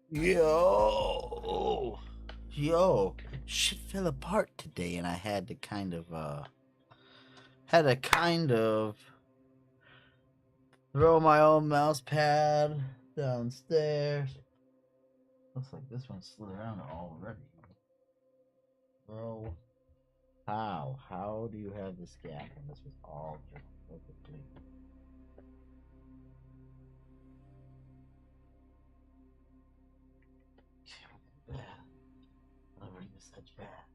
Yo, shit fell apart today, and I had to throw my own mouse pad downstairs. Looks like this one slid around already. Bro, how? How do you have this gap when this was all just perfectly? Can't believe that. Delivering this such bad.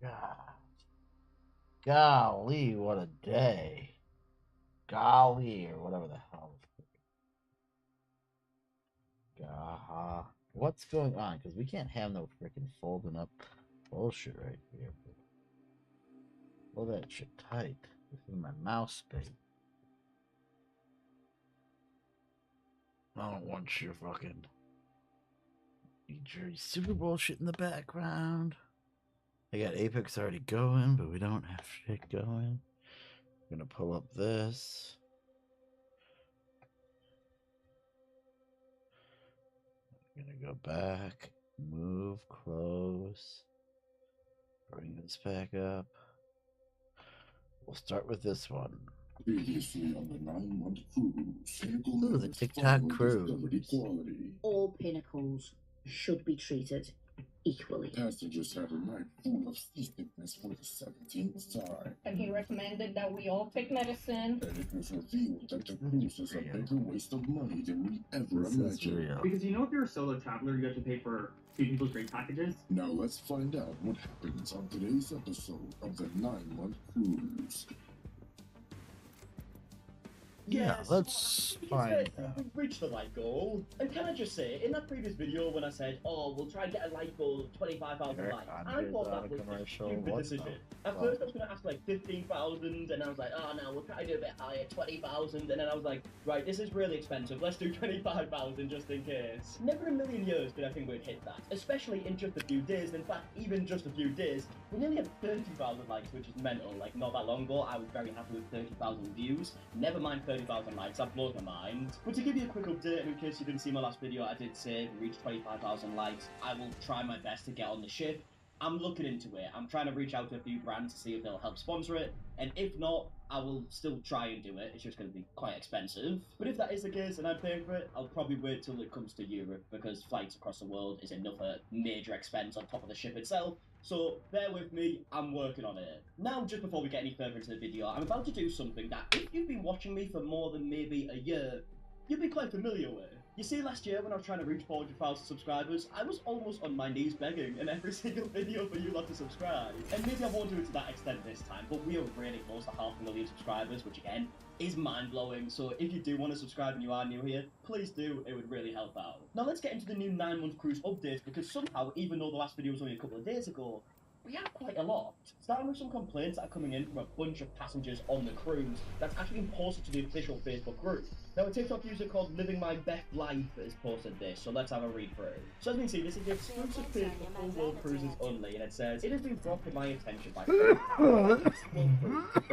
God. Golly, what a day. Golly, or whatever the hell. God. What's going on? Because we can't have no freaking folding up bullshit right here. Hold that shit tight. This is my mouse space. I don't want your fucking New Jersey Super Bowl shit in the background. I got Apex already going, but we don't have shit going. I'm gonna pull up this. I'm gonna go back, move, close, bring this back up. We'll start with this one. Previously on the 9-month cruise, Ooh, the TikTok cruise. All pinnacles should be treated equally. Passengers had a night full of seasickness for the 17th time. And he recommended that we all take medicine. And it was revealed that the cruise is a bigger waste of money than we ever This is imagined. real. Because if you're a solo traveler, you have to pay for two people's great packages. Now let's find out what happens on today's episode of the 9-month cruise. Yeah, let's find out. We've reached the light goal. And can I just say, in that previous video when I said, oh, we'll try and get a light goal of 25,000 likes, I thought that was a stupid decision. At first I was going to ask like 15,000, and I was like, oh no, we'll try to do a bit higher, 20,000, and then I was like, right, this is really expensive, let's do 25,000 just in case. Never in a million years did I think we'd hit that, especially in just a few days, and in fact, even just a few days, we nearly had 30,000 likes, which is mental. Like, not that long ago, I was very happy with 30,000 views, never mind 30,000 likes, that blows my mind. But to give you a quick update, in case you didn't see my last video, I did say we reached 25,000 likes. I will try my best to get on the ship. I'm looking into it. I'm trying to reach out to a few brands to see if they'll help sponsor it, and if not, I will still try and do it. It's just going to be quite expensive. But if that is the case and I'm paying for it, I'll probably wait till it comes to Europe, because flights across the world is another major expense on top of the ship itself. So bear with me, I'm working on it. Now, just before we get any further into the video, I'm about to do something that, if you've been watching me for more than maybe a year, you'll be quite familiar with. You see, last year when I was trying to reach 400,000 subscribers, I was almost on my knees begging in every single video for you lot to subscribe. And maybe I won't do it to that extent this time, but we are really close to 500,000 subscribers, which again, is mind-blowing. So if you do want to subscribe and you are new here, please do, it would really help out. Now let's get into the new 9-month cruise updates, because somehow, even though the last video was only a couple of days ago, we have quite a lot. Starting with some complaints that are coming in from a bunch of passengers on the cruise that's actually been posted to the official Facebook group. Now, a TikTok user called Living My Best Life has posted this, so let's have a read through. So as we can see, this is the exclusive page for full world cruises only, and it says, it has been brought to my attention by that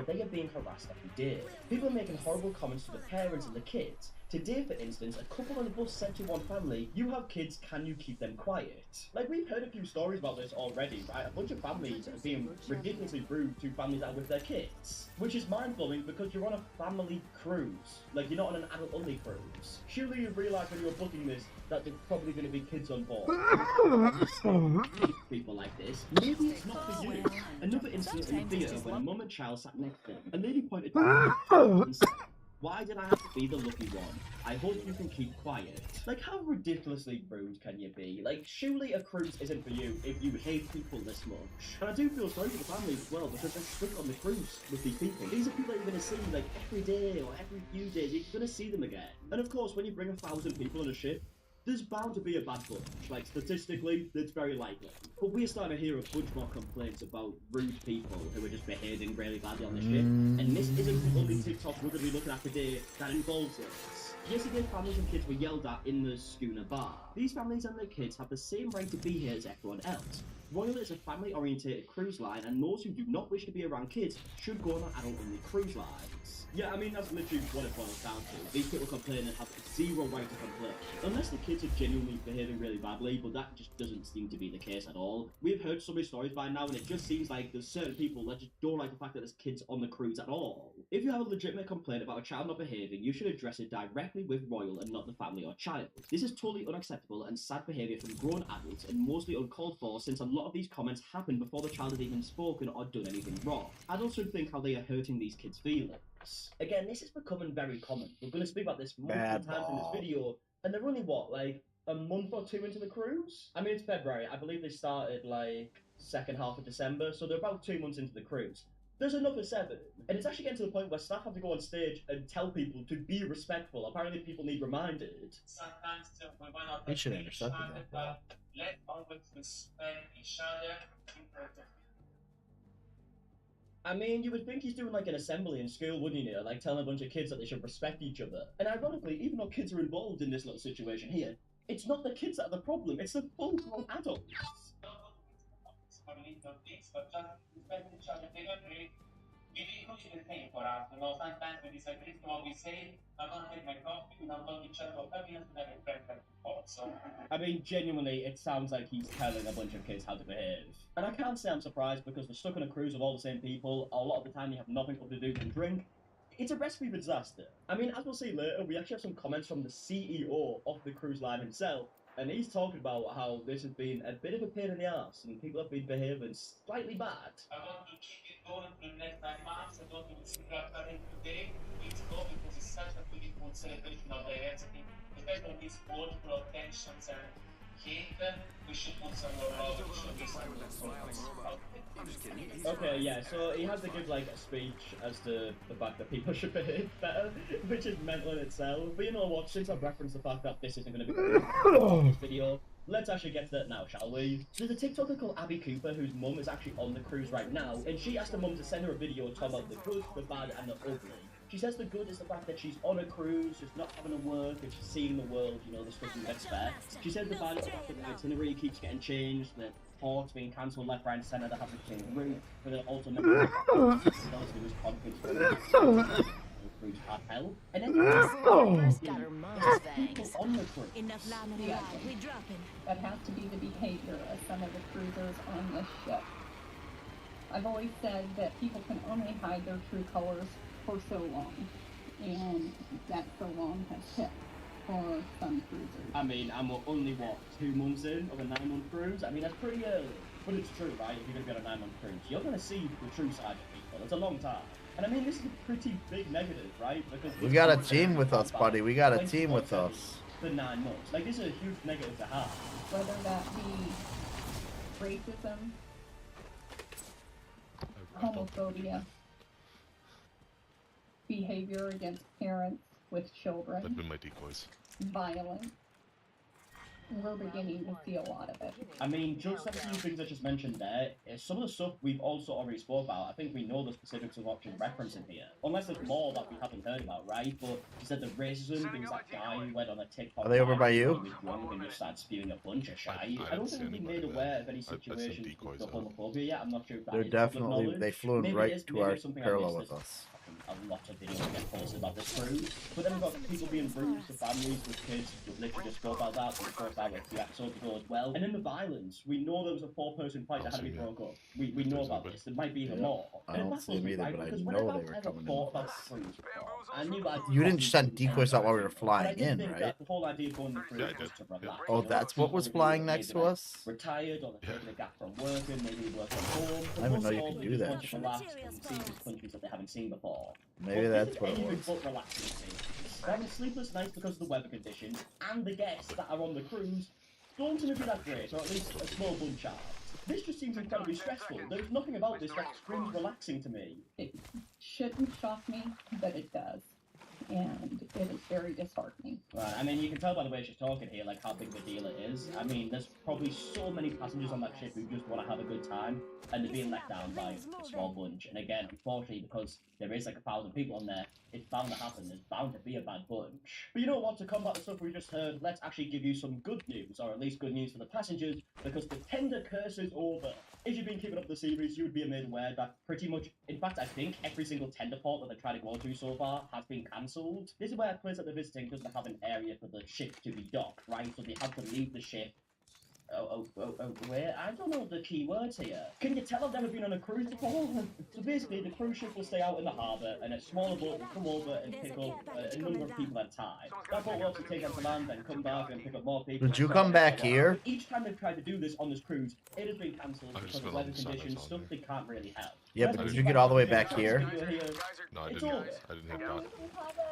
they are being harassed every day. People are making horrible comments to the parents and the kids. Today, for instance, a couple on the bus said to one family, you have kids, can you keep them quiet? Like, we've heard a few stories about this already, right? A bunch of families are being ridiculously rude to families that are with their kids. Which is mind-blowing because you're on a family cruise. Like, you're not on an adult-only cruise. Surely you realise when you were booking this that there's probably going to be kids on board. People like this. Maybe it's not for you. Another instance in the theatre when a mum and child sat next to them. A lady pointed to and said, why did I have to be the lucky one? I hope you can keep quiet. Like, how ridiculously rude can you be? Like, surely a cruise isn't for you if you hate people this much. And I do feel sorry for the families as well, because they're stuck on the cruise with these people. These are people that you're going to see, like, every day or every few days. You're going to see them again. And of course, when you bring 1,000 people on a ship, there's bound to be a bad bunch. Like, statistically, that's very likely. But we're starting to hear a bunch more complaints about rude people who are just behaving really badly on the ship. And this isn't the only TikTok we're going to be looking at today that involves this. Yesterday, families and kids were yelled at in the schooner bar. These families and their kids have the same right to be here as everyone else. Royal is a family-oriented cruise line, and those who do not wish to be around kids should go on an adult-only cruise lines. Yeah, I mean, that's literally what it boils down to. These people complain and have zero right to complain. Unless the kids are genuinely behaving really badly, but that just doesn't seem to be the case at all. We've heard so many stories by now, and it just seems like there's certain people that just don't like the fact that there's kids on the cruise at all. If you have a legitimate complaint about a child not behaving, you should address it directly with Royal and not the family or child. This is totally unacceptable and sad behaviour from grown adults, and mostly uncalled for, since a lot of these comments happen before the child has even spoken or done anything wrong. Adults should think how they are hurting these kids' feelings. Again, this is becoming very common. We're going to speak about this multiple times in this video, and they're only, what, like a month or two into the cruise? I mean, it's February. I believe they started, like, second half of December, so they're about 2 months into the cruise. There's another 7, and it's actually getting to the point where staff have to go on stage and tell people to be respectful. Apparently people need reminded. Sometimes we might not He should each intercept other, that, but let's always respect each other in front of I mean, you would think he's doing like an assembly in school, wouldn't you? Like telling a bunch of kids that they should respect each other. And ironically, even though kids are involved in this little situation here, it's not the kids that are the problem, it's the full-grown adults. for little things, but just respect each other. They don't really usually the same for us. You know, sometimes we disagree with what we say. I'm gonna take my coffee, we don't talk each other for opinions, and then we break them also. I mean, genuinely, it sounds like he's telling a bunch of kids how to behave. And I can't say I'm surprised because we're stuck on a cruise with all the same people. A lot of the time you have nothing to do than drink. It's a recipe for disaster. I mean, as we'll see later, we actually have some comments from the CEO of the cruise line himself. And he's talking about how this has been a bit of a pain in the ass and people have been behaving slightly bad. I want to keep it going for the next 9 months. I don't want to see that today. It's go because it's such a beautiful celebration of diversity. Instead of these political tensions and hate, we should put some more love. We should do some Okay, yeah, so he has to give like a speech as to the fact that people should behave better, which is mental in itself. But you know what, since I've referenced the fact that this isn't going to be this video, let's actually get to that now, shall we? There's a TikToker called Abby Cooper whose mum is actually on the cruise right now, and she asked her mum to send her a video talking about the good, the bad, and the ugly. She says the good is the fact that she's on a cruise, she's not having to work, and she's seeing the world, you know, the stuff you'd expect. She says the bad is the fact that the itinerary keeps getting changed, the ports being cancelled left, right, and centre, they have to change route, but then also never was confidence cruise cartel. And then people on the cruise. Yeah, that has to be the behavior of some of the cruisers on this ship. I've always said that people can only hide their true colors for so long, and that so long has hit for some cruisers. I mean, and we're only, what, 2 months in of a 9-month cruise? I mean, that's pretty early. But it's true, right? If you're going to be on a 9-month cruise, you're going to see the true side of people. It's a long time. And I mean, this is a pretty big negative, right? Because we got a team with us, buddy. We got a team with us. For 9 months. Like, this is a huge negative to have. Whether that be racism, homophobia, behavior against parents with children, That'd been my decoys. violence. We're beginning to see a lot of it. I mean, just like a few things I just mentioned there, some of the stuff we've also already spoke about. I think we know the specifics of what she's referencing here. Unless there's more that we haven't heard about, right? But she said the racism, there was that guy who went on a TikTok. Are they over by you? And just started spewing a bunch of shit. I don't think we've been made aware of any situations with the homophobia yet. I'm not sure if that They're is definitely, they flew in right to our parallel with there's us. a lot of videos get posted about this cruise. But then we've got people being rude to families with kids. We've literally just spoke about that. We spoke about it a few episodes ago as well. And then the violence. We know there was a 4-person fight that had to be broke up. We know about this. There might be even more. I don't see them either, but I know they were coming in with us. I knew that You didn't send decoys out while we were flying in, right? The whole idea of going to the cruise was to relax. Oh, that's what was flying next to us? Retired or they're taking a gap from working, maybe they work from home. I didn't know you could do that. To relax and see these countries that they haven't seen before. Maybe that's what it Anything was. but relaxing to me. They're having sleepless nights because of the weather conditions, and the guests that are on the cruise don't seem to be that great, or at least a small bunch are. This just seems incredibly stressful. There's nothing about this that screams relaxing to me. It shouldn't shock me, but it does. And it is very disheartening. Right, I mean, you can tell by the way she's talking here, like, how big of a deal it is. I mean, there's probably so many passengers on that ship who just want to have a good time, and they're being let down by a small bunch. And again, unfortunately, because there is like 1,000 people on there, it's bound to happen. There's bound to be a bad bunch. But you know what? To combat the stuff we just heard, let's actually give you some good news, or at least good news for the passengers, because the tender curse is over. If you've been keeping up the series, you would be made aware that pretty much, in fact, I think every single tender port that they've tried to go to so far has been cancelled. This is where a place that they're visiting doesn't have an area for the ship to be docked, right? So they have to leave the ship. Where? I don't know the key words here. Can you tell I've never been on a cruise before? So basically, the cruise ship will stay out in the harbour, and a smaller boat will come over and pick up a number of people at a time. That boat will also take them to land, then come back and pick up more people. Would you come back here? But each time they've tried to do this on this cruise, it has been cancelled because of weather conditions, stuff they can't really help. Yeah, but did you get all the way back here? No, I didn't. I didn't hit that.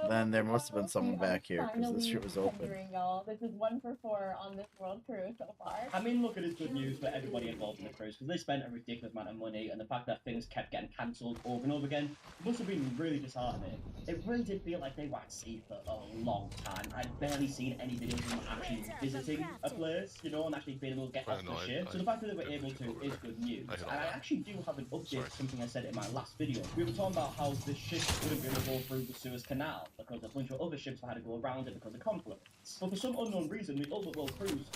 Then there must have been someone back here, because this ship was open. This is 1 for 4 on this world cruise so far. I mean, look, it is good news for everybody involved in the cruise, because they spent a ridiculous amount of money, and the fact that things kept getting cancelled over and over again must have been really disheartening. It really did feel like they were at sea for a long time. I'd barely seen any videos of them actually visiting a place, you know, and actually being able to get off the ship. So the fact that they were able to is good news. And I actually do have an update to something I said in my last video. We were talking about how the ship wouldn't be able to go through the Suez Canal, because a bunch of other ships had to go around it because of conflicts. But for some unknown reason, the Overworld Cruise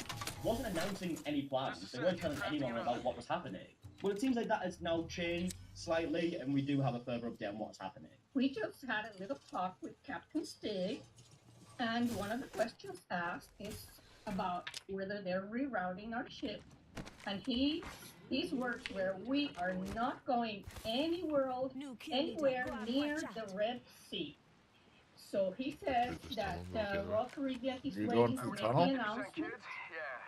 wasn't announcing any plans. They weren't telling anyone about what was happening. Well, it seems like that has now changed slightly, and we do have a further update on what's happening. We just had a little talk with Captain Stig, and one of the questions asked is about whether they're rerouting our ship. And his words were, we are not going anywhere near the Red Sea. So he says that Royal Caribbean is waiting to make the announcement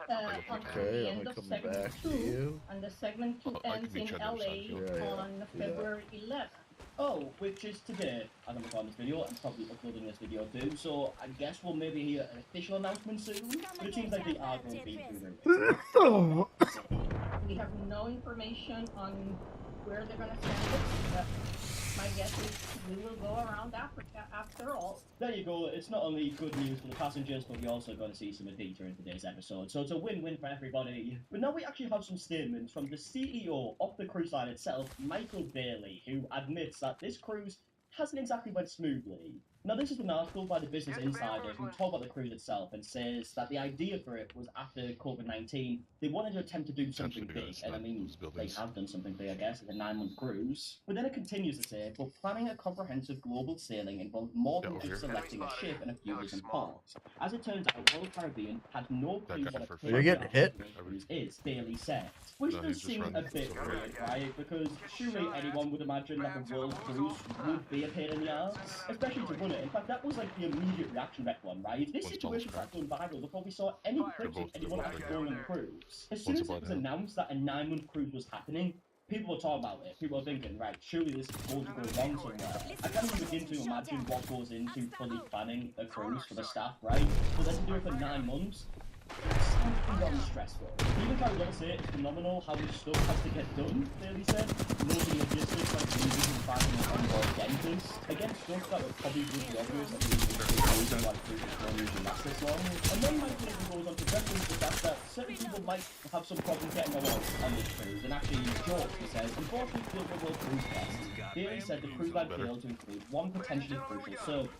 on the end of segment 2, and the segment 2 ends in LA on February 11th. Oh, which is today, as I'm recording this video, I'm probably uploading this video too, so I guess we'll maybe hear an official announcement soon, but it seems like they are going to be through We have no information on where they're going to send it, but my guess is we will go around Africa after all. There you go, it's not only good news for the passengers, but we're also going to see some data in today's episode, so it's a win-win for everybody. But now we actually have some statements from the CEO of the cruise line itself, Michael Bailey, who admits that this cruise hasn't exactly went smoothly. Now, this is an article by the Business Insider who talk about the cruise itself and says that the idea for it was after COVID-19, they wanted to attempt to do something big, and I mean, they have done something big, I guess, it's a 9-month cruise. But then it continues to say, but planning a comprehensive global sailing involved more than just selecting a ship and a few different ports. As it turns out, Royal Caribbean had no clue what a cruise is, Bailey said. Which does seem a bit weird, right? Because surely anyone would imagine that the world cruise would be a pain in the ass, especially to run it. In fact, that was like the immediate reaction to F1, right? This situation started going viral before we saw any footage of anyone actually going on the cruise. As soon as it was announced that a 9-month cruise was happening, people were talking about it. People were thinking, right, surely this is going to go wrong somewhere. I can't even begin to imagine what goes into fully planning a cruise for the staff, right? So then to do it for 9 months, it sounds beyond stressful. Even if I want to say it's phenomenal how much stuff has to get done, Bailey said. Moving logistics like moving and finding an onboard dentist. Again, stuff that would probably be obvious that we would like cruises don't usually last this long. And then Michael even goes on to reference the fact that certain people might have some problems getting along on this cruise. And actually, George, he says, unfortunately for the World Cruise Test, Bailey said the cruise line failed to include one potentially crucial service,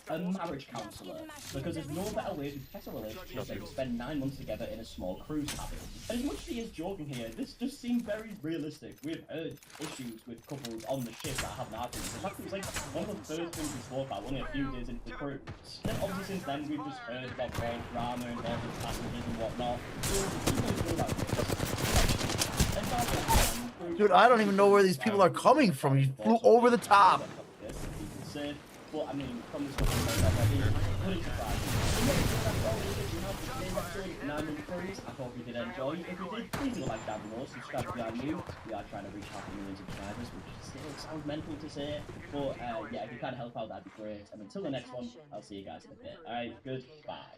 a marriage counsellor, because there's no better way to test a relationship than to spend 9 months together in a small cruise cabin. And as much as he is joking here, this just seems very realistic. We've heard issues with couples on the ship that haven't happened. In fact, it was like one of the first things we spoke about only a few days into the cruise. Then obviously since then we've just heard about more drama involved with passengers and whatnot. So people know about this. Dude, I don't even know where these people are coming from. You flew over the top. But I mean, from this already, wouldn't surprise you. I hope you did enjoy. If you did, please leave a like down below, subscribe if you are new. We are trying to reach 500,000 subscribers, which still sounds mental to say. But yeah, if you can help out, that'd be great. And until the next one, I'll see you guys in a bit. Alright, goodbye.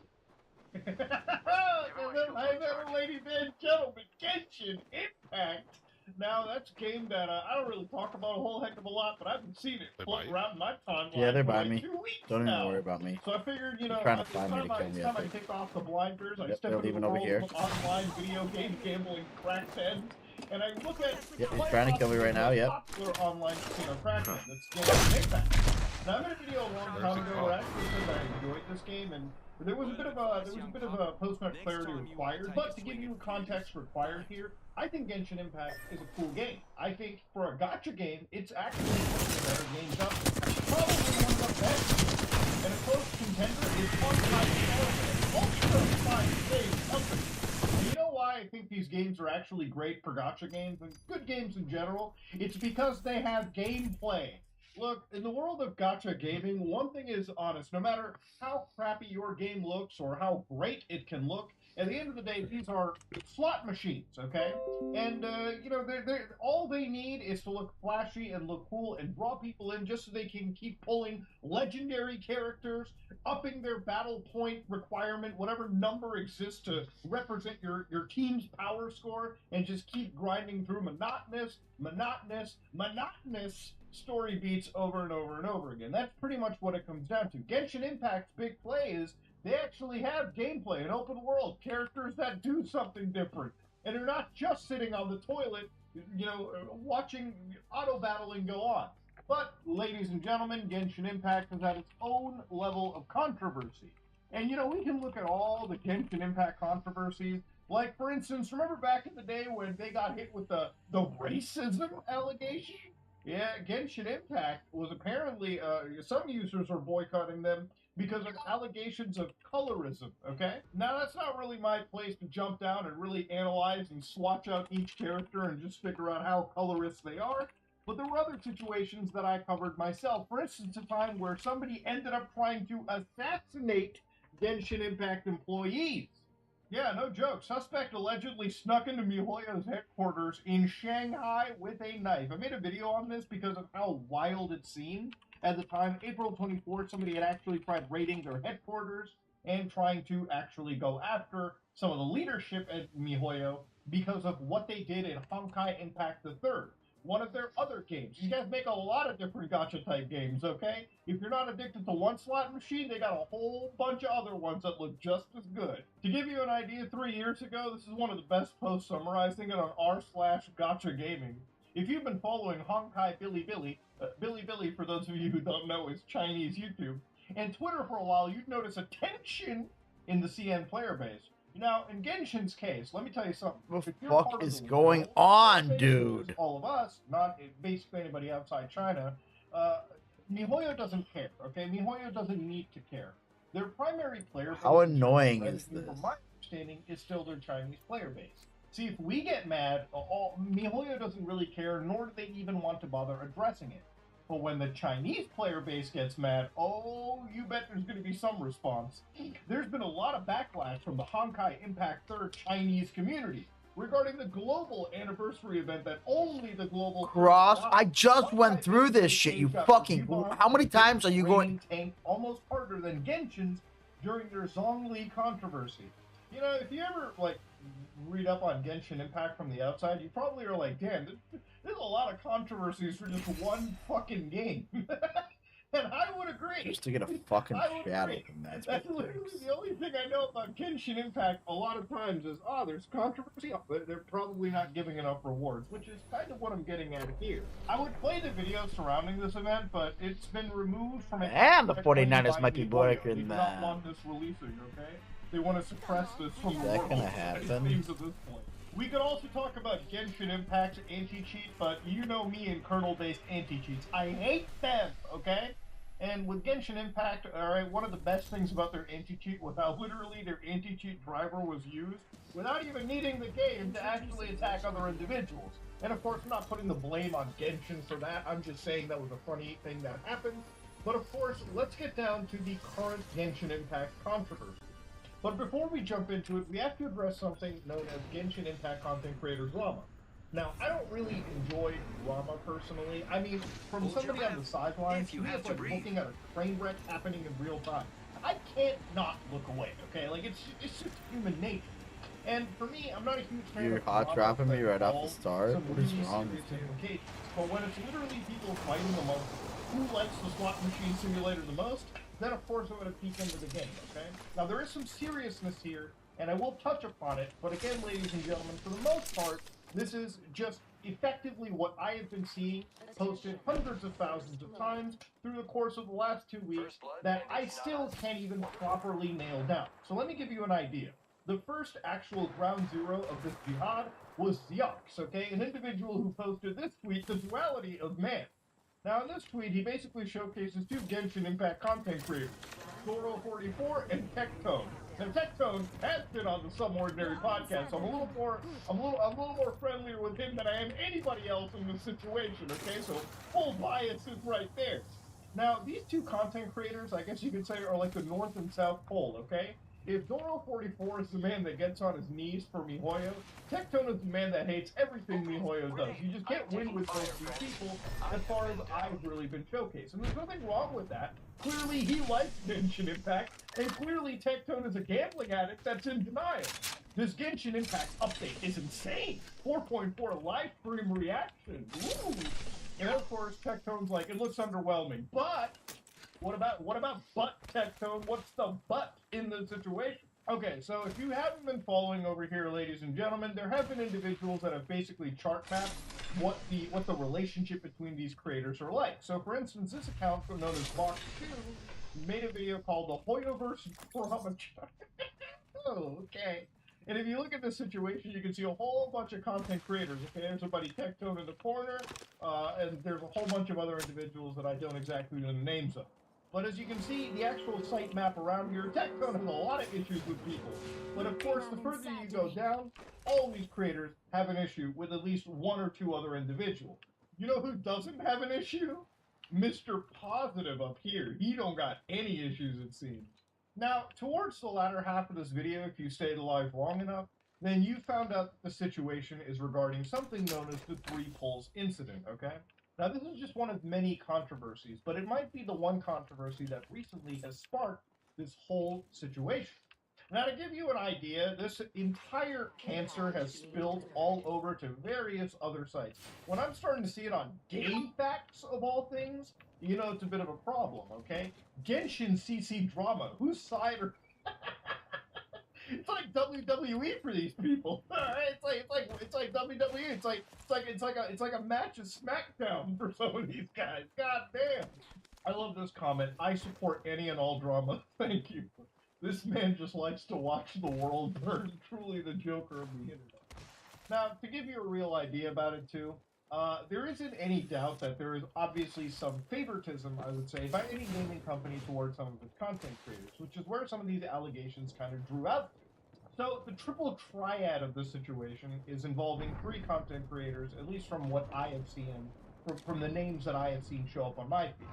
Ladies and gentlemen, Genshin Impact. Now, that's a game that I don't really talk about a whole heck of a lot, but I've been seeing it float around my timeline Yeah, they're for by like me. 2 weeks Don't even now. worry about me. So I figured, you They're know, trying to it's find me to kill me, I time I think. take off the blinders. I Yep, step they're into the leaving over world here. of online video game gambling crackheads, and I look at Yep, he's trying to kill me right now, yep. popular online casino crackhead. That's Genshin Impact. Now, I made a video a long time ago where I actually said I enjoyed this game, and there was a bit of a post-match clarity required, but to give you a context required here, I think Genshin Impact is a cool game. I think for a gacha game, it's actually one of the better games out there. Probably one of the best. And a close contender is Ultra Fine Save Company. And you know why I think these games are actually great for gacha games and good games in general? It's because they have gameplay. Look, in the world of gacha gaming, one thing is honest. No matter how crappy your game looks or how great it can look, at the end of the day, these are slot machines, okay? And, you know, all they need is to look flashy and look cool and draw people in just so they can keep pulling legendary characters, upping their battle point requirement, whatever number exists to represent your team's power score, and just keep grinding through monotonous story beats over and over and over again. That's pretty much what it comes down to. Genshin Impact's big play is they actually have gameplay, an open world, characters that do something different, and they're not just sitting on the toilet, you know, watching auto battling go on. But, ladies and gentlemen, Genshin Impact has had its own level of controversy. And, you know, we can look at all the Genshin Impact controversies. Like, for instance, remember back in the day when they got hit with the racism allegation? Yeah, Genshin Impact was apparently, some users are boycotting them because of allegations of colorism, okay? Now, that's not really my place to jump down and really analyze and swatch out each character and just figure out how colorist they are. But there were other situations that I covered myself. For instance, a time where somebody ended up trying to assassinate Genshin Impact employees. Yeah, no joke. Suspect allegedly snuck into MiHoYo's headquarters in Shanghai with a knife. I made a video on this because of how wild it seemed. At the time, April 24th, somebody had actually tried raiding their headquarters and trying to actually go after some of the leadership at MiHoYo because of what they did in Honkai Impact III, one of their other games. You guys make a lot of different gacha type games, okay? If you're not addicted to one slot machine, they got a whole bunch of other ones that look just as good. To give you an idea, 3 years ago, this is one of the best posts summarizing it on r/gacha gaming. If you've been following Honkai Bilibili, Bilibili, for those of you who don't know, is Chinese YouTube, and Twitter for a while, you'd notice a tension in the CN player base. Now, in Genshin's case, let me tell you something. What the fuck is going on, dude? All of us, not basically anybody outside China, MiHoYo doesn't care, okay? MiHoYo doesn't need to care. Their primary player base, how annoying is this? From my understanding, is still their Chinese player base. See, if we get mad, MiHoYo doesn't really care, nor do they even want to bother addressing it. But when the Chinese player base gets mad, oh, you bet there's going to be some response. There's been a lot of backlash from the Honkai Impact 3rd Chinese community regarding the global anniversary event that only the global Cross. I just went through this shit, you fucking. How many times are you going? Tanked almost harder than Genshin's during their Zhongli controversy. You know, if you ever like read up on Genshin Impact from the outside, you probably are like, damn, there's a lot of controversies for just one fucking game. And I would agree. Just to get a fucking shadow from that. That's literally the only thing I know about Genshin Impact a lot of times is, there's controversy, but they're probably not giving enough rewards, which is kind of what I'm getting at here. I would play the video surrounding this event, but it's been removed from it. And the 49ers might be working that. They do not want this releasing, okay? They want to suppress this from the world. Is that gonna happen? At this point. We could also talk about Genshin Impact's anti-cheat, but you know me and kernel-based anti-cheats. I hate them, okay? And with Genshin Impact, alright, one of the best things about their anti-cheat was how literally their anti-cheat driver was used without even needing the game to actually attack other individuals. And of course, I'm not putting the blame on Genshin for that, I'm just saying that was a funny thing that happened. But of course, let's get down to the current Genshin Impact controversy. But before we jump into it, we have to address something known as Genshin Impact content creator drama. Now, I don't really enjoy drama personally. I mean, from somebody on the sidelines, who is like looking at a train wreck happening in real time, I can't not look away, okay? Like, it's just human nature. And for me, I'm not a huge fan You're of hot drama dropping me that right off the involves start? some What is really wrong serious with you? implications. But when it's literally people fighting amongst who likes the slot machine simulator the most, then of course I'm going to peek into the game, okay? Now there is some seriousness here, and I will touch upon it, but again, ladies and gentlemen, for the most part, this is just effectively what I have been seeing posted hundreds of thousands of times through the course of the last 2 weeks that I still can't even properly nail down. So let me give you an idea. The first actual ground zero of this jihad was Ziox, okay? An individual who posted this tweet, The Duality of Man. Now in this tweet, he basically showcases two Genshin Impact content creators, Zoro44 and Tectone. Now Tectone has been on the Some Ordinary podcast, so I'm a little more friendlier with him than I am anybody else in this situation, okay? So full bias is right there. Now, these two content creators, I guess you could say, are like the North and South Pole, okay? If Zoro44 is the man that gets on his knees for MiHoYo, Tectone is the man that hates everything MiHoYo does. You just can't win with both these people, as far as I've really been showcased. And there's nothing wrong with that. Clearly, he likes Genshin Impact, and clearly Tectone is a gambling addict that's in denial. This Genshin Impact update is insane. 4.4 live stream reaction. Ooh. And of course, Tectone's like, it looks underwhelming. But what about butt, Tectone? What's the butt in the situation? Okay, so if you haven't been following over here, ladies and gentlemen, there have been individuals that have basically chart mapped what the relationship between these creators are like. So for instance, this account known as Box2 made a video called the Hoyoverse Drama Chart. Oh, okay. And if you look at this situation, you can see a whole bunch of content creators. Okay, there's a buddy Tectone in the corner, and there's a whole bunch of other individuals that I don't exactly know the names of. But as you can see, the actual site map around here, Tectone has a lot of issues with people. But of course, the further you go down, all these creators have an issue with at least one or two other individuals. You know who doesn't have an issue? Mr. Positive up here. He don't got any issues, it seems. Now, towards the latter half of this video, if you stayed alive long enough, then you found out that the situation is regarding something known as the Three Poles incident, okay? Now, this is just one of many controversies, but it might be the one controversy that recently has sparked this whole situation. Now, to give you an idea, this entire cancer has spilled all over to various other sites. When I'm starting to see it on GameFAQs, of all things, you know it's a bit of a problem, okay? Genshin CC drama. Whose side are... It's like WWE for these people. It's like WWE. It's like a match of SmackDown for some of these guys. God damn. I love this comment. I support any and all drama. Thank you. This man just likes to watch the world burn. Truly the Joker of the internet. Now, to give you a real idea about it too, there isn't any doubt that there is obviously some favoritism, I would say, by any gaming company towards some of its content creators, which is where some of these allegations kind of drew out. So the triple triad of this situation is involving three content creators, at least from what I have seen, from the names that I have seen show up on my feed.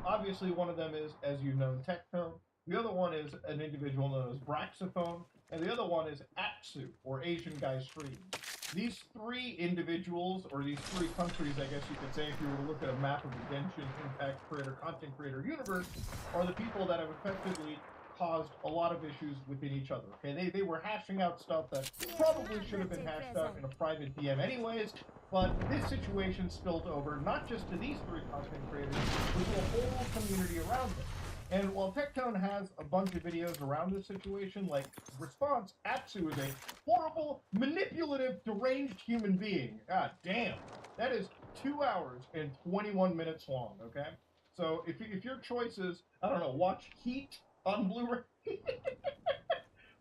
Obviously, one of them is, as you know, Tectone. The other one is an individual known as Braxophone, and the other one is Atsu, or Asian Guy Stream. These three individuals, or these three countries, I guess you could say, if you were to look at a map of the Genshin Impact content creator universe, are the people that have effectively caused a lot of issues within each other. Okay, they were hashing out stuff that probably should have been hashed out in a private DM anyways, but this situation spilled over not just to these three content creators, but to a whole community around them. And while Tectone has a bunch of videos around this situation, like response, Atsu is a horrible, manipulative, deranged human being. God damn. That is 2 hours and 21 minutes long, okay? So if your choice is, I don't know, watch Heat on Blu-ray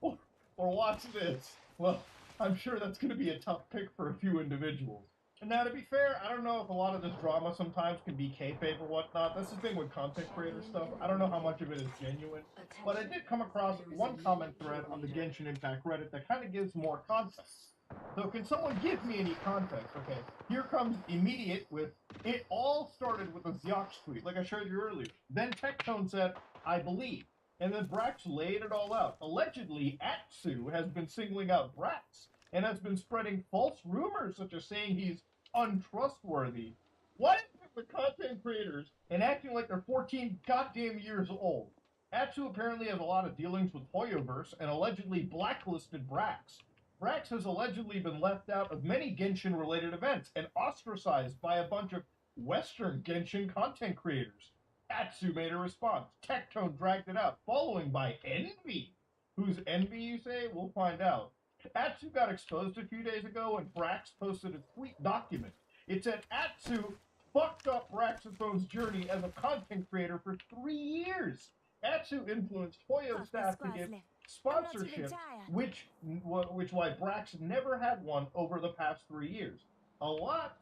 or watch this, well, I'm sure that's going to be a tough pick for a few individuals. And now, to be fair, I don't know if a lot of this drama sometimes can be kayfabe or whatnot. That's the thing with content creator stuff. I don't know how much of it is genuine. But I did come across one comment thread on the Genshin Impact Reddit that kind of gives more context. So can someone give me any context? Okay, here comes immediate with, it all started with a Ziox tweet, like I showed you earlier. Then Tectone said, I believe. And then Brax laid it all out. Allegedly, Atsu has been singling out Brax and has been spreading false rumors, such as saying he's untrustworthy. What is it with content creators and acting like they're 14 goddamn years old? Atsu apparently has a lot of dealings with Hoyoverse and allegedly blacklisted Brax. Brax has allegedly been left out of many Genshin-related events and ostracized by a bunch of Western Genshin content creators. Atsu made a response. Tectone dragged it out, following by Envy. Who's Envy, you say? We'll find out. Atsu got exposed a few days ago when Brax posted a tweet document. It said Atsu fucked up Braxophone's journey as a content creator for 3 years. Atsu influenced Hoyo staff to get sponsorship, which why Brax never had one over the past 3 years. A lot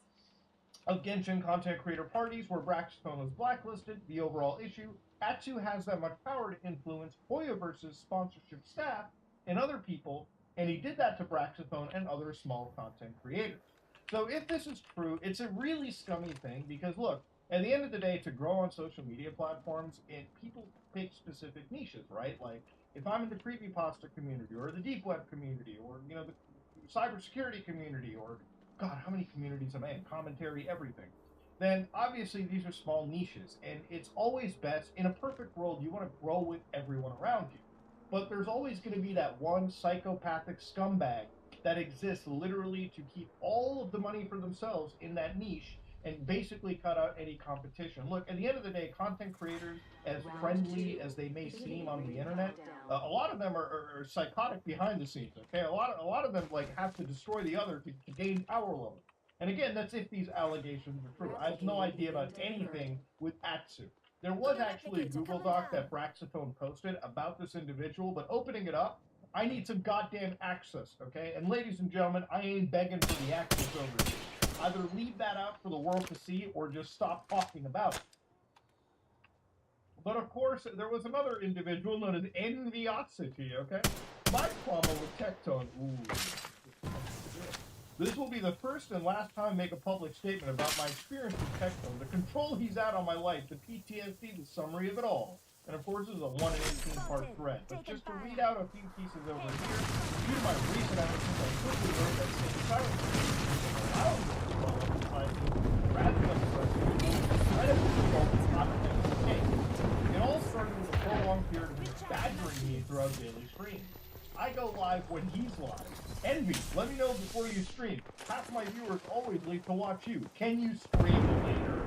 of Genshin content creator parties where Braxphone was blacklisted. The overall issue, Atsu has that much power to influence Hoyoverse's sponsorship staff and other people, and he did that to Braxphone and other small content creators. So if this is true, it's a really scummy thing because look, at the end of the day, to grow on social media platforms, people pick specific niches, right? Like if I'm in the creepypasta community or the deep web community or the cybersecurity community or God, how many communities am I in? Commentary, everything. Then obviously these are small niches, and it's always best in a perfect world you want to grow with everyone around you. But there's always going to be that one psychopathic scumbag that exists literally to keep all of the money for themselves in that niche and basically cut out any competition. Look, at the end of the day, content creators, as friendly as they may seem on the internet, a lot of them are psychotic behind the scenes. Okay, a lot of them like have to destroy the other to gain power level. And again, that's if these allegations are true. I have no idea about anything with Atsu. There was actually a Google Doc that Braxophone posted about this individual, but opening it up, I need some goddamn access, okay? And ladies and gentlemen, I ain't begging for the access over here. Either leave that out for the world to see or just stop talking about it. But of course, there was another individual known as Enviosity, okay? My problem with Tectone, this will be the first and last time I make a public statement about my experience with Tectone, the control he's had on my life, the PTSD, the summary of it all. And of course, this is a 1 in 18 part thread. But just to read out a few pieces over here, due to my recent actions, I quickly learned that staying silent allows me to develop rather than it all started with a prolonged period of him badgering me throughout daily streams. I go live when he's live. Envy, let me know before you stream. Half my viewers always leave to watch you. Can you stream later?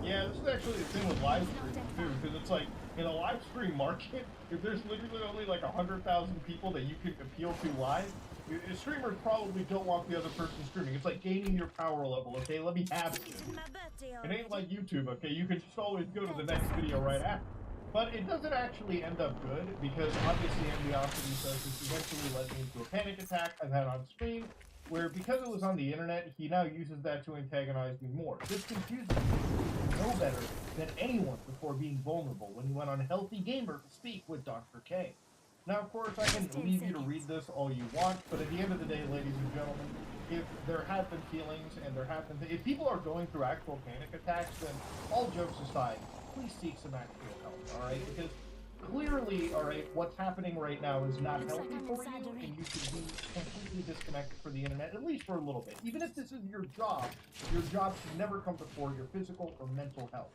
Yeah, this is actually the thing with live streaming too, because it's like, in a live stream market, if there's literally only like 100,000 people that you can appeal to live, streamers probably don't want the other person streaming. It's like gaining your power level, okay? Let me have it. It ain't like YouTube, okay? You can just always go to the next video right after. But it doesn't actually end up good, because obviously Enviosity says this eventually led me into a panic attack I've had on stream, where because it was on the internet, he now uses that to antagonize me more. This confuses me. No better than anyone before being vulnerable when he went on Healthy Gamer to speak with Dr. K. Now, of course, I can leave you to read this all you want, but at the end of the day, ladies and gentlemen, if there have been feelings and there have been... if people are going through actual panic attacks, then all jokes aside, please seek some actual help, alright? Because clearly, alright, what's happening right now is not healthy for you, and you should be completely disconnected from the internet, at least for a little bit. Even if this is your job should never come before your physical or mental health.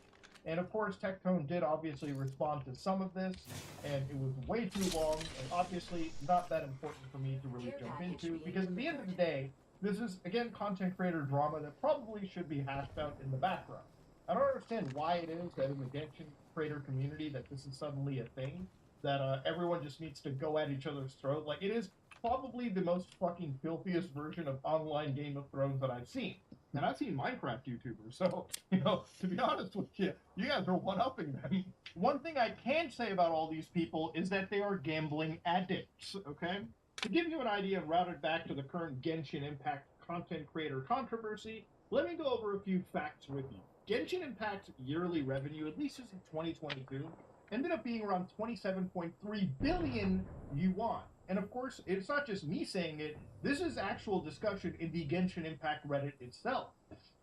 And of course, Tectone did obviously respond to some of this, and it was way too long, and obviously not that important for me to really jump into, because at the end of the day, this is, again, content creator drama that probably should be hashed out in the background. I don't understand why it is that in the Genshin creator community that this is suddenly a thing, that everyone just needs to go at each other's throat. Like, it is probably the most fucking filthiest version of online Game of Thrones that I've seen. And I've seen Minecraft YouTubers, so, to be honest with you, you guys are one-upping them. One thing I can say about all these people is that they are gambling addicts, okay? To give you an idea and route it back to the current Genshin Impact content creator controversy, let me go over a few facts with you. Genshin Impact's yearly revenue, at least as in 2022, ended up being around 27.3 billion yuan. And of course, it's not just me saying it, this is actual discussion in the Genshin Impact Reddit itself,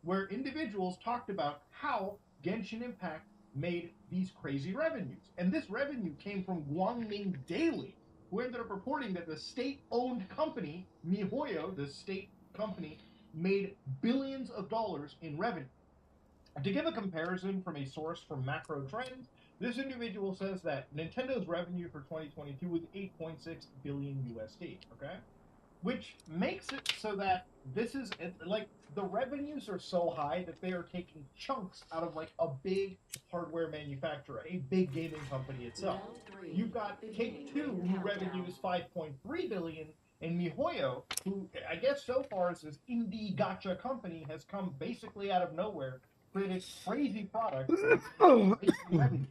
where individuals talked about how Genshin Impact made these crazy revenues. And this revenue came from Guangming Daily, who ended up reporting that the state-owned company, MiHoYo, the state company, made billions of dollars in revenue. To give a comparison from a source from Macro Trends, this individual says that Nintendo's revenue for 2022 was 8.6 billion USD, okay? which makes it so that this is, like, the revenues are so high that they are taking chunks out of, like, a big hardware manufacturer, a big gaming company itself. You've got Take-Two, who revenue is $5.3 billion, and MiHoYo, who I guess so far is this indie gacha company, has come basically out of nowhere, created crazy products, and revenue.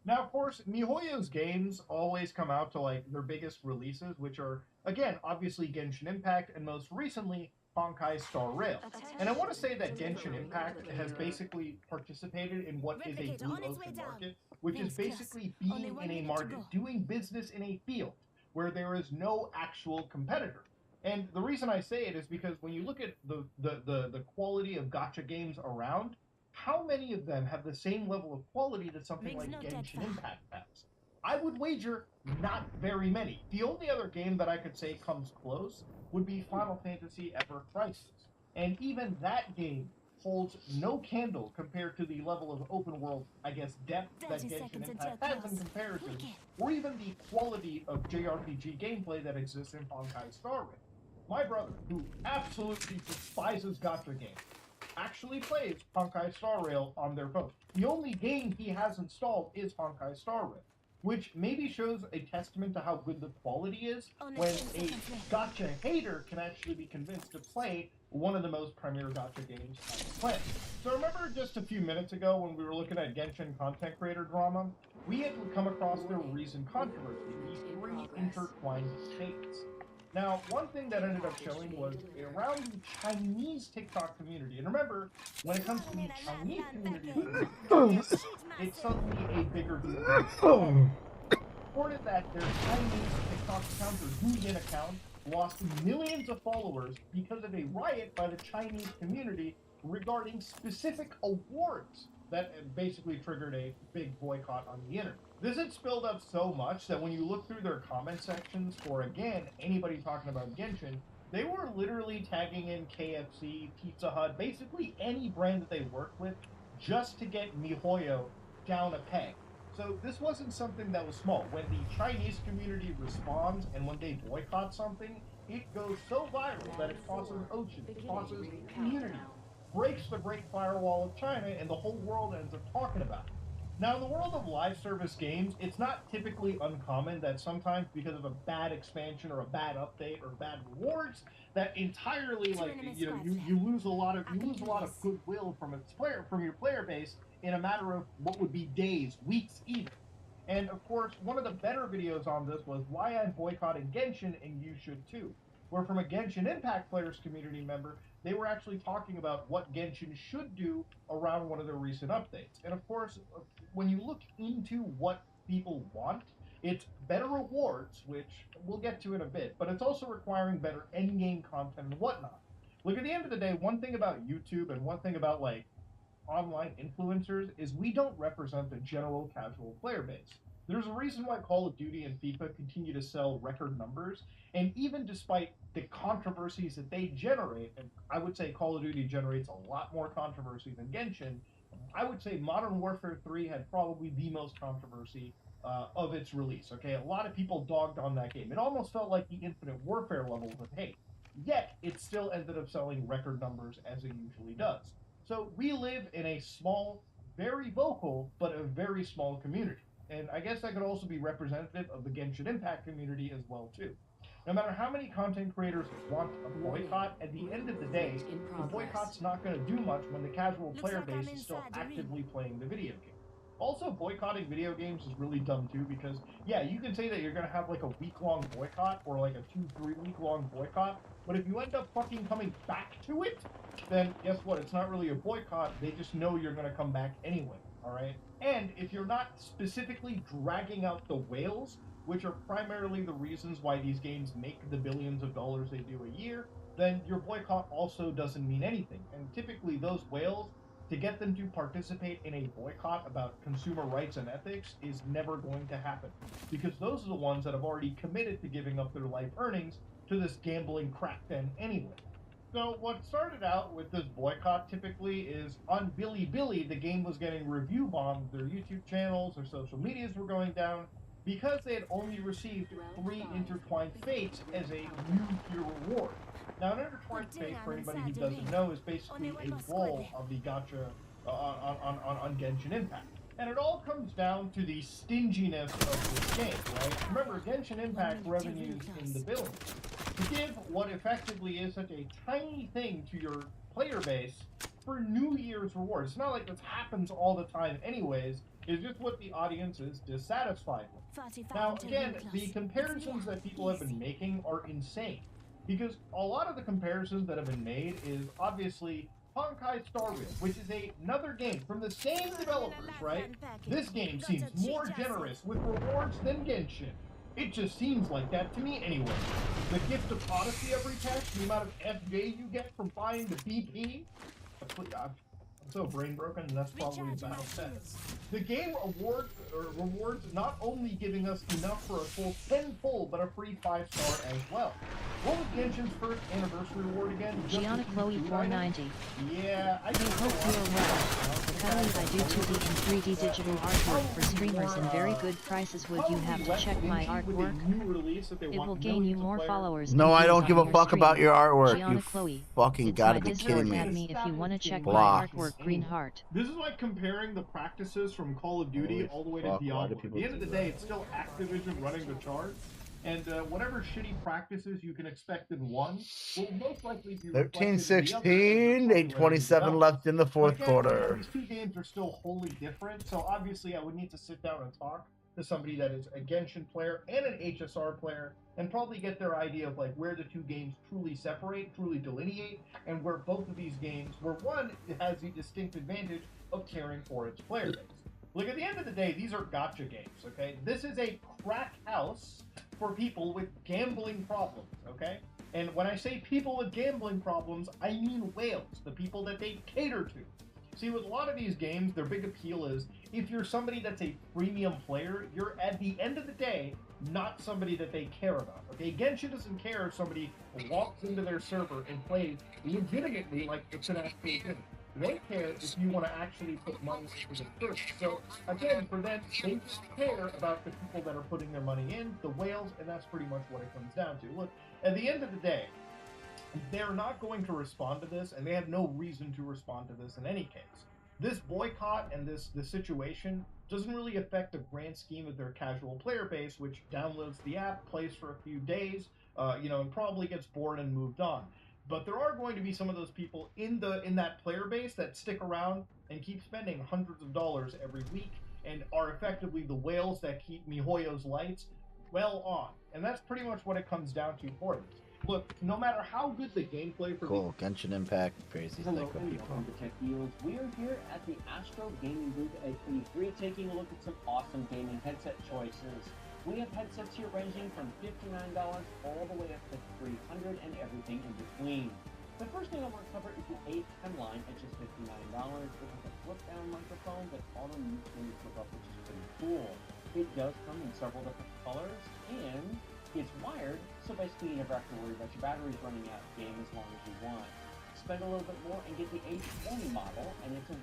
Now, of course, MiHoYo's games always come out to, like, their biggest releases, which are, again, obviously Genshin Impact, and most recently, Honkai Star Rail. And I want to say that Genshin Impact has basically participated in what is a blue ocean market, which is basically being in a market, doing business in a field where there is no actual competitor. And the reason I say it is because when you look at the quality of gacha games around, how many of them have the same level of quality that something like Genshin Impact has? I would wager not very many. The only other game that I could say comes close would be Final Fantasy Ever Crisis. And even that game holds no candle compared to the level of open world, I guess, depth that Genshin Impact has in comparison, or even the quality of JRPG gameplay that exists in Honkai Star Rail. My brother, who absolutely despises gacha games, actually plays Honkai Star Rail on their phone. The only game he has installed is Honkai Star Rail, which maybe shows a testament to how good the quality is when a gacha hater can actually be convinced to play one of the most premier gacha games on the planet. So remember just a few minutes ago when we were looking at Genshin content creator drama, we had come across the recent controversy, the 3 intertwined states. Now, one thing that ended up showing was around the Chinese TikTok community. And remember, when it comes to the Chinese community, it's suddenly a bigger deal. Reported that their Chinese TikTok account, or Douyin account, lost millions of followers because of a riot by the Chinese community regarding specific awards that basically triggered a big boycott on the internet. This had spilled up so much that when you look through their comment sections for, again, anybody talking about Genshin, they were literally tagging in KFC, Pizza Hut, basically any brand that they worked with, just to get MiHoYo down a peg. So this wasn't something that was small. When the Chinese community responds and when they boycott something, it goes so viral that it crosses oceans, it crosses communities, breaks the Great Firewall of China, and the whole world ends up talking about it. Now, in the world of live service games, it's not typically uncommon that sometimes because of a bad expansion or a bad update or bad rewards, that entirely, like, you lose a lot of goodwill from your player base in a matter of what would be days, weeks even. And of course, one of the better videos on this was why I'm boycotting Genshin and you should too, where from a Genshin Impact players community member, they were actually talking about what Genshin should do around one of their recent updates. And of course, when you look into what people want, it's better rewards, which we'll get to in a bit, but it's also requiring better endgame content and whatnot. Look, at the end of the day, one thing about YouTube and one thing about, like, online influencers is we don't represent the general casual player base. There's a reason why Call of Duty and FIFA continue to sell record numbers, and even despite the controversies that they generate, and I would say Call of Duty generates a lot more controversy than Genshin, I would say Modern Warfare 3 had probably the most controversy of its release, okay? A lot of people dogged on that game. It almost felt like the Infinite Warfare levels of hate, yet it still ended up selling record numbers as it usually does. So we live in a small, very vocal, but a very small community. And I guess that could also be representative of the Genshin Impact community as well, too. No matter how many content creators want a boycott, at the end of the day, the boycott's not going to do much when the casual player base is still actively playing the video game. Also, boycotting video games is really dumb, too, because, yeah, you can say that you're going to have, like, a week-long boycott or, like, a 2-3 week-long boycott, but if you end up fucking coming back to it, then guess what? It's not really a boycott. They just know you're going to come back anyway, all right? And if you're not specifically dragging out the whales, which are primarily the reasons why these games make the billions of dollars they do a year, then your boycott also doesn't mean anything. And typically those whales, to get them to participate in a boycott about consumer rights and ethics is never going to happen, because those are the ones that have already committed to giving up their life earnings to this gambling crack den anyway. So what started out with this boycott typically is on Bilibili, the game was getting review bombed. Their YouTube channels, their social medias were going down. because they had only received 3 intertwined fates as a new tier reward. Now, an intertwined fate, for anybody who doesn't know, is basically a role of the gacha on Genshin Impact. And it all comes down to the stinginess of this game, right? Remember, Genshin Impact revenues in the billions. To give what effectively is such a tiny thing to your player base for New Year's rewards. It's not like this happens all the time anyways. It's just what the audience is dissatisfied with. Now, again, the comparisons that people have been making are insane. Because a lot of the comparisons that have been made is obviously Honkai Star Rail, which is another game from the same developers, right? This game seems more generous with rewards than Genshin. It just seems like that to me anyway. The gift of Odyssey every patch, the amount of FJ you get from buying the BP. I'm so brain broken, and that's probably about it. The game rewards not only giving us enough for a full 10 full, but a free 5-star as well. What was Genshin's first anniversary reward again? Gianna Chloe 490. Yeah, I hope you're well. Currently I do 2D and 3D digital artwork for streamers and very good prices. Would you have to check my artwork? It will gain you more followers. No, I don't give a fuck about your artwork. Gianna You Chloe. fucking gotta be kidding Add me. me if you want to check Blah. my artwork. Green heart. This is like comparing the practices from Call of Duty all the way to Diablo. At the end of the day, it's still Activision running the charts. And whatever shitty practices you can expect in one will most likely be 13-16, 8:27 left in the fourth quarter. These two games are still wholly different, so obviously I would need to sit down and talk to somebody that is a Genshin player and an HSR player, and probably get their idea of like where the two games truly separate, truly delineate, and where both of these games, where one has the distinct advantage of caring for its player base. Look, at the end of the day, these are gacha games, okay? This is a crack house for people with gambling problems, okay? And when I say people with gambling problems, I mean whales, the people that they cater to. See, with a lot of these games, their big appeal is if you're somebody that's a premium player, you're at the end of the day not somebody that they care about, okay? Genshin doesn't care if somebody walks into their server and plays legitimately like it's an actual game. They care if you want to actually put money into the first. So, again, for them, they just care about the people that are putting their money in, the whales, and that's pretty much what it comes down to. Look, at the end of the day, they're not going to respond to this, and they have no reason to respond to this in any case. This boycott and this situation doesn't really affect the grand scheme of their casual player base, which downloads the app, plays for a few days, and probably gets bored and moved on. But there are going to be some of those people in that player base that stick around and keep spending hundreds of dollars every week and are effectively the whales that keep MiHoYo's lights well on. And that's pretty much what it comes down to for this. Look, no matter how good the gameplay for Cool, Genshin Impact, crazy Hello psycho and people. welcome to Tech Deals. We are here at the Astro Gaming booth at E3 taking a look at some awesome gaming headset choices. We have headsets here ranging from $59 all the way up to $300 and everything in between. The first thing I want to cover is the A10 line at just $59. It has a flip-down microphone that auto mutes when you flip up, which is pretty cool. It does come in several different colors, and it's wired, so basically you never have to worry about your batteries running out of game as long as you want. Spend a little bit more and get the A20 model, and it's a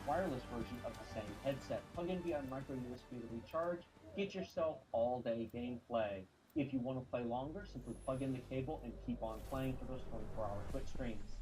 wireless version of the same headset. Plug in via micro USB to recharge. Get yourself all-day gameplay. If you want to play longer, simply plug in the cable and keep on playing for those 24-hour Twitch streams.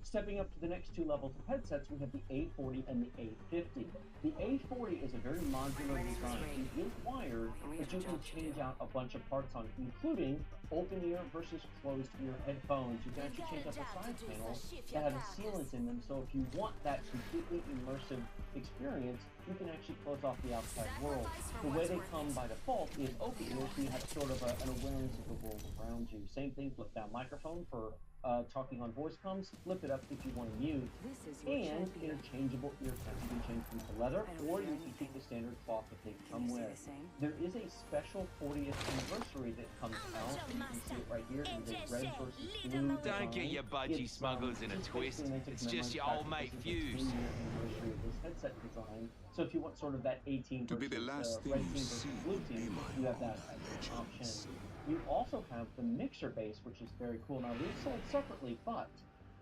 Stepping up to the next two levels of headsets, we have the A40 and the A50. The A40 is a very modular design. It is wired, but you can change out a bunch of parts on it, including open ear versus closed ear headphones. You can actually change out the side panels that have sealants in them, so if you want that completely immersive experience, you can actually close off the outside world. The way they come by default is open ear, so you have sort of an awareness of the world around you. Same thing, flip down microphone for talking on voice comms, flip it up if you want to mute, and interchangeable ear cups. You can change them to leather, or you can keep the standard cloth that they come with. There is a special 40th anniversary that comes out, and you can see it right here in the red versus blue. Don't get your budgie smugglers in a twist. It's just your old mate Fuse. Anniversary of this headset design. So if you want sort of that 18 versus red team versus blue team, you have that as an option. You also have the mixer base, which is very cool. Now, these sold separately, but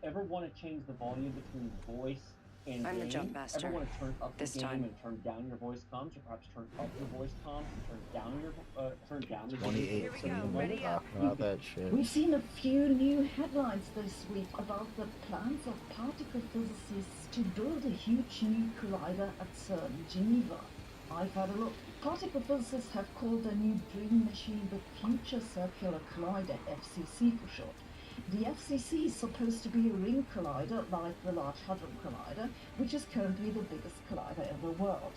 ever want to change the volume between voice in I'm the game, jump master. everyone has turned up This the game time. and turned down your voice comms, or perhaps turned up your voice comms and turned down the 28, so you know talking about that shit. We've seen a few new headlines this week about the plans of particle physicists to build a huge new collider at CERN in Geneva. I've had a look. Particle physicists have called their new dream machine the Future Circular Collider, FCC for short. The FCC is supposed to be a ring collider like the Large Hadron Collider, which is currently the biggest collider in the world.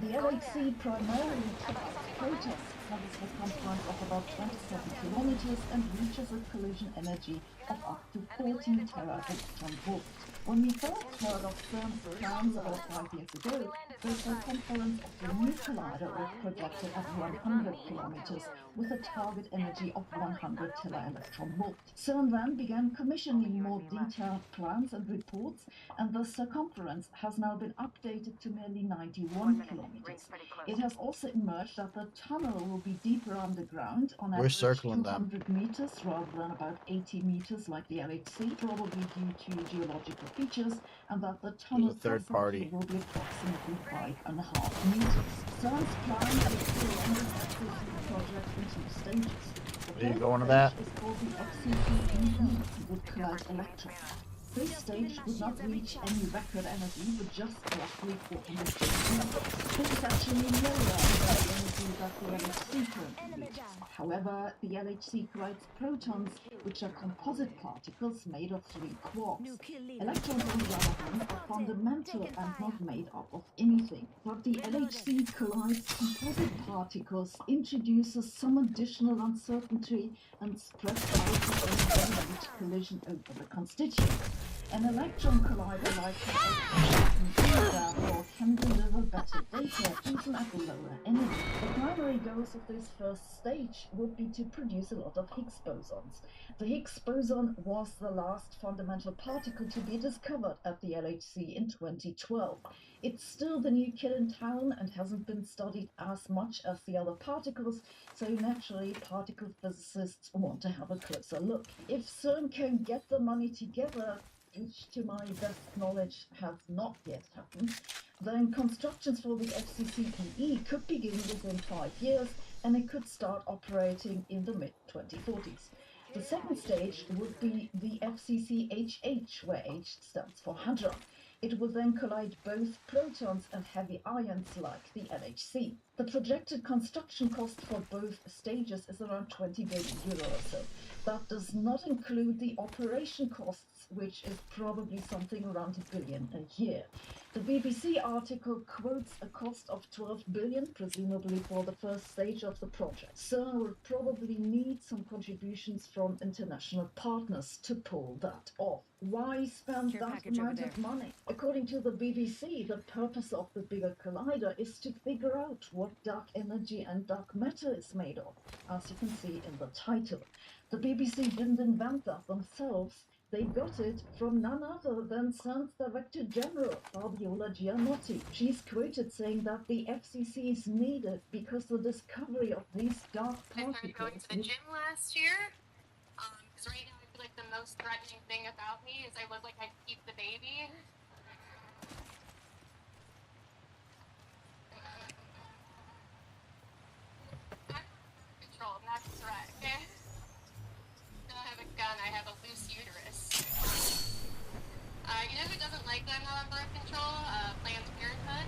The LHC primarily tracks protons, has a circumference of about 27 kilometers and reaches a collision energy of up to 14 tera-electron-volt. When we first heard of CERN's plans about 5 years ago, the circumference of the new collider was projected at 100 kilometers with a target energy of 100 tera-electron-volt. CERN then began commissioning more detailed plans and reports, and the circumference has now been updated to merely 91 kilometers. It has also emerged that the tunnel will be deeper underground, on average 200 meters rather than about 80 meters like the LHC, probably due to geological features, and that the tunnel third party will be approximately 5.5 meters. CERN's plan is to run the FCC project in 2 stages. The Are you first going to stage that? is called the FCC would collide electrons. This stage would not reach any record energy, but just roughly 400 joules. This is actually lower than the energy that the LHC currently reaches. However, the LHC collides protons, which are composite particles made of 3 quarks. Electrons, on the other hand, are fundamental and not made up of anything. But the LHC collides composite particles introduces some additional uncertainty and spreads out the energy which collision over the constituents. An electron collider like the LHC therefore can deliver better data even at lower energy. The primary goals of this first stage would be to produce a lot of Higgs bosons. The Higgs boson was the last fundamental particle to be discovered at the LHC in 2012. It's still the new kid in town and hasn't been studied as much as the other particles, so naturally particle physicists want to have a closer look. If CERN can get the money together, which to my best knowledge has not yet happened, then constructions for the FCCPE could begin within 5 years and it could start operating in the mid-2040s. The second stage would be the FCCHH, where H stands for Hadron. It will then collide both protons and heavy ions like the LHC. The projected construction cost for both stages is around 20 billion euro or so. That does not include the operation costs, which is probably something around $1 billion a year. The BBC article quotes a cost of 12 billion, presumably for the first stage of the project. CERN will probably need some contributions from international partners to pull that off. Why spend that amount of money? According to the BBC, the purpose of the bigger collider is to figure out what dark energy and dark matter is made of, as you can see in the title. The BBC didn't invent that themselves. They got it from none other than CERN's Director General, Fabiola Gianotti. She's quoted saying that the FCC is needed because the discovery of these dark particles... I started going to the gym last year, because right now I feel like the most threatening thing about me is I look like I keep the baby. I'm birth control, not a threat, okay? I don't have a gun, I have a loose uterus. You know who doesn't like that I'm not on birth control? Planned Parenthood.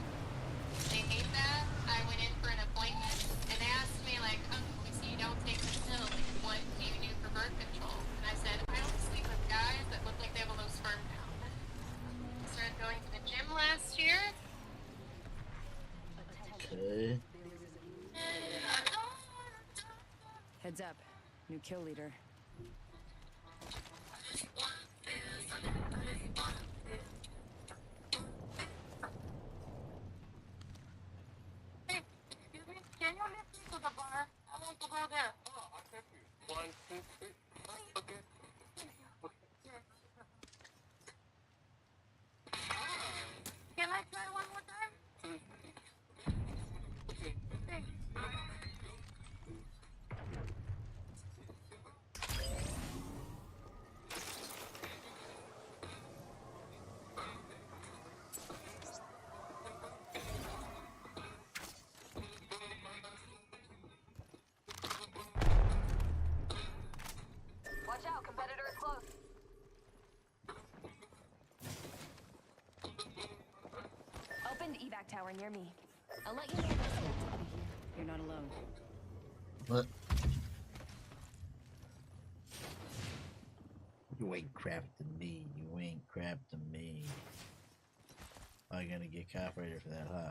They hate that. I went in for an appointment, and they asked me, like, oh, we see you don't take the pill. What do you do for birth control? And I said, I don't sleep with guys that look like they have a low sperm count. I started going to the gym last year. Okay. Heads up. New kill leader. Hey, excuse me, can you lift me to the bar? I want to go there. Oh, I'll take you. 1, 2, 3. Okay. Can I try one more time? Okay. Thanks. tower near me. I'll let you know if I see activity here. You're not alone. What? You ain't crafting me. You ain't crafting me. I'm gonna get copyrighted for that, huh?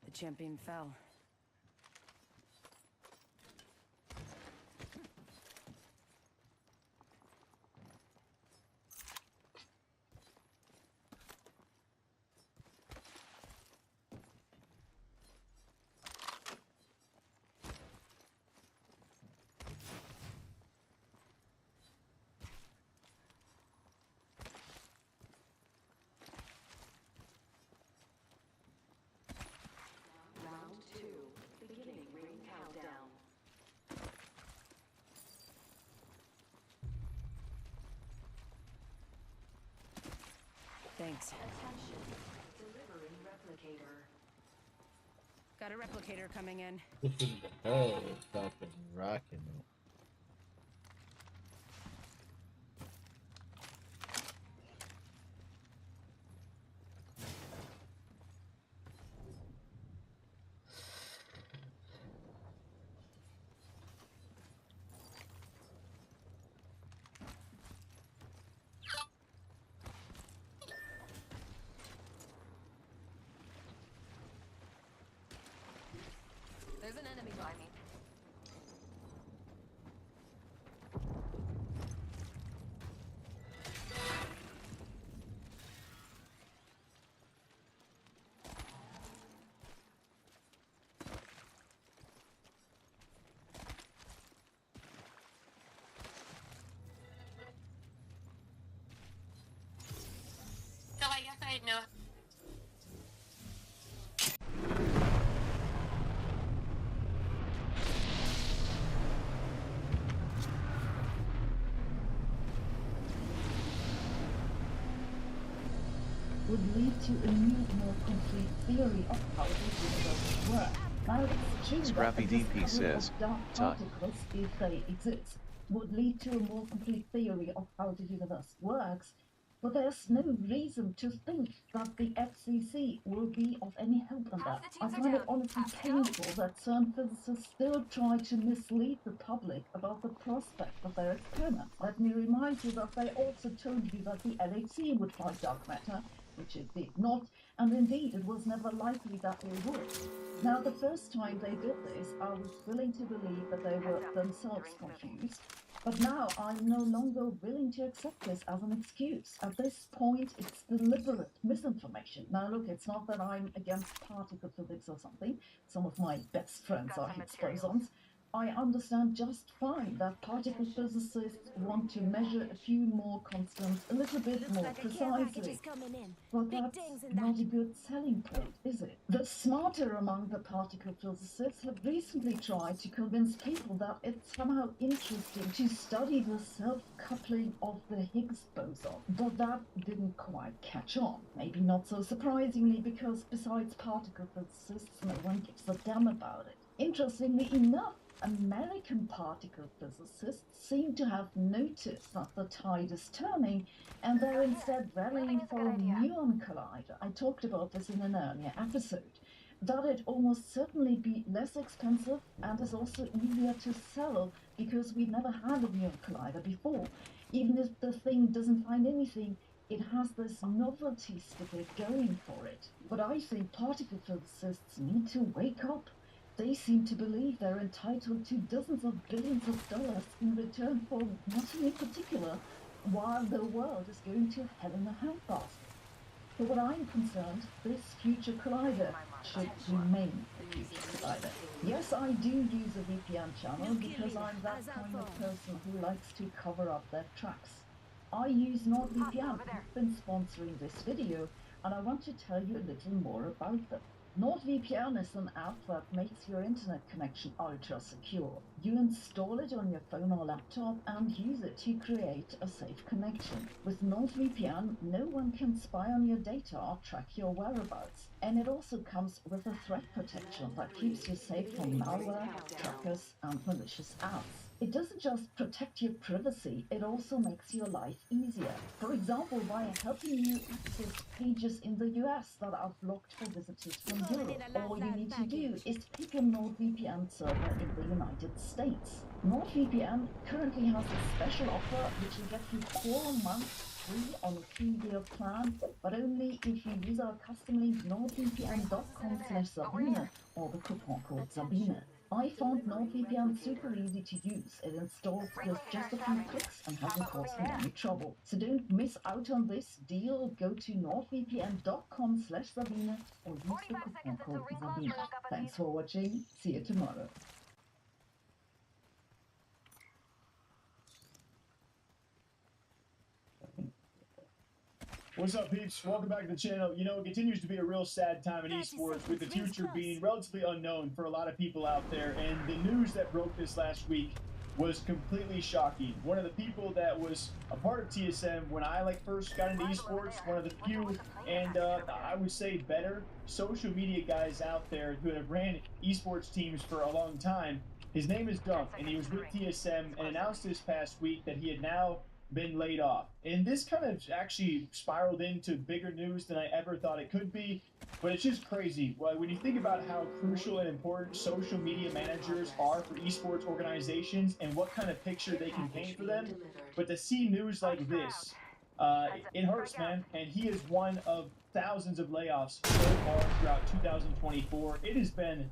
The champion fell. Thanks. Attention. Delivering replicator. Got a replicator coming in. Oh, it's fucking rocking it. There's an enemy by me. So I guess I know. Would lead to a new, more complete theory of how the universe works. Now, it's true Scrappy that the DP discovery says, of dark "Tut." particles, if they exist, would lead to a more complete theory of how the universe works, but there's no reason to think that the FCC will be of any help in that. I find it honestly painful that certain physicists still try to mislead the public about the prospect of their experiments. Let me remind you that they also told you that the LHC would find dark matter, which it did not, and indeed it was never likely that they would. Now, the first time they did this, I was willing to believe that they were themselves confused, but now I'm no longer willing to accept this as an excuse. At this point, it's deliberate misinformation. Now, look, it's not that I'm against particle physics or something. Some of my best friends are Higgs bosons. I understand just fine that particle physicists want to measure a few more constants a little bit more precisely. But that's not a good selling point, is it? The smarter among the particle physicists have recently tried to convince people that it's somehow interesting to study the self-coupling of the Higgs boson. But that didn't quite catch on. Maybe not so surprisingly, because besides particle physicists, no one gives a damn about it. Interestingly enough, American particle physicists seem to have noticed that the tide is turning, and they're instead rallying for a muon collider. I talked about this in an earlier episode. That it almost certainly be less expensive and is also easier to sell because we never had a muon collider before. Even if the thing doesn't find anything, it has this novelty sticker going for it. But I think particle physicists need to wake up. They seem to believe they're entitled to dozens of billions of dollars in return for nothing in particular, while the world is going to hell in a handbasket. For what I'm concerned, this future collider should remain a future collider. Yes, I do use a VPN channel because I'm that kind of person who likes to cover up their tracks. I use NordVPN, who've been sponsoring this video, and I want to tell you a little more about them. NordVPN is an app that makes your internet connection ultra secure. You install it on your phone or laptop and use it to create a safe connection. With NordVPN, no one can spy on your data or track your whereabouts. And it also comes with a threat protection that keeps you safe from malware, trackers, and malicious apps. It doesn't just protect your privacy, it also makes your life easier. For example, by helping you access pages in the US that are blocked for visitors from Europe. All you need to do is pick a NordVPN server in the United States. NordVPN currently has a special offer which will get you 4 months free on a 3-year plan, but only if you use our custom link nordvpn.com/Sabine or the coupon code Sabine. I found NordVPN super easy to use. It installs with just a few clicks and hasn't caused me any trouble. So don't miss out on this deal. Go to nordvpn.com/Sabine or use the coupon code Sabine. Thanks for watching. See you tomorrow. What's up, peeps? Welcome back to the channel. You know, it continues to be a real sad time in esports, with the future being relatively unknown for a lot of people out there, and the news that broke this last week was completely shocking. One of the people that was a part of TSM when I first got into esports, one of the few, and I would say better social media guys out there who have ran esports teams for a long time. His name is Dunk, and he was with TSM and announced this past week that he had now been laid off. And this kind of actually spiraled into bigger news than I ever thought it could be, but it's just crazy. Well, when you think about how crucial and important social media managers are for esports organizations and what kind of picture they can paint for them, but to see news like this, it hurts, man. And he is one of thousands of layoffs so far throughout 2024. It has been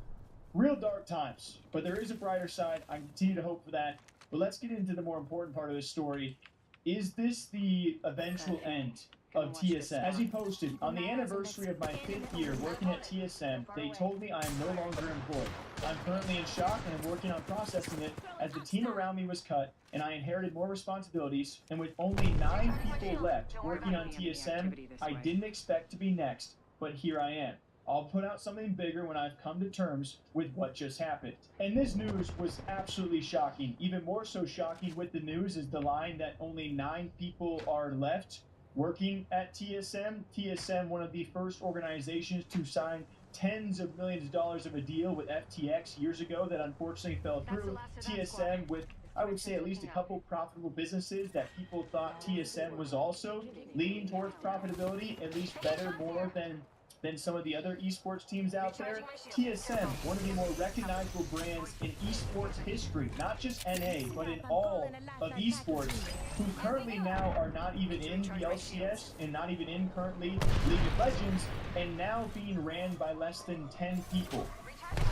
real dark times, but there is a brighter side. I continue to hope for that. But let's get into the more important part of this story. Is this the eventual end of TSM? As he posted, on the anniversary of my 5th year working at TSM, they told me I am no longer employed. I'm currently in shock and I'm working on processing it as the team around me was cut and I inherited more responsibilities, and with only 9 people left working on TSM, I didn't expect to be next, but here I am. I'll put out something bigger when I've come to terms with what just happened. And this news was absolutely shocking. Even more so shocking with the news is the line that only 9 people are left working at TSM. TSM, one of the first organizations to sign tens of millions of dollars of a deal with FTX years ago that unfortunately fell through. TSM with, I would say, at least a couple profitable businesses that people thought TSM was also leaning towards profitability, at least better, more than some of the other esports teams out there. TSM, one of the more recognizable brands in esports history, not just NA, but in all of esports, who currently now are not even in the LCS and not even in currently League of Legends, and now being ran by less than 10 people.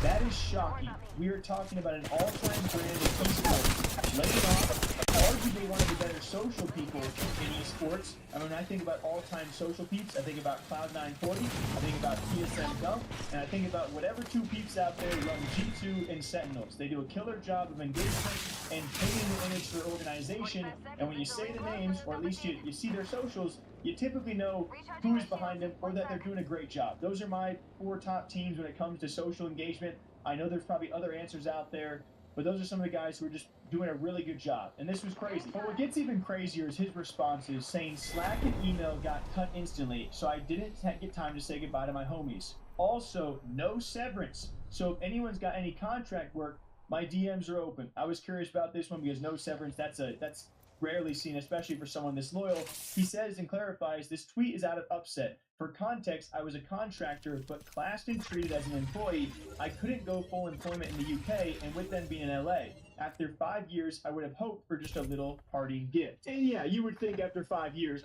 That is shocking. We are talking about an all-time brand in esports laying off arguably one of the better social people in esports. I mean, I think about all-time social peeps. I think about Cloud940. I think about TSM Dunk, and I think about whatever 2 peeps out there run G2 and Sentinels. They do a killer job of engagement and painting the image for organization. And when you say the names, or at least you see their socials, you typically know who is behind them or that they're doing a great job. Those are my 4 top teams when it comes to social engagement. I know there's probably other answers out there, but those are some of the guys who are just doing a really good job. And this was crazy. But what gets even crazier is his responses saying Slack and email got cut instantly, so I didn't get time to say goodbye to my homies. Also, no severance. So if anyone's got any contract work, my DMs are open. I was curious about this one because no severance, that's rarely seen, especially for someone this loyal. He says and clarifies, this tweet is out of upset. For context, I was a contractor, but classed and treated as an employee. I couldn't go full employment in the UK, and with them being in LA. After 5 years, I would have hoped for just a little parting gift. And yeah, you would think after 5 years,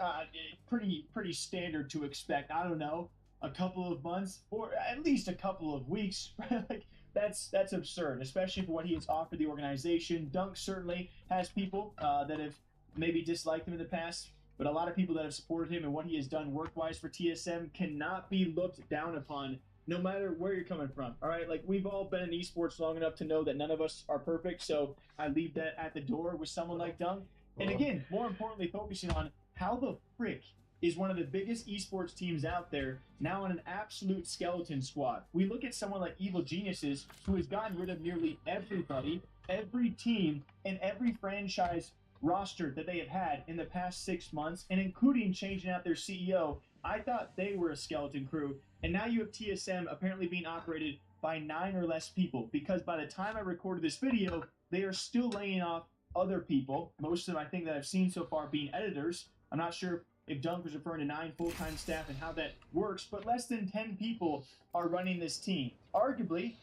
pretty standard to expect, I don't know, a couple of months, or at least a couple of weeks. Like, that's absurd, especially for what he has offered the organization. Dunk certainly has people that have maybe disliked him in the past, but a lot of people that have supported him and what he has done work-wise for TSM cannot be looked down upon, no matter where you're coming from. All right, like, we've all been in esports long enough to know that none of us are perfect, so I leave that at the door with someone like Dunk. And again, more importantly, focusing on how the frick is one of the biggest esports teams out there, now on an absolute skeleton squad. We look at someone like Evil Geniuses, who has gotten rid of nearly everybody, every team, and every franchise roster that they have had in the past 6 months, and including changing out their CEO. I thought they were a skeleton crew, and now you have TSM apparently being operated by 9 or less people, because by the time I recorded this video, they are still laying off other people. Most of them I think that I've seen so far being editors. I'm not sure if Dunk was referring to 9 full-time staff and how that works, but less than 10 people are running this team. Arguably,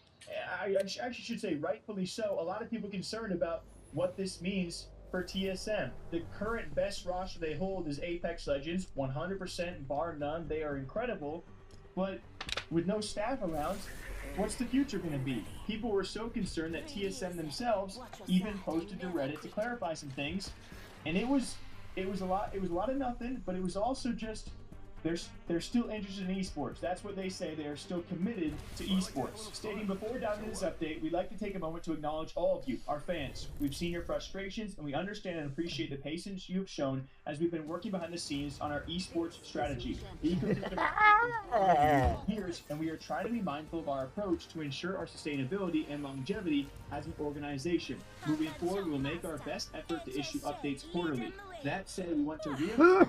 I actually should say rightfully so, a lot of people concerned about what this means for TSM. The current best roster they hold is Apex Legends, 100% bar none. They are incredible, but with no staff around, what's the future going to be? People were so concerned that TSM themselves even posted to Reddit to clarify some things, and it was a lot of nothing, but it was also just they're still interested in esports. That's what they say. They are still committed to esports. Stating before diving into this update, we'd like to take a moment to acknowledge all of you, our fans. We've seen your frustrations, and we understand and appreciate the patience you have shown as we've been working behind the scenes on our esports strategy. The ecosystem years, and we are trying to be mindful of our approach to ensure our sustainability and longevity as an organization. Moving forward, we will make our best effort to issue updates quarterly. That said, we want to reaffirm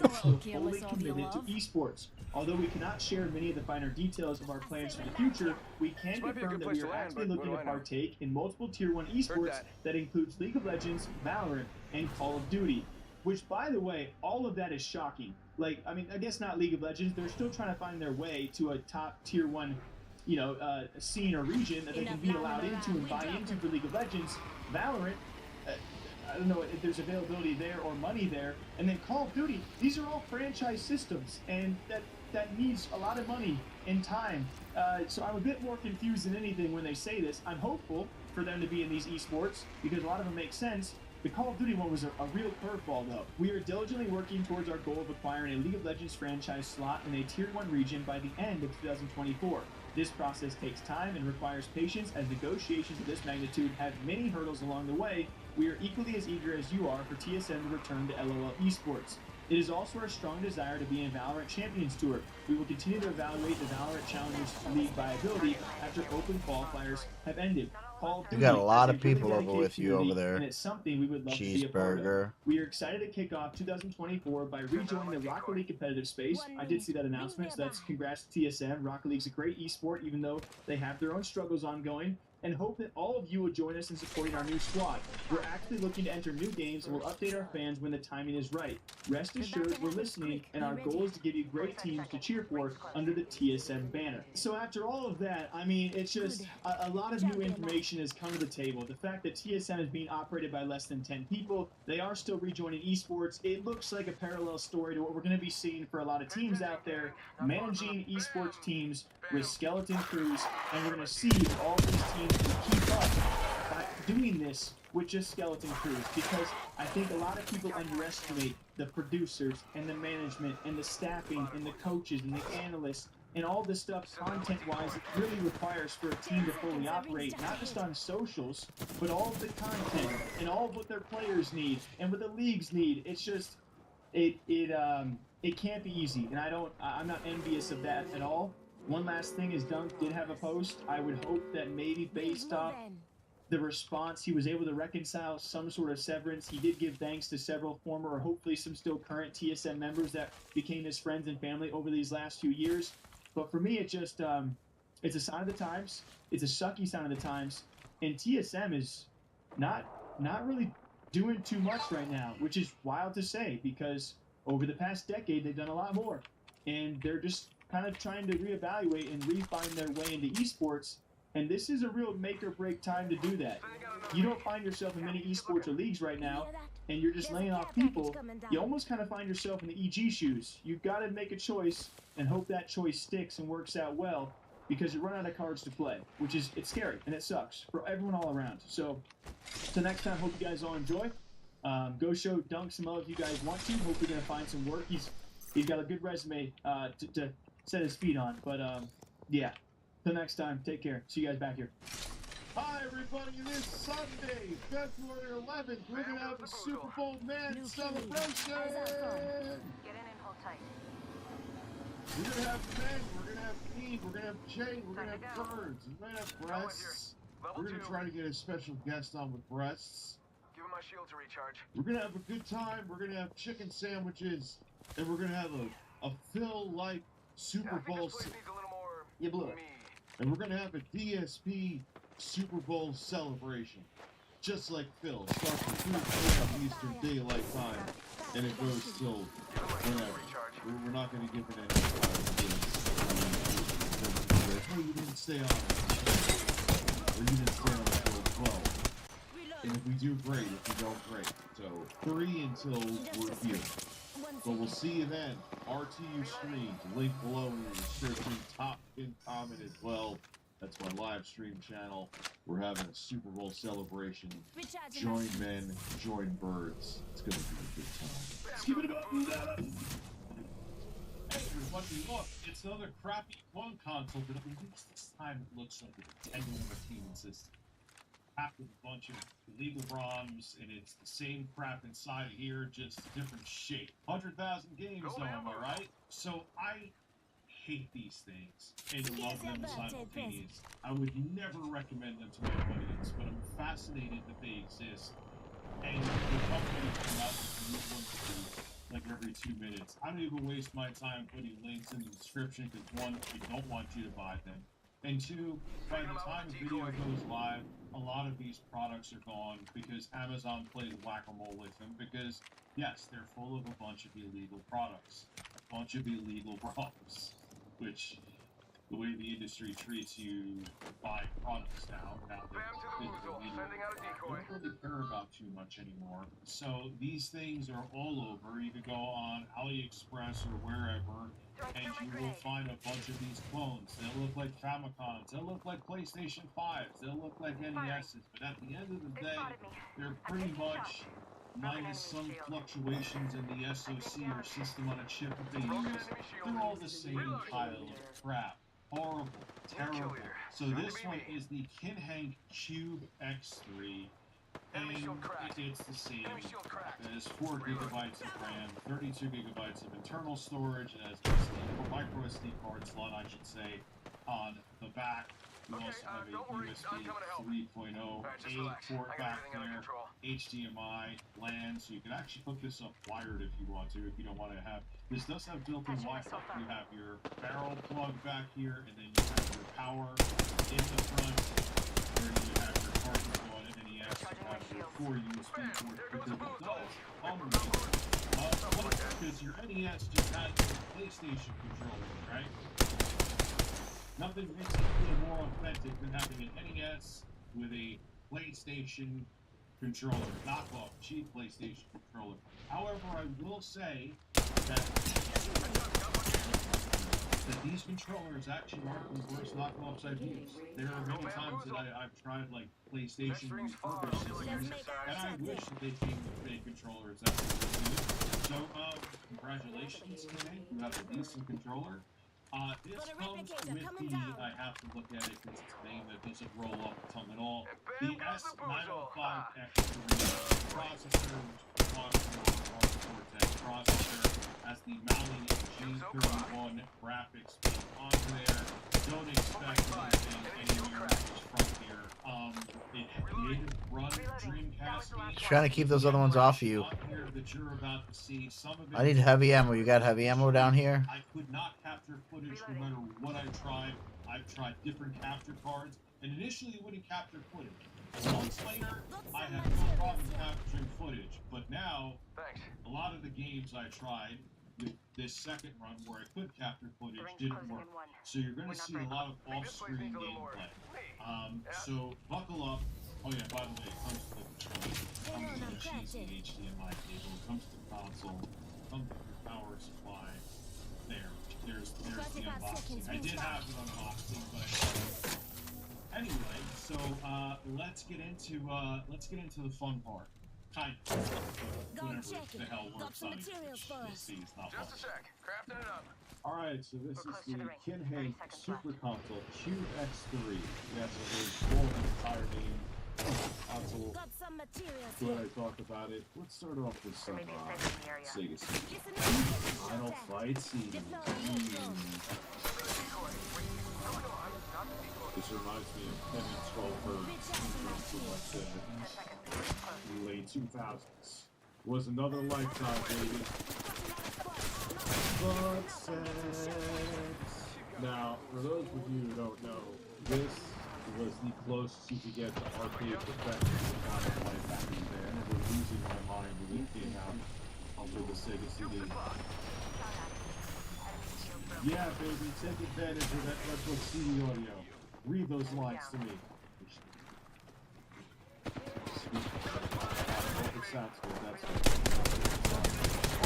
fully committed to esports. Although we cannot share many of the finer details of our plans for the future, we can confirm that we are actively looking to partake in multiple Tier 1 esports that includes League of Legends, Valorant, and Call of Duty. Which, by the way, all of that is shocking. Like, I mean, I guess not League of Legends. They're still trying to find their way to a top Tier 1, scene or region that they can be allowed into and buy into for League of Legends. Valorant, I don't know if there's availability there or money there. And then Call of Duty, these are all franchise systems, and that needs a lot of money and time. So I'm a bit more confused than anything when they say this. I'm hopeful for them to be in these esports, because a lot of them make sense. The Call of Duty one was a real curveball, though. We are diligently working towards our goal of acquiring a League of Legends franchise slot in a Tier 1 region by the end of 2024. This process takes time and requires patience, as negotiations of this magnitude have many hurdles along the way. We are equally as eager as you are for TSM to return to LOL Esports. It is also our strong desire to be in Valorant Champions Tour. We will continue to evaluate the Valorant Challengers League viability after open qualifiers have ended. You got a lot of people over with you over there. And it's something we would love to be a part of. We are excited to kick off 2024 by rejoining the Rocket League competitive space. I did see that announcement, so that's congrats to TSM. Rocket League's a great esport, even though they have their own struggles ongoing. And hope that all of you will join us in supporting our new squad. We're actively looking to enter new games, and we'll update our fans when the timing is right. Rest assured, we're listening, and our goal is to give you great teams to cheer for under the TSM banner. So after all of that, I mean, it's just a lot of new information has come to the table. The fact that TSM is being operated by less than 10 people, they are still rejoining esports. It looks like a parallel story to what we're going to be seeing for a lot of teams out there, managing esports teams with skeleton crews, and we're going to see if all these teams can keep up by doing this with just skeleton crews, because I think a lot of people underestimate the producers and the management and the staffing and the coaches and the analysts and all this stuff content-wise it really requires for a team to fully operate, not just on socials, but all of the content and all of what their players need and what the leagues need. It's just, it can't be easy, and I'm not envious of that at all. One last thing is Dunk did have a post. I would hope that maybe based off the response, he was able to reconcile some sort of severance. He did give thanks to several former, or hopefully some still current TSM members that became his friends and family over these last few years. But for me, it just, it's a sign of the times. It's a sucky sign of the times. And TSM is not really doing too much right now, which is wild to say, because over the past decade, they've done a lot more. And they're just kind of trying to reevaluate and refine their way into esports, and this is a real make or break time to do that. You don't find yourself in many esports or leagues right now, and you're just laying off people. You almost kind of find yourself in the EG shoes. You've got to make a choice and hope that choice sticks and works out well, because you run out of cards to play, which is, it's scary and it sucks for everyone all around. So till next time, hope you guys all enjoy. Go show Dunk some love if you guys want to. Hope you're gonna find some work. He's got a good resume to set his feet on, but yeah, till next time, take care. See you guys back here. Hi everybody, this Sunday, February 11th, we're gonna have a Super Bowl man celebration! We're gonna have men, we're gonna have Eve, we're gonna have Jay, we're gonna have birds, we're gonna have breasts. We're gonna try to get a special guest on with breasts. Give him my shield to recharge. We're gonna have a good time, we're gonna have chicken sandwiches, and we're gonna have a Phil-like Super Bowl. You blew it. And we're gonna have a DSP Super Bowl celebration. Just like Phil, starts at 3 p.m. Eastern Daylight Time, and it goes till whenever. We're not going to give it any time. Hey, you didn't stay on it. Or you didn't stay on it till 12. And if we do, great. If we don't, great. So, 3 until we're here. So we'll see you then. RTU streams, link below in the description. Top pin comment as well. That's my live stream channel. We're having a Super Bowl celebration. Join men, join birds. It's gonna be a good time. Let's give it up. Hey everybody, look, it's another crappy clone console, but at least this time it looks like a Nintendo Entertainment System. Packed with a bunch of illegal ROMs, and it's the same crap inside here, just a different shape. 100,000 games though, am I right? So I hate these things and love them simultaneously. I would never recommend them to my audience, but I'm fascinated that they exist. And the company come out with new ones like every 2 minutes. I don't even waste my time putting links in the description because 1, I don't want you to buy them. And 2, by the time the video goes live, a lot of these products are gone because Amazon plays whack-a-mole with them because, yes, they're full of a bunch of illegal products. A bunch of illegal ROMs. Which, the way the industry treats you buying products now that they don't really care about too much anymore. So these things are all over. You can go on AliExpress or wherever, and you will find a bunch of these clones. They'll look like Famicons, they'll look like PlayStation 5s, they'll look like NESs, but at the end of the day, they're pretty much, minus some fluctuations in the SoC or system on a chip that they use, they're all the same pile of crap. Horrible. Terrible. So this one is the Kinhank Cube X3, and it's the same. It has 4 gigabytes of RAM, 32 gigabytes of internal storage, and has a micro SD card slot, I should say, on the back. We also have a USB 3.0 A port back there, HDMI, LAN, so you can actually hook this up wired if you want to, if you don't want to have. This does have built-in Wi-Fi. You have your barrel plug back here, and then you have your power in the front, where you have your cartridge on it, and you actually have your 4 USB ports, because it does come with because your NES just has a PlayStation controller, right? Nothing makes it feel more authentic than having an NES with a PlayStation controller, knockoff, cheap PlayStation controller. However, I will say that these controllers actually aren't the worst knockoffs I've used. There are many times that I've tried like PlayStation refurbished systems, and I wish that they came with fake controllers that were good. So, congratulations, Kenny. You have a decent controller. This comes with the, I have to look at it because it's a name that doesn't roll off the tongue at all, the S905X3 processor, which is Cortex processor, has the Mali G31 graphics being on there. Don't expect anything anywhere else from here. It did run Dreamcast games. Trying to keep those other ones off you. That you're about to see. Some of it I need heavy ammo. You got heavy ammo down here? I could not capture footage no matter what I tried. I've tried different capture cards, and initially it wouldn't capture footage. Months later, I had no problem capturing footage, but now, a lot of the games I tried with this second run where I could capture footage didn't work. So you're going to see a lot of off-screen gameplay. So buckle up. Oh yeah, by the way, it comes with a cheesy HDMI cable, it comes to the console, it comes with your power supply. There's the unboxing. I did have an unboxing, but anyway, so let's get into the fun part. Kind of. Whatever the hell works on it. Just a sec. Crafting it up. Alright, so this is the Kinhank Super Console Cube X3. Yes, it is full entire name. console. When I talk about it, let's start off with some Sega CD. Final Fight CD. This reminds me of 10 and 12 birds from the late 2000s. Was another lifetime, baby. But sex. Now, for those of you who don't know, this was the closest you could get to arcade perfection without a life back in the day. I remember losing my mind when it came out onto the Sega CD. Yeah, baby, take advantage of that retro CD audio. Read those lines to me. It sounds good, that's it. Oh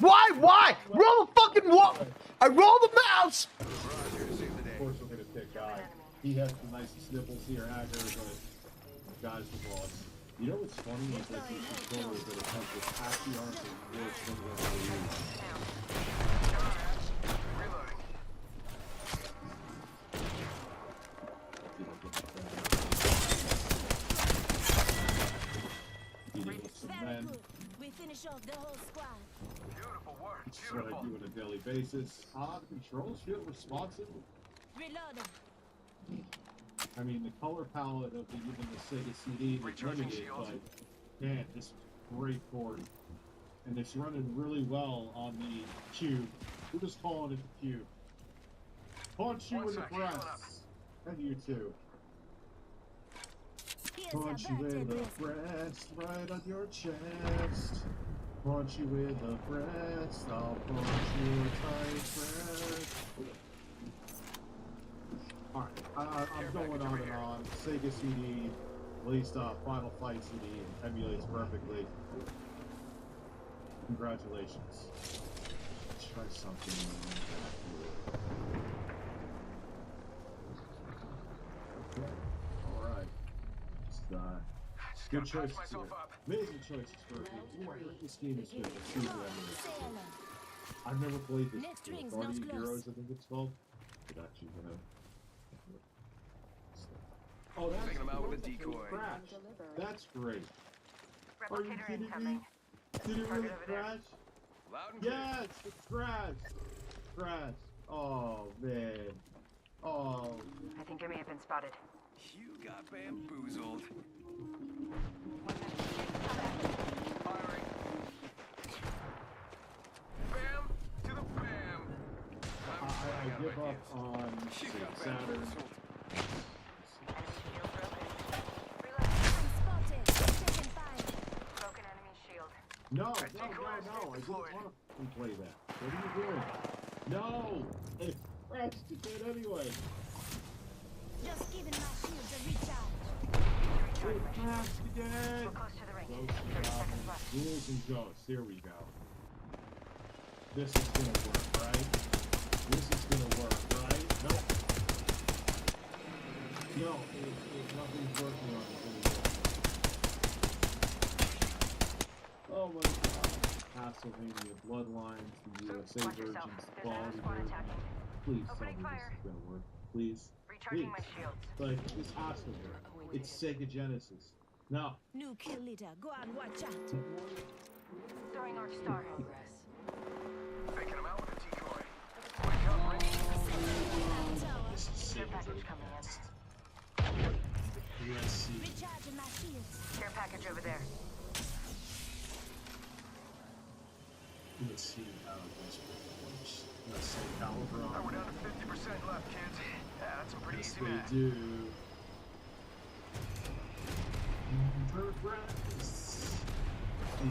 wow, Why? Roll the fucking wall! I roll the mouse! Of course we're gonna pick Guy. He has the nicest nipples here, Hacker, but Guy's the boss. You know what's funny is that these controllers that it comes with patchy arms and worse than what I use. Eating with some men. We finish off the whole squad. Beautiful work. This is what I do on a daily basis. The controls feel responsive. Reloading. I mean, the color palette of even the Sega CD was limited, but man, this is a great board. And it's running really well on the Cube. We're just calling it the Cube. Punch you in the breasts. And you too. Punch you in the breast, right on your chest. Punch you in the breast, I'll punch your tight breast. Alright, I'm going on and on. Sega CD, released Final Fight CD, and emulates perfectly. Congratulations. Let's try something. Alright. Good choices here. Amazing choices for a game. Ooh, I heard this game is good. Let's see what I I've never played this before. Guardian Heroes, I think it's called. But actually, oh, that's taking them out with a decoy. Crash. That's great. Are you kidding me? Did it really crash? Yes, it crashed. Crash. Oh man. Oh. I think I may have been spotted. You got bamboozled. Firing. Bam to the bam. I give up on Sega Saturn. No, I didn't want to play that. What are you doing? No! It crashed it anyway. Just giving my shields a recharge. It crashed again! We're close to the ring. 30 seconds left. Rules and ghosts. Here we go. This is gonna work, right? This is gonna work, right? Nope. No, nothing's working on it anymore. Oh my god. Castlevania Bloodlines, the USA versions, the quality version. Please tell me this is gonna work. Please. Recharging my shields. Like, this has to work. It's Sega Genesis. No. New kill leader, go and watch out. Throwing North Star. Faking them out with a decoy. This is Care Sega package coming in. Let's see. Recharging my shields. Care package over there. Let's see how this works. Let's say caliber on. We're down to 50% left, kids. Yeah, that's some pretty Yes, easy they math. do. Progress. A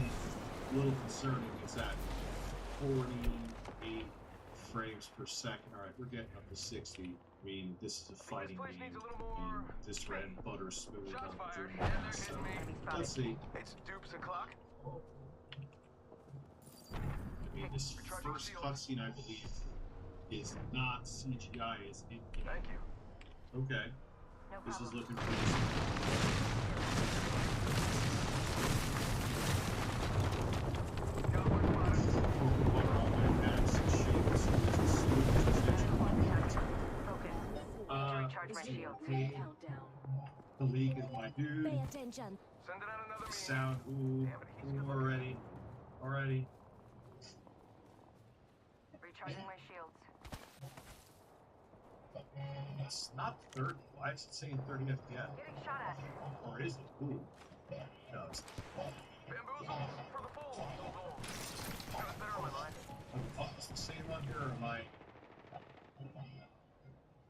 little concerning. It's at 48 frames per second. All right, we're getting up to 60. I mean, this is a fighting game, and this ran butter smooth on the Dreamcast. So let's see. It's dupes o'clock. I mean, this first cutscene, I believe, is not CGI. Is in game. Thank you. Okay. No This is problem. looking pretty. Open water on my backs and shapes. Recharge my shields. The league is my dude. Pay attention. Send it on another means. Sound, ooh, already. Recharging my shields. It's not 30. Why is it saying 30 FPS? Getting shot at. Or is it? Ooh. No, it's Bamboozles for the fool. Got it better on my mind. oh, it's the same on here, or am I?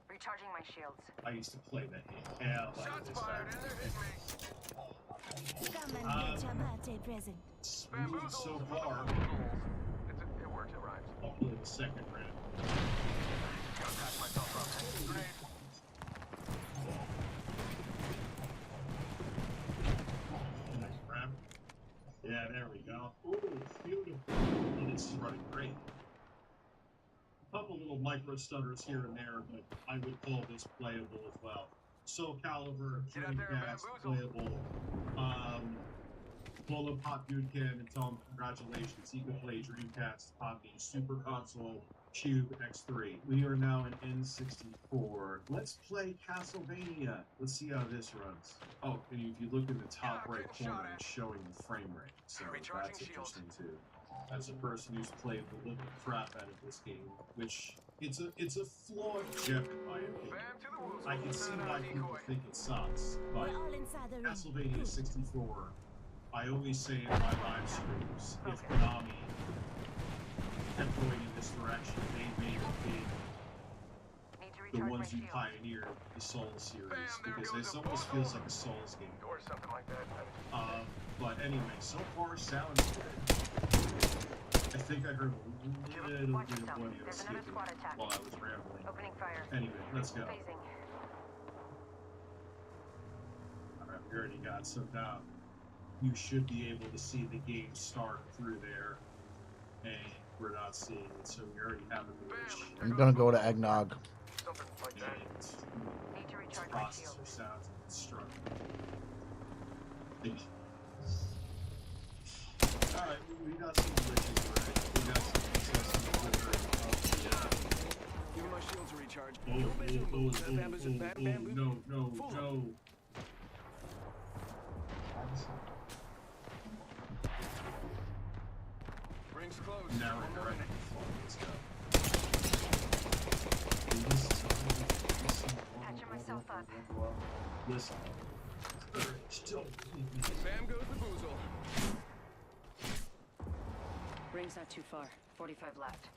Recharging my shields. I used to play that game. Yeah, like Shots this fired, back. and they're hitting me. Come and get your birthday present. Smooth so far. It works, it rhymes. Hopefully the second round. Gotta patch myself up. Grenade. Nice grab. Yeah, there we go. Ooh, beautiful. Oh, this is running great. A couple little micro stutters here and there, but I would call this playable as well. Soul Calibur, Dreamcast, playable. Polo Pop Dude can and tell him congratulations. He can play Dreamcast on the Super Console Cube X3. We are now in N64. Let's play Castlevania. Let's see how this runs. Oh, and if you look in the top right corner, it's showing the frame rate. So that's interesting too. As a person who's played the living crap out of this game, which it's a flawed gem in my opinion. I can see why people think it sucks, but Castlevania 64, I always say in my live streams, if Konami kept going in this direction, they may have been the ones who pioneered the Souls series, because this almost feels like a Souls game. Or something like that. But anyway, so far sounds good. I think I heard a little bit of audio skipping while I was rambling. Opening fire. Anyway, let's go. Phasing. Alright, we already got some down. You should be able to see the game start through there. And we're not seeing it, so we already have a glitch. I'm gonna go to eggnog. Something like that. Need to recharge my shield. Processor sounds struggling. Alright, we got some glitches already. We got some successful delivery of the Give me my shields to recharge. No. Rings close. Now we're ready. Let's go. Patching myself up. Listen. Still. Bam goes the boozle. Ring's not too far. 45 left.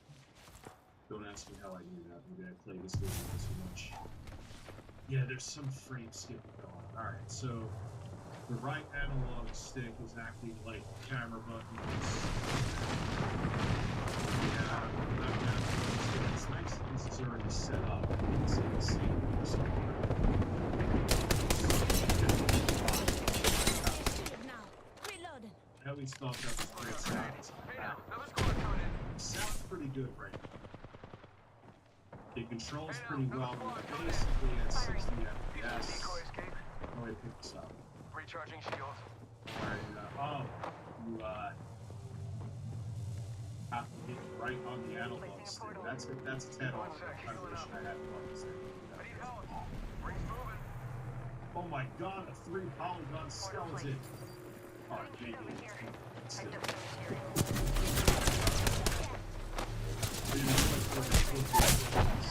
Don't ask me how I knew that. Maybe I played this game too much. Yeah, there's some frame skipping going on. Alright, so the right analog stick is acting like camera buttons. Yeah, it's nice that this is already set up. It's in the same I always thought that was great sound. Sounds pretty good right now. It controls pretty well. We're basically at 60 FPS. Oh, wait, pick this up. Recharging shields. Alright, you have to hit right on the analog stick. That's 10 on. I wish I had buttons there. I need help. Rings moving. Oh my god, a 3-polygon skeleton. Alright, maybe.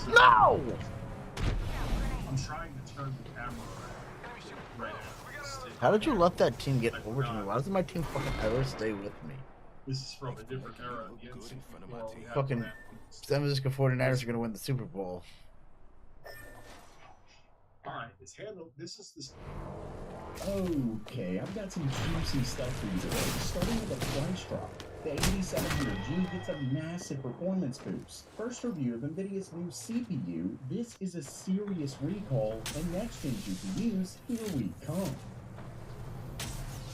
No! I'm trying to turn the camera around. Right now. How did you let that team get over to me? Why doesn't my team fucking ever stay with me? This is from a different era. Fucking San Francisco 49ers are gonna win the Super Bowl. Alright, it's handled. This is this. Okay, I've got some juicy stuff for you today, starting with a price drop. The 8700G gets a massive performance boost. First review of NVIDIA's new CPU, this is a serious recall, and next-gen GPUs, here we come.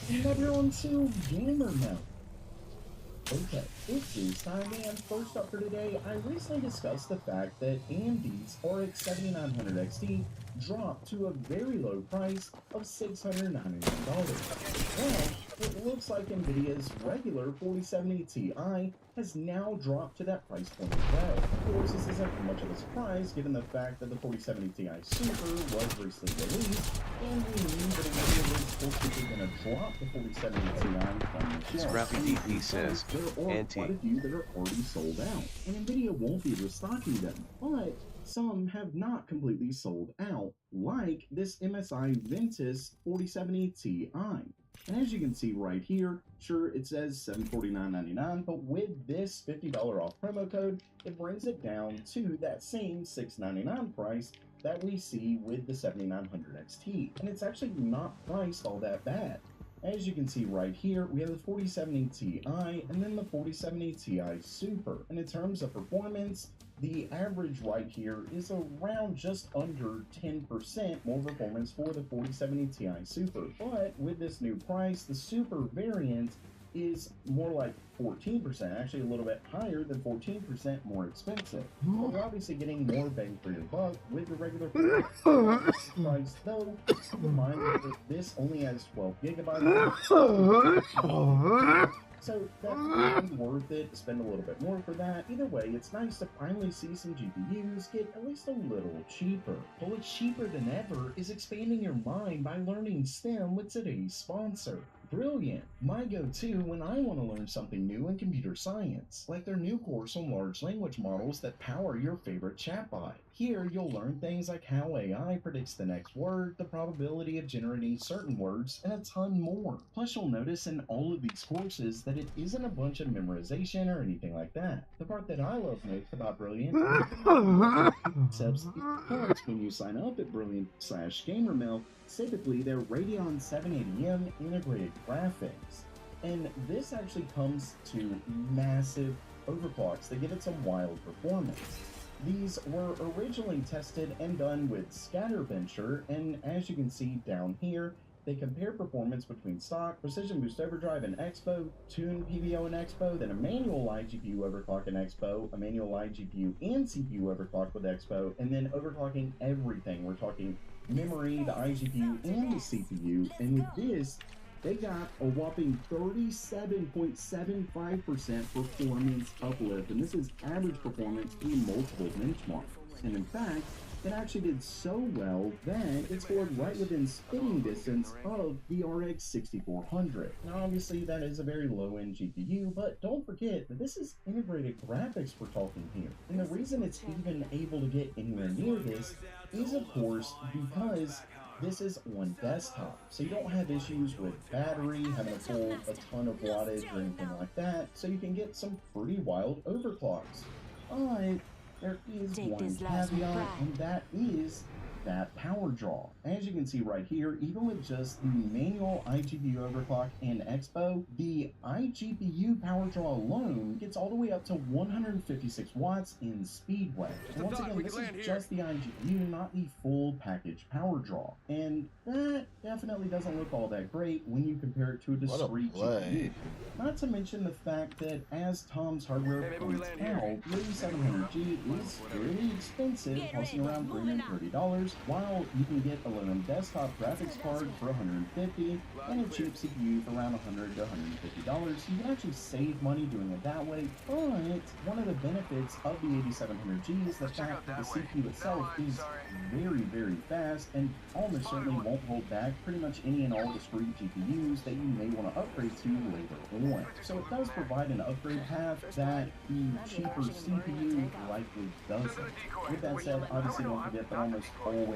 And everyone to gamer mode. Okay, it is time, and first up for today, I recently discussed the fact that AMD's RX 7900 XT dropped to a very low price of $699. Well, it looks like NVIDIA's regular 4070 Ti has now dropped to that price point as well. Of course, this isn't much of a surprise given the fact that the 4070 Ti Super was recently released, and we knew that NVIDIA was ultimately going to drop the 4070 Ti from the shelf. Scrappy DP says, there are quite a few that are already sold out, and NVIDIA won't be restocking them, but some have not completely sold out, like this MSI Ventus 4070 Ti. And as you can see right here, sure, it says $749.99, but with this $50 off promo code, it brings it down to that same $699 price that we see with the 7900 XT. And it's actually not priced all that bad. As you can see right here, we have the 4070 Ti and then the 4070 Ti Super. And in terms of performance, the average right here is around just under 10% more performance for the 4070 Ti Super. But with this new price, the Super variant is more like 14%, actually a little bit higher than 14% more expensive. But we're obviously getting more bang for your buck with the regular price, though keep in mind that this only has 12 gigabytes. So definitely worth it to spend a little bit more for that. Either way, it's nice to finally see some GPUs get at least a little cheaper. But what's cheaper than ever is expanding your mind by learning STEM with today's sponsor. Brilliant, my go-to when I want to learn something new in computer science, like their new course on large language models that power your favorite chatbot. Here, you'll learn things like how AI predicts the next word, the probability of generating certain words, and a ton more. Plus, you'll notice in all of these courses that it isn't a bunch of memorization or anything like that. The part that I love most about Brilliant concepts because when you sign up at Brilliant/GamerMail, typically they're Radeon 780M integrated graphics. And this actually comes to massive overclocks that give it some wild performance. These were originally tested and done with Scatterventure, and as you can see down here, they compare performance between stock, Precision Boost Overdrive in Expo, Tune PBO in Expo, then a manual iGPU overclock in Expo, a manual iGPU and CPU overclock with Expo, and then overclocking everything. We're talking memory, the iGPU, and the CPU, and with this, they got a whopping 37.75% performance uplift, and this is average performance through multiple benchmarks. And in fact, it actually did so well that it scored right within spitting distance of the RX 6400. Now obviously that is a very low-end GPU, but don't forget that this is integrated graphics we're talking here. And the reason it's even able to get anywhere near this is of course because this is on desktop, so you don't have issues with battery, having to pull a ton of wattage or anything like that, so you can get some pretty wild overclocks. But there is one caveat, and that is that power draw. As you can see right here, even with just the manual iGPU overclock in Expo, the iGPU power draw alone gets all the way up to 156 watts in Speedway. And once again, this is just the iGPU, not the full package power draw. And that definitely doesn't look all that great when you compare it to a discrete GPU. Not to mention the fact that, as Tom's Hardware points out, the 8700G is fairly expensive, costing around $330, while you can get a low-end desktop graphics card for $150 and a cheap CPU for around $100 to $150. You can actually save money doing it that way, but one of the benefits of the 8700G is the fact that the CPU itself is very, very fast and almost certainly won't hold back pretty much any and all discrete GPUs that you may want to upgrade to later on. So it does provide an upgrade path that the cheaper CPU likely doesn't. With that said, obviously don't forget that almost always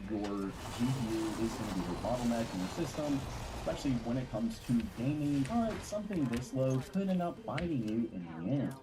your GPU is going to be your bottleneck in your system, especially when it comes to gaming, but something this low could end up biting you in the end.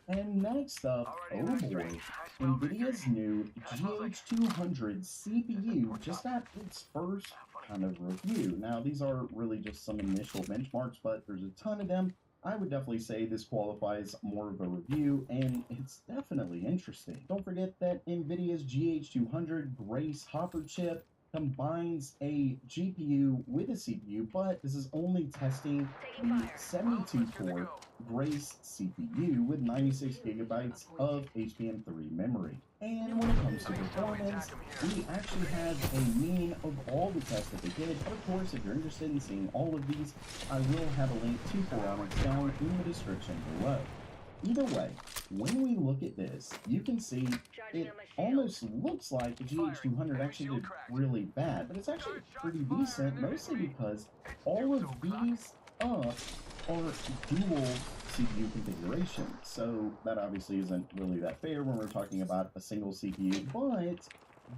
And next up, oh boy, NVIDIA's new GH200 CPU just got its first kind of review. Now, these are really just some initial benchmarks, but there's a ton of them. I would definitely say this qualifies more of a review, and it's definitely interesting. Don't forget that NVIDIA's GH200 Grace Hopper chip combines a GPU with a CPU, but this is only testing the 72-core Grace CPU with 96 gigabytes of HBM3 memory. And when it comes to performance, we actually have a mean of all the tests that they did. But of course, if you're interested in seeing all of these, I will have a link to Phoronix down in the description below. Either way, when we look at this, you can see it almost looks like the GH200 actually did really bad, but it's actually pretty decent, mostly because all of these are dual CPU configurations. So that obviously isn't really that fair when we're talking about a single CPU, but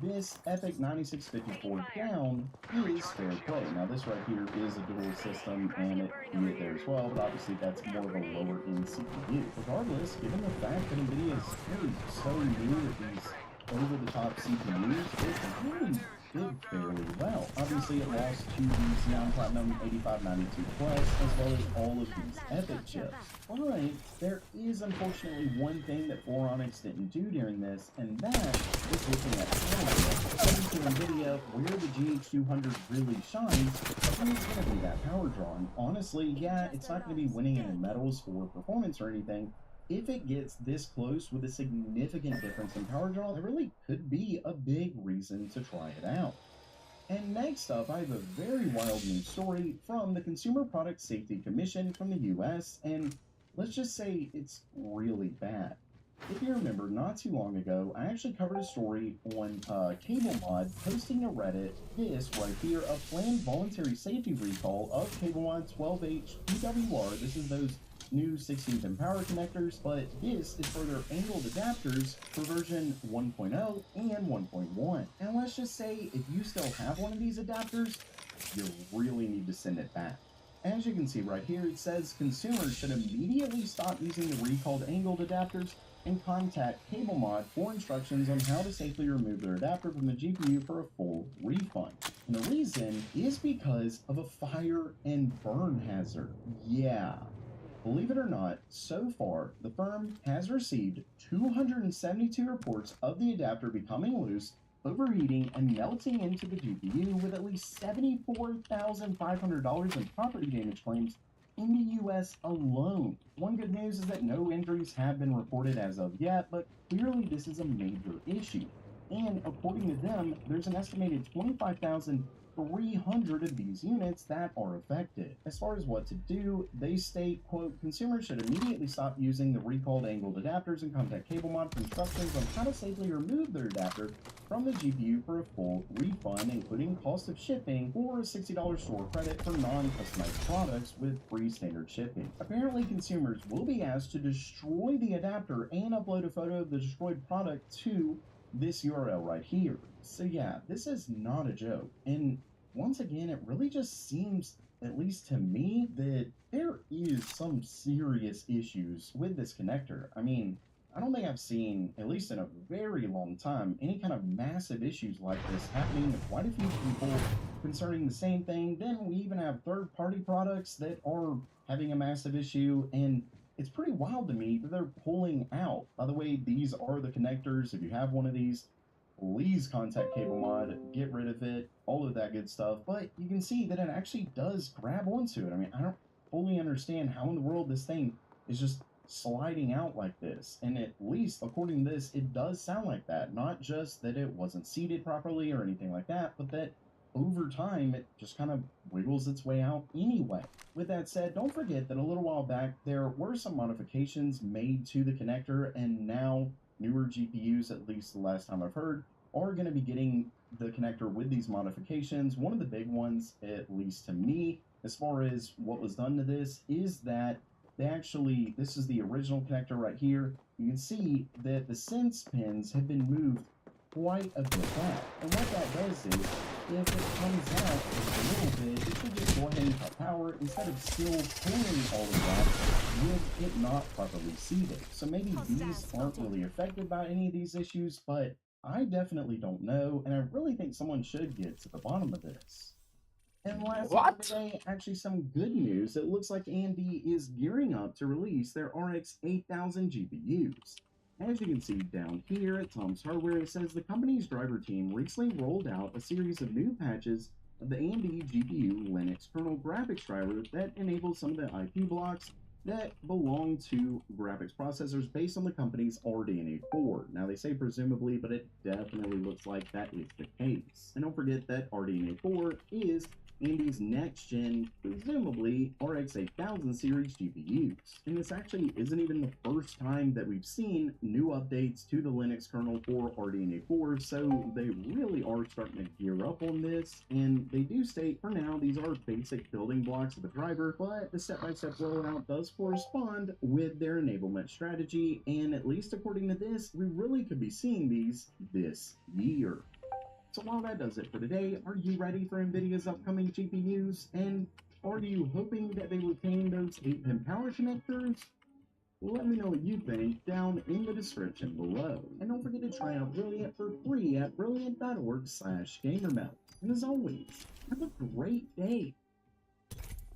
this Epic 9654 down is fair play. Now this right here is a dual system and it is there as well, but obviously that's more of a lower end CPU. Regardless, given the fact that NVIDIA is very so new at these over-the-top CPUs, it really did fairly well. Obviously it lost to these non-platinum 8592 Plus as well as all of these Epic chips. But there is unfortunately one thing that Phoronix didn't do during this, and that is looking at according to NVIDIA, where the GH200 really shines is going to be that power draw. And honestly, yeah, it's not going to be winning any medals for performance or anything. If it gets this close with a significant difference in power draw, it really could be a big reason to try it out. And next up, I have a very wild news story from the Consumer Product Safety Commission from the US, and let's just say it's really bad. If you remember, not too long ago, I actually covered a story on CableMod posting to Reddit this right here, a planned voluntary safety recall of CableMod 12H PWR. This is those new 16-pin power connectors, but this is for their angled adapters for version 1.0 and 1.1. And let's just say if you still have one of these adapters, you really need to send it back. As you can see right here, it says consumers should immediately stop using the recalled angled adapters and contact CableMod for instructions on how to safely remove their adapter from the GPU for a full refund. And the reason is because of a fire and burn hazard. Yeah. Believe it or not, so far, the firm has received 272 reports of the adapter becoming loose, overheating, and melting into the GPU, with at least $74,500 in property damage claims in the US alone. One good news is that no injuries have been reported as of yet, but clearly this is a major issue. And according to them, there's an estimated 25,300 of these units that are affected. As far as what to do, they state, quote, consumers should immediately stop using the recalled angled adapters and contact CableMod for instructions on how to safely remove their adapter from the GPU for a full refund, including cost of shipping or a $60 store credit for non-customized products with free standard shipping. Apparently, consumers will be asked to destroy the adapter and upload a photo of the destroyed product to this URL right here. So yeah, this is not a joke. And once again, it really just seems, at least to me, that there is some serious issues with this connector. I mean, I don't think I've seen, at least in a very long time, any kind of massive issues like this happening to quite a few people concerning the same thing. Then we even have third-party products that are having a massive issue, and it's pretty wild to me that they're pulling out. By the way, these are the connectors. If you have one of these, please contact CableMod, get rid of it, all of that good stuff. But you can see that it actually does grab onto it. I mean, I don't fully understand how in the world this thing is just sliding out like this. And at least, according to this, it does sound like that. Not just that it wasn't seated properly or anything like that, but that over time, it just kind of wiggles its way out anyway. With that said, don't forget that a little while back, there were some modifications made to the connector, and now newer GPUs, at least the last time I've heard, are going to be getting the connector with these modifications. One of the big ones, at least to me, as far as what was done to this, is that they actually, this is the original connector right here. You can see that the sense pins have been moved quite a bit back. And what that does is, if it comes out just a little bit, it should just go ahead and cut power instead of still pulling all of that with it not properly seated. So maybe these aren't really affected by any of these issues, but I definitely don't know, and I really think someone should get to the bottom of this. And last for today, actually some good news. It looks like AMD is gearing up to release their RX 8000 GPUs. As you can see down here at Tom's Hardware, it says the company's driver team recently rolled out a series of new patches of the AMD GPU Linux kernel graphics driver that enables some of the IP blocks that belong to graphics processors based on the company's RDNA 4. Now they say presumably, but it definitely looks like that is the case. And don't forget that RDNA 4 is AMD's next-gen, presumably, RX 8000 series GPUs. And this actually isn't even the first time that we've seen new updates to the Linux kernel for RDNA 4, so they really are starting to gear up on this, and they do state, for now, these are basic building blocks of the driver, but the step-by-step rollout does correspond with their enablement strategy, and at least according to this, we really could be seeing these this year. So while that does it for today, are you ready for NVIDIA's upcoming GPUs? And are you hoping that they retain those 8-pin power connectors? Let me know what you think down in the description below. And don't forget to try out Brilliant for free at brilliant.org/gamermelt. And as always, have a great day.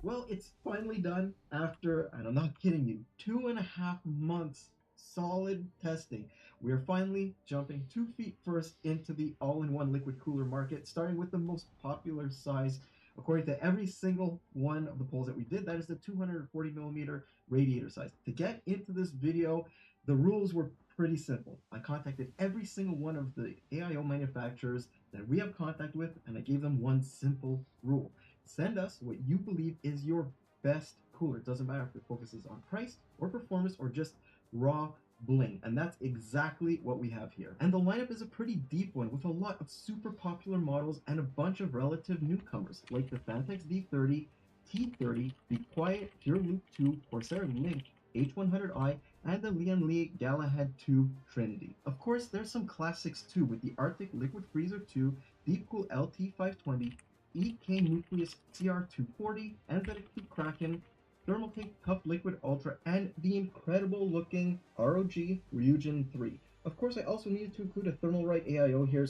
Well, it's finally done after, and I'm not kidding you, 2.5 months solid testing. We are finally jumping 2 feet first into the all-in-one liquid cooler market, starting with the most popular size. According to every single one of the polls that we did, that is the 240 millimeter radiator size. To get into this video, the rules were pretty simple. I contacted every single one of the AIO manufacturers that we have contact with, and I gave them one simple rule. Send us what you believe is your best cooler. It doesn't matter if it focuses on price or performance or just raw bling, and that's exactly what we have here. And the lineup is a pretty deep one with a lot of super popular models and a bunch of relative newcomers like the Fantex D30, T30, the Quiet Pure Loop 2 Corsair Link H100i, and the Lian Li Galahad 2 Trinity. Of course, there's some classics too with the Arctic Liquid Freezer 2, Deepcool LT520, EK Nucleus CR240, Energetic Kraken, Thermaltake Tough Liquid Ultra, and the incredible looking ROG Ryujin 3. Of course, I also needed to include a Thermalright AIO here.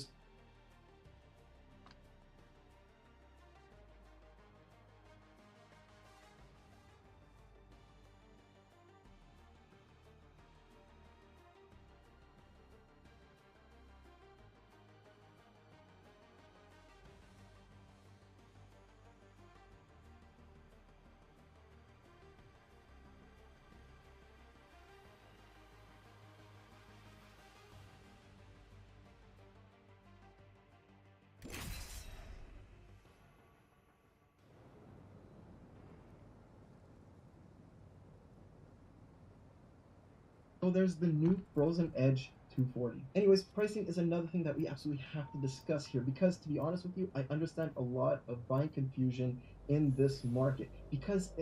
So there's the new Frozen Edge 240. Anyways, pricing is another thing that we absolutely have to discuss here because, to be honest with you, I understand a lot of buying confusion in this market because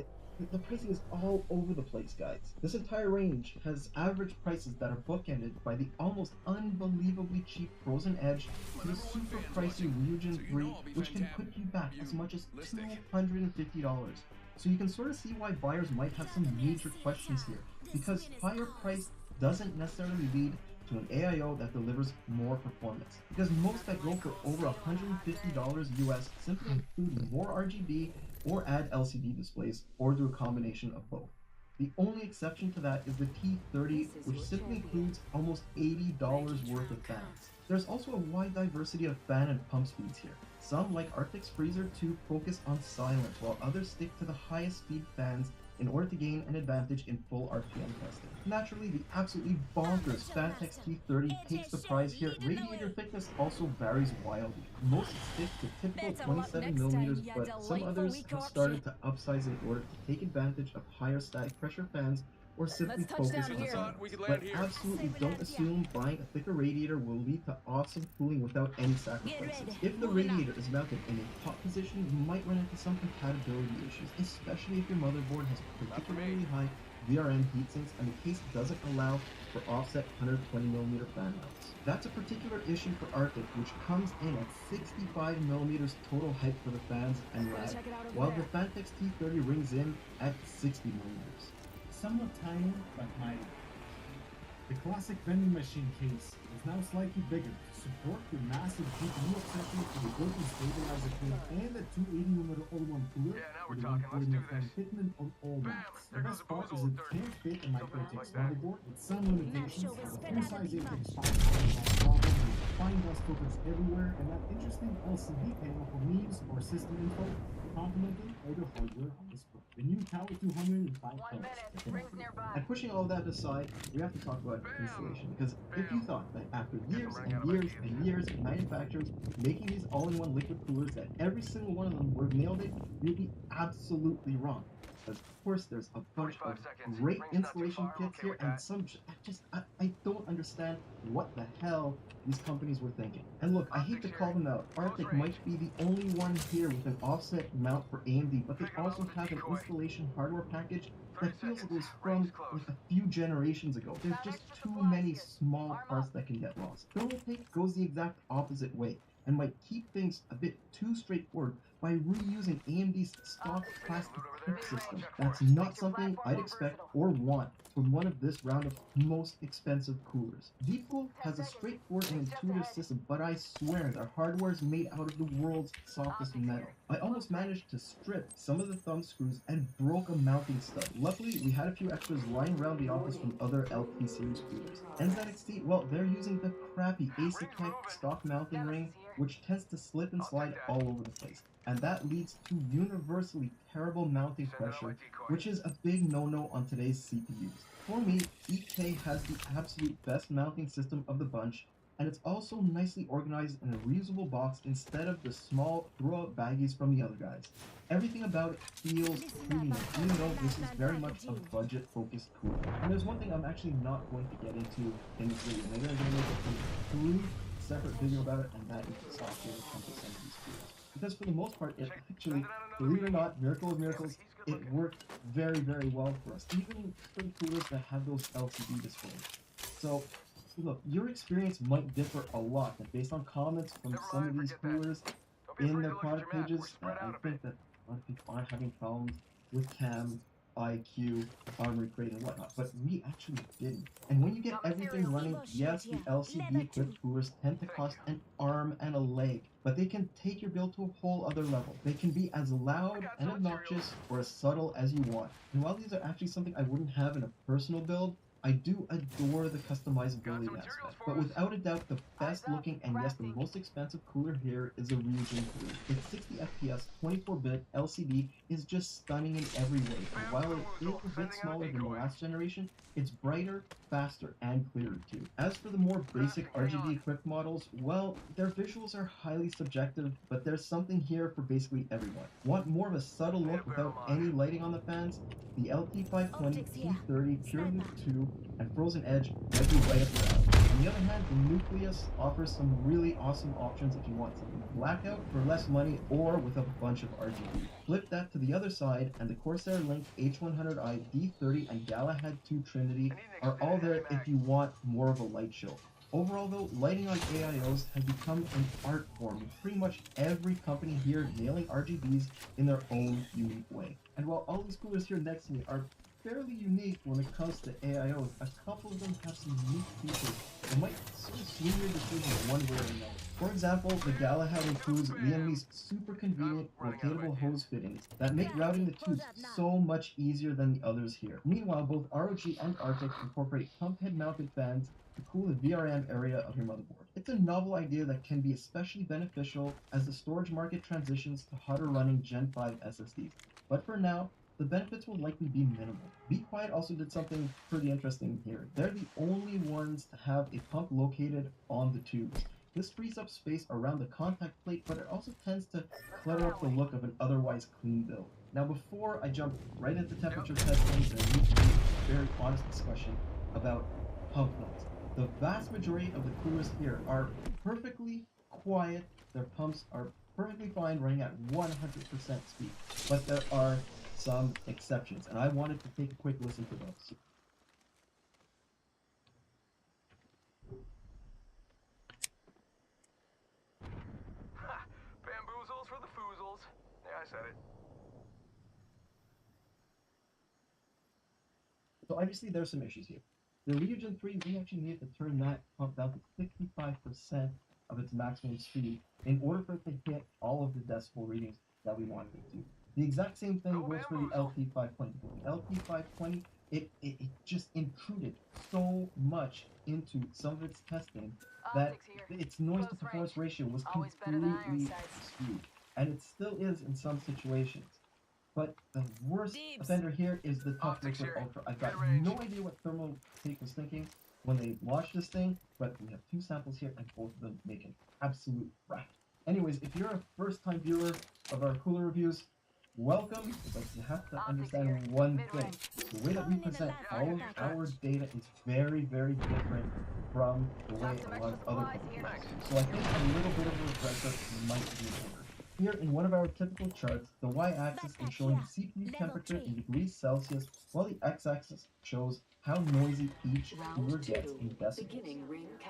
the pricing is all over the place, guys. This entire range has average prices that are bookended by the almost unbelievably cheap Frozen Edge to the super pricey Ryujin 3, which can put you back as much as $250. So you can sort of see why buyers might have some major questions here, because higher price doesn't necessarily lead to an AIO that delivers more performance. Because most that go for over $150 US simply include more RGB or add LCD displays or do a combination of both. The only exception to that is the T30, which simply includes almost $80 worth of fans. There's also a wide diversity of fan and pump speeds here. Some, like Arctic's Freezer 2, focus on silence, while others stick to the highest speed fans in order to gain an advantage in full RPM testing. Naturally, the absolutely bonkers Fantex T30 takes the prize here. Radiator thickness also varies wildly. Most stick to typical 27mm, but some others have started to upsize in order to take advantage of higher static pressure fans or simply focus on silence. But absolutely don't assume buying a thicker radiator will lead to awesome cooling without any sacrifices. If the radiator is mounted in a top position, you might run into some compatibility issues, especially if your motherboard has particularly high VRM heatsinks and the case doesn't allow for offset 120mm fan mounts. That's a particular issue for Arctic, which comes in at 65mm total height for the fans and rad, while the Fantex T30 rings in at 60mm. Somewhat tiny, but mighty. The classic vending machine case is now slightly bigger to support the massive GPU accessories for the built-in stabilizer kit and the 280mm all-in-one cooler with a 140mm fan fitment on all maps. The best part is it can't fit a micro-ATX motherboard with some limitations, but a full-size ATX box doesn't have a problem with fine dust filters everywhere and that interesting LCD panel for memes or system info complementing other hardware on this book. The new Tower 200 in 5 colors. And pushing all that aside, we have to talk about installation, because if you thought that after years and years and years of manufacturers making these all-in-one liquid coolers that every single one of them would have nailed it, you'd be absolutely wrong. Because of course there's a bunch of great installation kits here, and some I don't understand what the hell these companies were thinking. And look, I hate to call them out. Arctic might be the only one here with an offset mount for AMD, but they also have an installation hardware package that feels like it was from like a few generations ago. There's just too many small parts that can get lost. Thermaltake goes the exact opposite way and might keep things a bit too straightforward by reusing AMD's stock plastic clip system. That's not something I'd expect or want from one of this round of most expensive coolers. Deepcool has a straightforward and intuitive system, but I swear their hardware is made out of the world's softest metal. I almost managed to strip some of the thumb screws and broke a mounting stud. Luckily, we had a few extras lying around the office from other LT series coolers. NZXT, well, they're using the crappy Asatek stock mounting ring, which tends to slip and slide all over the place. And that leads to universally terrible mounting pressure, which is a big no-no on today's CPUs. For me, EK has the absolute best mounting system of the bunch, and it's also nicely organized in a reusable box instead of the small throw-out baggies from the other guys. Everything about it feels premium, even though this is very much a budget-focused cooler. And there's one thing I'm actually not going to get into in this video. Maybe I'm going to make a complete separate video about it, and that is the software that comes with some of these coolers. Because for the most part, it actually, believe it or not, miracle of miracles, it worked very, very well for us, even for the coolers that have those LCD displays. So, look, your experience might differ a lot, but based on comments from some of these coolers in their product pages, I think that a lot of people are having problems with cam, IQ, armory crate, and whatnot, but we actually didn't. And when you get everything running, yes, the LCD equipped coolers tend to cost an arm and a leg, but they can take your build to a whole other level. They can be as loud and obnoxious or as subtle as you want. And while these are actually something I wouldn't have in a personal build, I do adore the customizability aspect, but without a doubt the best looking and yes the most expensive cooler here is a Ryujin cooler. Its 60 FPS 24-bit LCD is just stunning in every way, and while it is a bit smaller than the last generation, it's brighter, faster, and clearer too. As for the more basic RGB equipped models, well, their visuals are highly subjective, but there's something here for basically everyone. Want more of a subtle look without any lighting on the fans? The LT520, T30, Pure Loop 2, and Frozen Edge might be right up your alley. On the other hand, the Nucleus offers some really awesome options if you want something blackout for less money or with a bunch of RGB. Flip that to the other side, and the Corsair Link H100i D30 and Galahad 2 Trinity are all there if you want more of a light show. Overall though, lighting on AIOs has become an art form, with pretty much every company here nailing RGBs in their own unique way. And while all these coolers here next to me are fairly unique when it comes to AIOs, a couple of them have some unique features that might sort of swing your decision one way or another. For example, the Galahad includes Lianli's super convenient rotatable hose fittings that make routing the tubes so much easier than the others here. Meanwhile, both ROG and Arctic incorporate pump head mounted fans to cool the VRM area of your motherboard. It's a novel idea that can be especially beneficial as the storage market transitions to hotter running Gen 5 SSDs. But for now, the benefits will likely be minimal. Be Quiet also did something pretty interesting here. They're the only ones to have a pump located on the tubes. This frees up space around the contact plate, but it also tends to clutter up the look of an otherwise clean build. Now before I jump right into temperature testing, there needs to be a very honest discussion about pump noise. The vast majority of the coolers here are perfectly quiet. Their pumps are perfectly fine running at 100% speed, but there are some exceptions, and I wanted to take a quick listen to those. Bamboozles for the foozles. Yeah, I said it. So obviously there's some issues here. The Region 3, we actually needed to turn that pump down to 65% of its maximum speed in order for it to hit all of the decibel readings that we wanted it to. The exact same thing goes for the LT520. The LT520, it just intruded so much into some of its testing that its noise to performance ratio was completely skewed. And it still is in some situations. But the worst offender here is the Tough Liquid Ultra. I've got no idea what Thermal Take was thinking when they launched this thing, but we have two samples here and both of them make an absolute wreck. Anyways, if you're a first-time viewer of our cooler reviews, welcome, but you have to understand one thing. The way that we present all of our data is very, very different from the way a lot of other publications do. So I think a little bit of a refresher might be in order. Here in one of our typical charts, the y-axis is showing the CPU temperature in degrees Celsius, while the x-axis shows how noisy each cooler gets in decibels.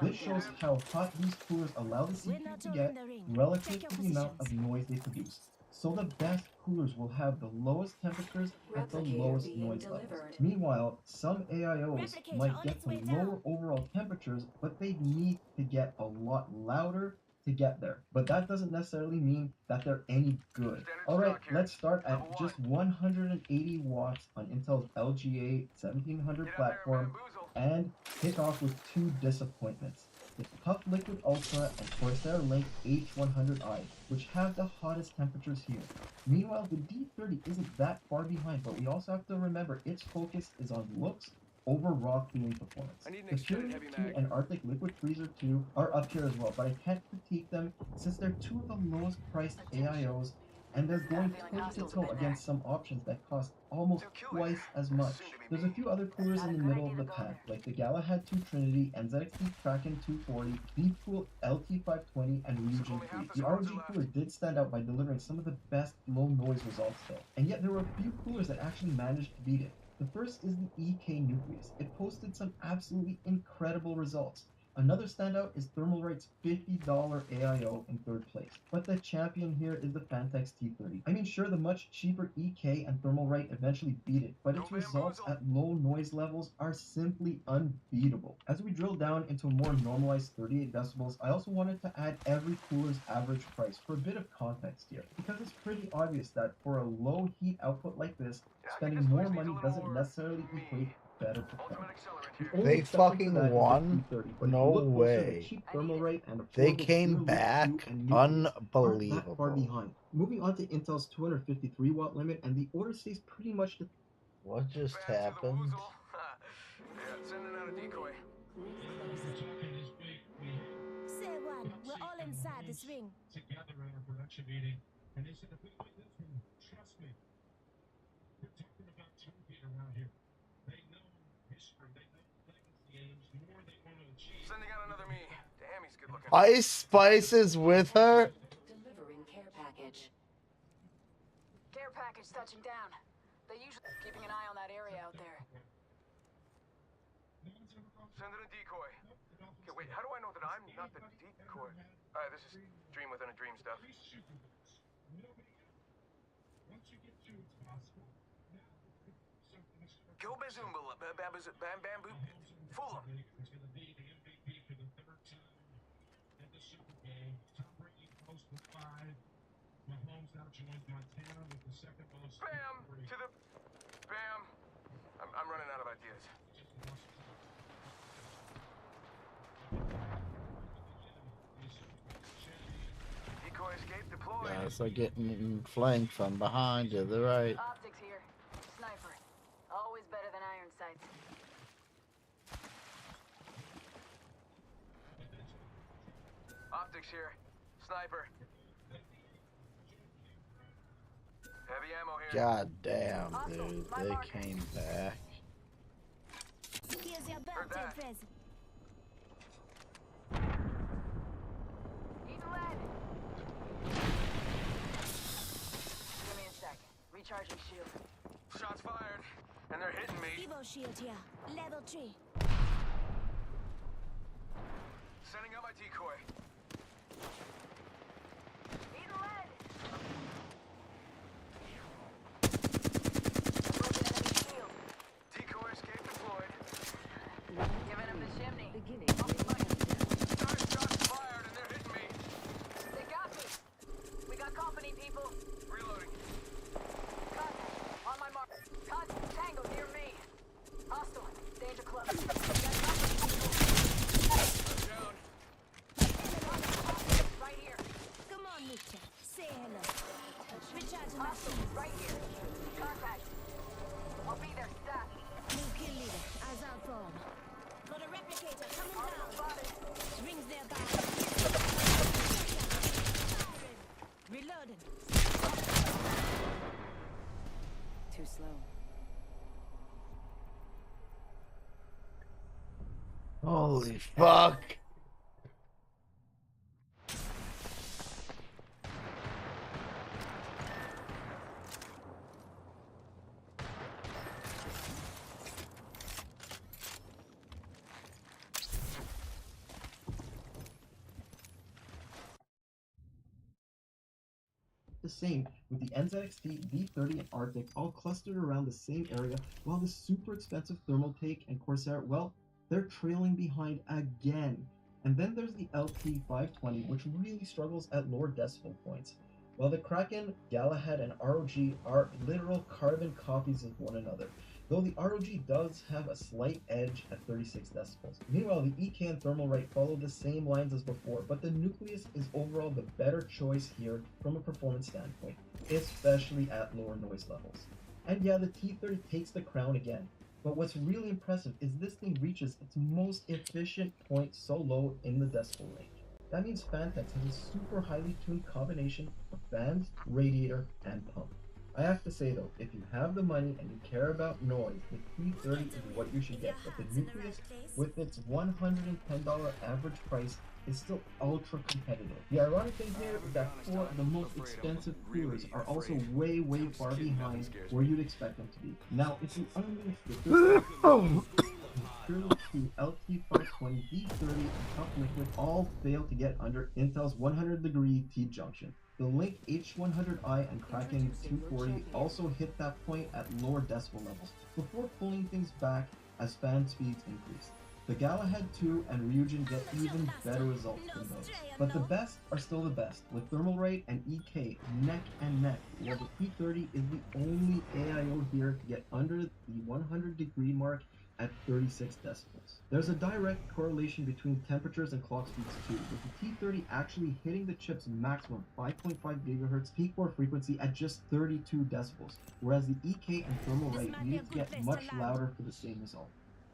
This shows how hot these coolers allow the CPU to get relative to the amount of noise they produce. So the best coolers will have the lowest temperatures at the lowest noise levels. Meanwhile, some AIOs might get to lower overall temperatures, but they need to get a lot louder to get there. But that doesn't necessarily mean that they're any good. Alright, let's start at just 180 watts on Intel's LGA 1700 platform and kick off with two disappointments. The Tough Liquid Ultra and Corsair Link H100i, which have the hottest temperatures here. Meanwhile, the D30 isn't that far behind, but we also have to remember its focus is on looks over raw cooling performance. The Fury 2 and Arctic Liquid Freezer 2 are up here as well, but I can't critique them since they're two of the lowest priced AIOs and they're going toe-to-toe against some options that cost almost twice as much. There's a few other coolers in the middle of the pack, like the Galahad 2 Trinity, NZXT Kraken 240, Deepcool LT520, and Region 3. The ROG cooler did stand out by delivering some of the best low noise results though, and yet there were a few coolers that actually managed to beat it. The first is the EK Nucleus. It posted some absolutely incredible results. Another standout is Thermalright's $50 AIO in third place. But the champion here is the Fantex T30. I mean, sure, the much cheaper EK and Thermalright eventually beat it, but its results at low noise levels are simply unbeatable. As we drill down into a more normalized 38 decibels, I also wanted to add every cooler's average price for a bit of context here, because it's pretty obvious that for a low heat output like this, spending more money doesn't necessarily equate better performance. They fucking won? No way. They came back? Unbelievable. Far behind. Moving on to Intel's 253 watt limit, and the order stays pretty much the... What just happened? Sending out a decoy. Say one, we're all inside this ring. Together in our production meeting, and they said if we win this one, trust me, we're talking about champion around here. They know history, they know legacy, and there's more they want to achieve. Sending out another me. Damn, he's good looking. Ice Spice is with her? Delivering care package. Care package touching down. They usually keeping an eye on that area out there. Sending a decoy. Okay, wait, how do I know that I'm not the decoy? Alright, this is dream within a dream stuff. Go Bazoomba, bamboo, fool him. Bam! To the... Bam! I'm running out of ideas. Decoy escape deployed. Yeah, it's like getting flanked from behind to the right. Optics here. Sniper. Always better than iron sights. Optics here. Sniper. Heavy ammo here. God damn, dude. They came back. Here's your birthday present. Eat lead. Give me a sec. Recharging shield. Shots fired, and they're hitting me. Evo shield here. Level 3. Sending out my decoy. Eat lead. Decoy escape deployed. people. Reloading. Contact. On my mark. Contact. Tango near me. Hostile. Danger close. Down. Right here. Come on, Mister. Say hello. Recharge my Hostile. Right here. Contact. I'll be there. Stat. New kill leader. As our form. Got a replicator coming down. Rings nearby. Reloading. Too slow. Holy fuck. The same with the NZXT, V30, and Arctic all clustered around the same area, while the super expensive Thermal Take and Corsair, well, they're trailing behind again. And then there's the LT520, which really struggles at lower decimal points. While the Kraken, Galahad, and ROG are literal carbon copies of one another, though the ROG does have a slight edge at 36 decibels. Meanwhile, the EK and Thermalright follow the same lines as before, but the Nucleus is overall the better choice here from a performance standpoint, especially at lower noise levels. And yeah, the T30 takes the crown again, but what's really impressive is this thing reaches its most efficient point so low in the decibel range. That means Fantex has a super highly tuned combination of fans, radiator, and pump. I have to say though, if you have the money and you care about noise, the T30 is what you should get, but the Nucleus, with its $110 average price, is still ultra competitive. The ironic thing here is that 4 of the most expensive coolers are also way far behind where you'd expect them to be. Now, if you unleash the purely to LT520, V30, and Tough Liquid all fail to get under Intel's 100-degree T-junction. The Link H100i and Kraken 240 also hit that point at lower decibel levels, before pulling things back as fan speeds increase. The Galahad 2 and Ryujin get even better results than those. But the best are still the best, with Thermalright and EK neck and neck, while the P30 is the only AIO here to get under the 100-degree mark at 36 decibels. There's a direct correlation between temperatures and clock speeds too, with the T30 actually hitting the chip's maximum 5.5 GHz peak core frequency at just 32 decibels, whereas the EK and Thermalright need to get much louder for the same result.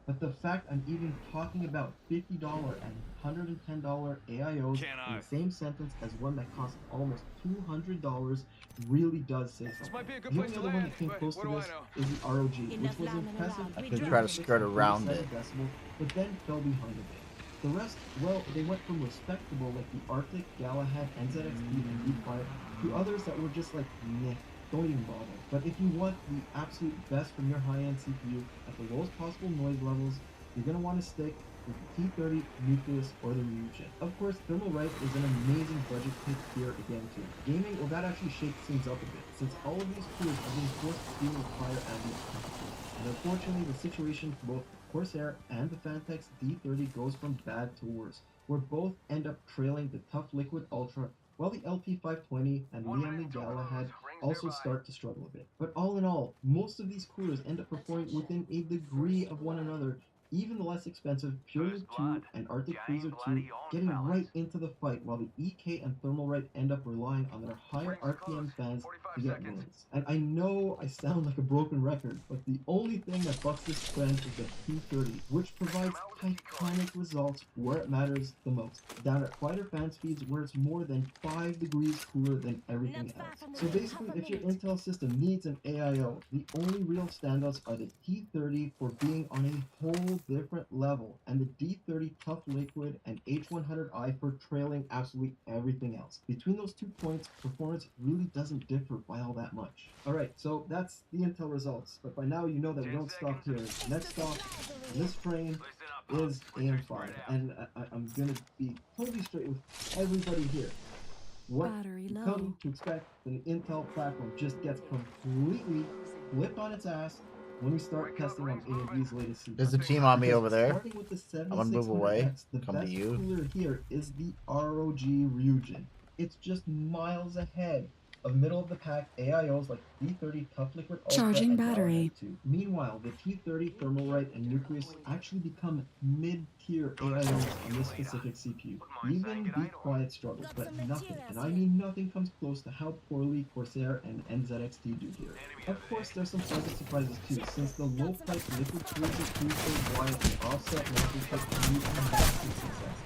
But the fact I'm even talking about $50 and $110 AIOs in the same sentence as one that costs almost $200 really does say something. The only other one that came close to this is the ROG, which was impressive at They try to skirt around it. decibel, but then fell behind a bit. The rest, well, they went from respectable like the Arctic, Galahad, NZXT, and V5 to others that were just like, meh. Don't even bother. But if you want the absolute best from your high-end CPU at the lowest possible noise levels, you're going to want to stick with the T30, Nucleus, or the Ryujin. Of course, Thermalright is an amazing budget pick here again too. Gaming, well, that actually shakes things up a bit, since all of these coolers are being forced to deal with higher ambient temperatures. And unfortunately, the situation for both Corsair and the Fantex D30 goes from bad to worse, where both end up trailing the Tough Liquid Ultra, while the LP520 and Liam Galahad also start to struggle a bit. But all in all, most of these coolers end up performing within a degree of one another, even the less expensive Pyramid 2 and Arctic Cruiser 2 getting right into the fight, while the EK and Thermalright end up relying on their higher RPM fans to get wins. And I know I sound like a broken record, but the only thing that bucks this trend is the P30, which provides iconic results where it matters the most, down at quieter fan speeds where it's more than 5 degrees cooler than everything else. So basically, if your Intel system needs an AIO, the only real standouts are the T30 for being on a whole different level, and the D30 Tough Liquid and H100i for trailing absolutely everything else. Between those 2 points, performance really doesn't differ by all that much. Alright, so that's the Intel results, but by now you know that we don't stop here. Next stop in this frame is AM5, and I'm gonna be totally straight with everybody here. What you come to expect when the Intel platform just gets completely flipped on its ass when we start testing on AMD's latest CPU. There's a team on me over there. Starting with the I'm gonna move away. 7600X, the Come to best you. cooler here is the ROG Ryujin. It's just miles ahead. of middle-of-the-pack AIOs like T30, Tough Liquid Ultra, Charging and battery. Galahad 2. Meanwhile, the T30, Thermalright, and Nucleus actually become mid-tier AIOs on this specific CPU. Even Be Quiet struggles, but nothing, and I mean nothing, comes close to how poorly Corsair and NZXT do here. Of course, there's some pleasant surprises too, since the low-price Liquid Cruiser 2 wide and offset master chip can be a massive success.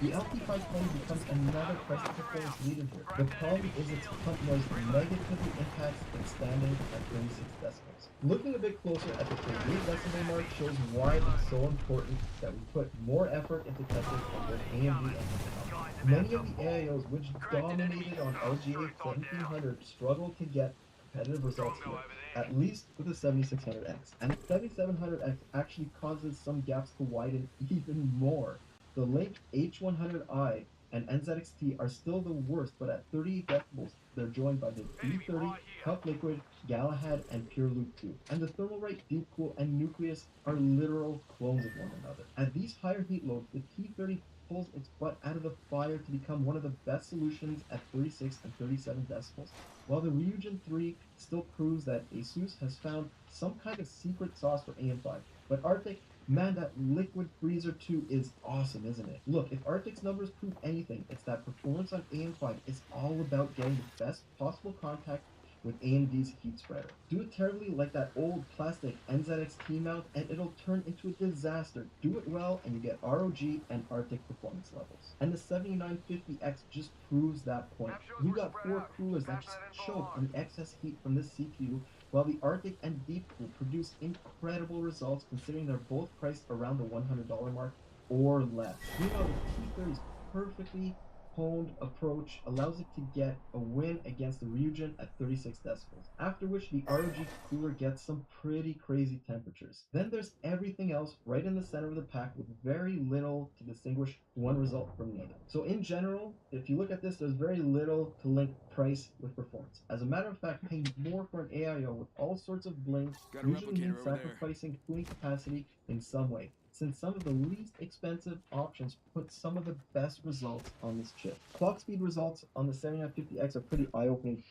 The LT520 becomes another price to performance leader here. The problem is its pump noise negatively impacts its standing at 36 decibels. Looking a bit closer at the 38 decibel mark shows why it's so important that we put more effort into testing on both AMD and Intel. Many of the AIOs which dominated on RGA 1700 struggle to get competitive results here, at least with the 7600X. And the 7700X actually causes some gaps to widen even more. The Link H100i and NZXT are still the worst, but at 38 decibels, they're joined by the B30, Tough Liquid, Galahad, and Pure Loop 2. And the Thermalright, Deep Cool, and Nucleus are literal clones of one another. At these higher heat loads, the T30 pulls its butt out of the fire to become one of the best solutions at 36 and 37 decibels, while the Ryujin 3 still proves that ASUS has found some kind of secret sauce for AM5. But Arctic, man, that Liquid Freezer 2 is awesome, isn't it? Look, if Arctic's numbers prove anything, it's that performance on AM5 is all about getting the best possible contact with AMD's heat spreader. Do it terribly like that old plastic NZXT mount and it'll turn into a disaster. Do it well and you get ROG and Arctic performance levels. And the 7950X just proves that point. We got 4 coolers that just choke on the excess heat from this CPU, while the Arctic and Deep Cool produce incredible results considering they're both priced around the $100 mark or less. Meanwhile, the T30's perfectly honed approach allows it to get a win against the Ryujin at 36 decibels, after which the ROG cooler gets some pretty crazy temperatures. Then there's everything else right in the center of the pack with very little to distinguish one result from the other. So in general, if you look at this, there's very little to link price with performance. As a matter of fact, paying more for an AIO with all sorts of bling usually means sacrificing cooling capacity in some way, since some of the least expensive options put some of the best results on this chip. Clock speed results on the 7950X are pretty eye-opening.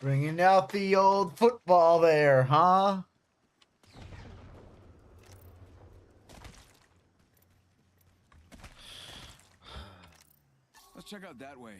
Bringing out the old football there, huh? Let's check out that way.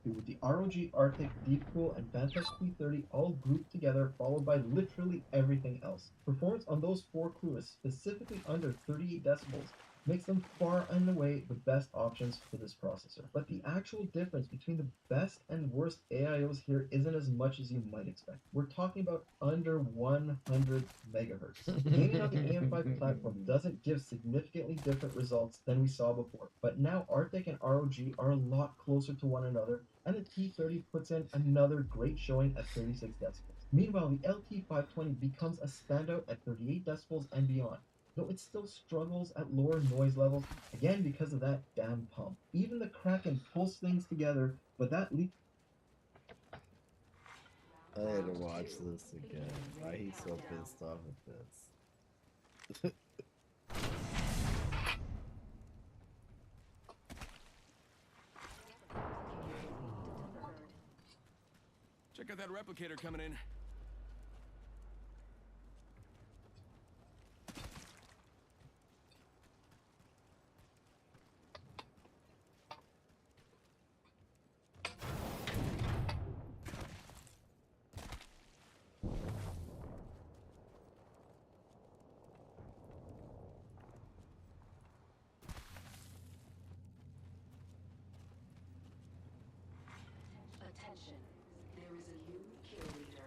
With the ROG, Arctic, Deep Cool, and Vantex P30 all grouped together, followed by literally everything else. Performance on those 4 coolers, specifically under 38 decibels, makes them far and away the best options for this processor. But the actual difference between the best and worst AIOs here isn't as much as you might expect. We're talking about under 100 megahertz. Gaming on the AM5 platform doesn't give significantly different results than we saw before, but now Arctic and ROG are a lot closer to one another, and the T30 puts in another great showing at 36 decibels. Meanwhile, the LT520 becomes a standout at 38 decibels and beyond, though it still struggles at lower noise levels, again because of that damn pump. Even the Kraken pulls things together, but that leak. I had to watch this again. Why he's so pissed off at this? Check out that replicator coming in. Attention, there is a new kill leader.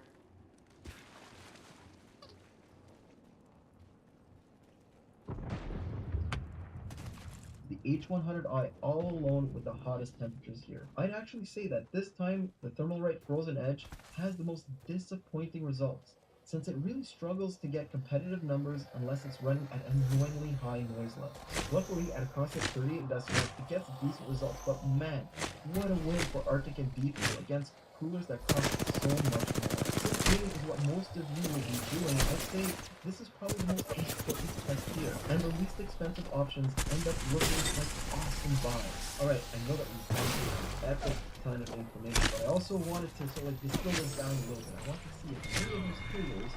The H100i all alone with the hottest temperatures here. I'd actually say that this time the Thermalright Frozen Edge has the most disappointing results, since it really struggles to get competitive numbers unless it's running at annoyingly high noise levels. Luckily, at a cost of 38 decibels, it gets decent results, but man, what a win for Arctic and D3 against coolers that cost so much more. This game is what most of you will be doing. I'd say this is probably the most important test here, and the least expensive options end up looking like awesome buys. Alright, I know that we've gone through an epic ton of information, but I also wanted to sort of distill this down a little bit. I want to see if any of these coolers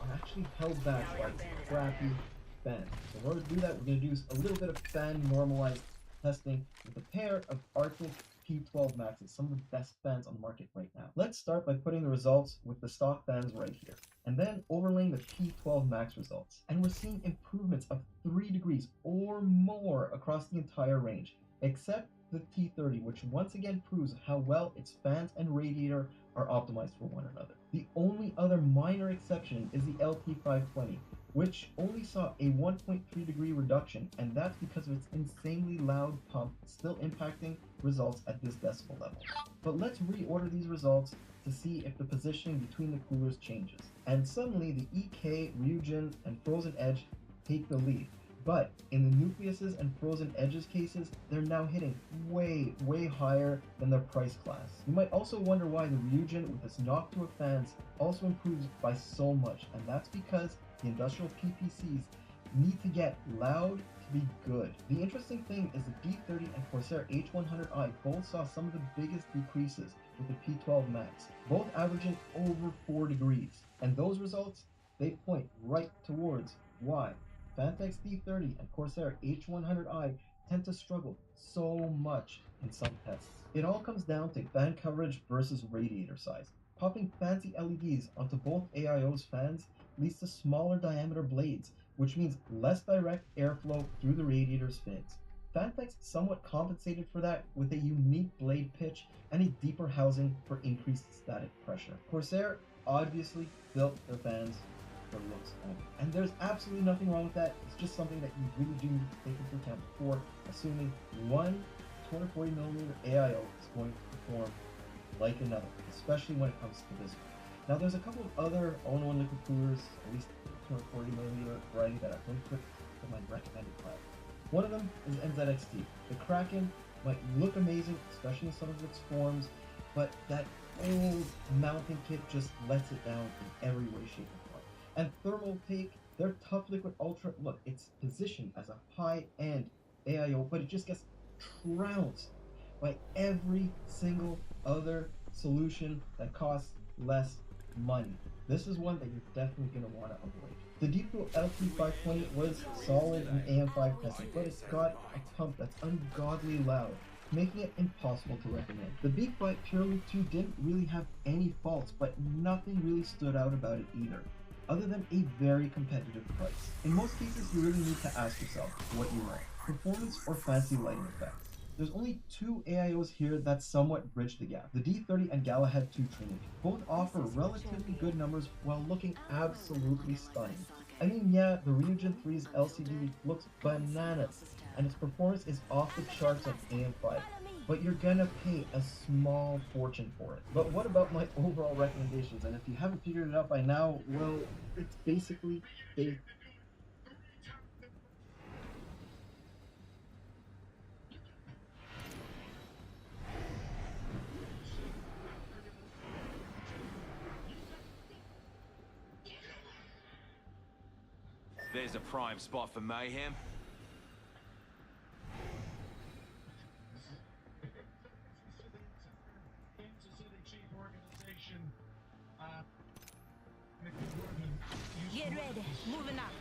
are actually held back by crappy fans. So in order to do that, we're going to do a little bit of fan normalized testing with a pair of Arctic P12 Maxes, some of the best fans on the market right now. Let's start by putting the results with the stock fans right here, and then overlaying the P12 Max results. And we're seeing improvements of 3 degrees or more across the entire range, except the T30, which once again proves how well its fans and radiator are optimized for one another. The only other minor exception is the LP520, which only saw a 1.3 degree reduction, and that's because of its insanely loud pump still impacting results at this decibel level. But let's reorder these results to see if the positioning between the coolers changes. And suddenly the EK, Ryujin, and Frozen Edge take the lead. But in the Nucleuses and Frozen Edges cases, they're now hitting way higher than their price class. You might also wonder why the Ryujin with its Noctua fans also improves by so much, and that's because the industrial PPCs need to get loud to be good. The interesting thing is the D30 and Corsair H100i both saw some of the biggest decreases with the P12 Max, both averaging over 4 degrees. And those results, they point right towards why Fantex D30 and Corsair H100i tend to struggle so much in some tests. It all comes down to fan coverage versus radiator size. Popping fancy LEDs onto both AIO's fans leads to smaller diameter blades, which means less direct airflow through the radiator's fins. Fantex somewhat compensated for that with a unique blade pitch and a deeper housing for increased static pressure. Corsair obviously built their fans for looks only, and there's absolutely nothing wrong with that. It's just something that you really do need to take into account before assuming one 240mm AIO is going to perform like another, especially when it comes to this one. Now there's a couple of other all-in-one liquid coolers, at least 240mm variety, that I've linked with my recommended class. One of them is NZXT. The Kraken might look amazing, especially in some of its forms, but that old mounting kit just lets it down in every way, shape, and form. And Thermal Take, their Tough Liquid Ultra, look, it's positioned as a high-end AIO, but it just gets trounced by every single other solution that costs less money. This is one that you're definitely going to want to avoid. The Deepcool LP520 was solid in AM5 testing, but it's got a pump that's ungodly loud, making it impossible to recommend. The BeakBite Pure 2 didn't really have any faults, but nothing really stood out about it either, other than a very competitive price. In most cases, you really need to ask yourself what you want, performance or fancy lighting effects. There's only 2 AIOs here that somewhat bridge the gap, the D30 and Galahad 2 Trinity. Both offer relatively good numbers while looking absolutely stunning. I mean, yeah, the Ryujin 3's LCD looks bananas, and its performance is off the charts on AM5, but you're gonna pay a small fortune for it. But what about my overall recommendations? And if you haven't figured it out by now, well, it's basically they. There's a prime spot for mayhem. Get ready, moving up.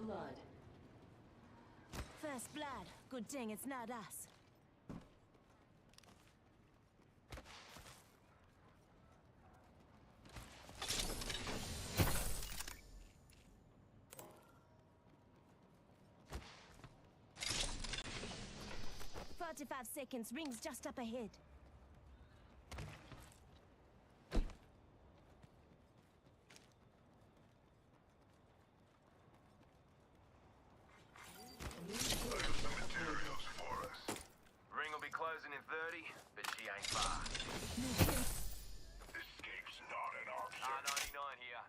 blood. First blood. Good thing it's not us. "45 seconds. Ring's just up ahead." Materials for us. Ring will be closing in 30, but she ain't far. Escape's not an option. R99 here.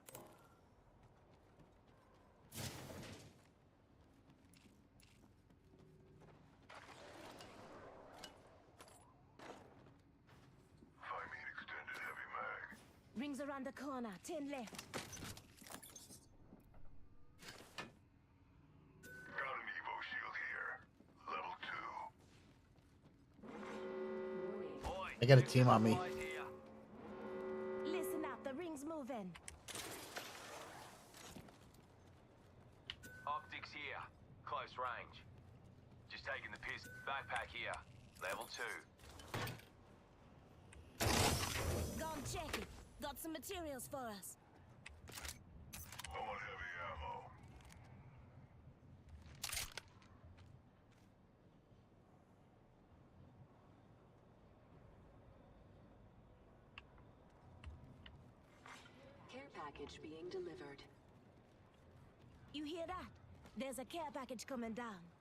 Find me an extended heavy mag. Ring's around the corner. 10 left. Got an Evo shield here. Level 2. I got a team on me. Listen up. The ring's moving. Optics here. Close range. Just taking the piss. Backpack here. Level 2. Go and check it. Got some materials for us. I want heavy ammo. Care package being delivered. You hear that? There's a care package coming down.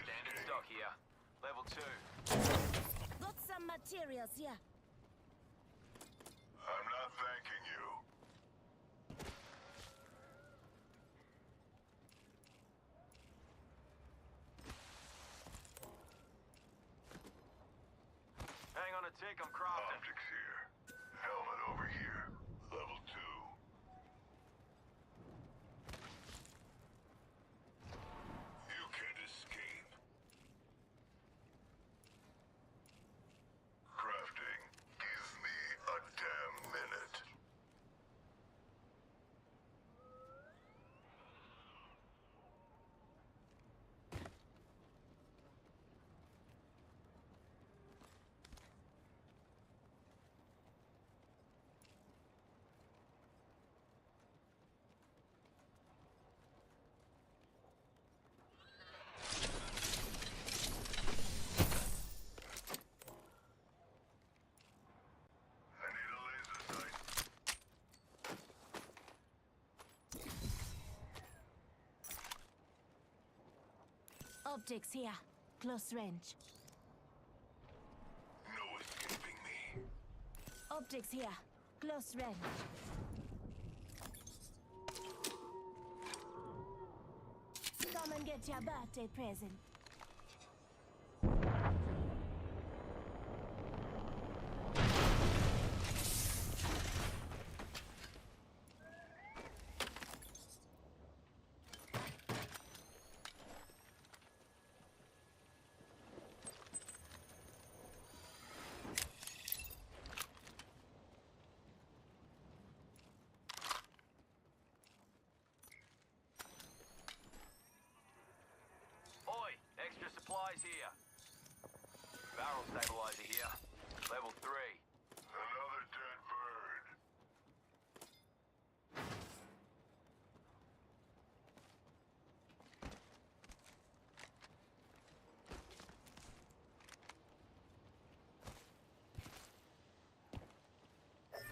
Standard stock here. Level 2. Got some materials here. I'm not thanking you. Hang on a tick, I'm crafting. Optics here. Helmet over here. Level 2. You can't escape. Crafting. Give me a damn minute. Optics here. Close range. No escaping me. Optics here. Close range. Come and get your birthday present. Oi, extra supplies here. Barrel stabilizer here. Level 3. Another dead bird.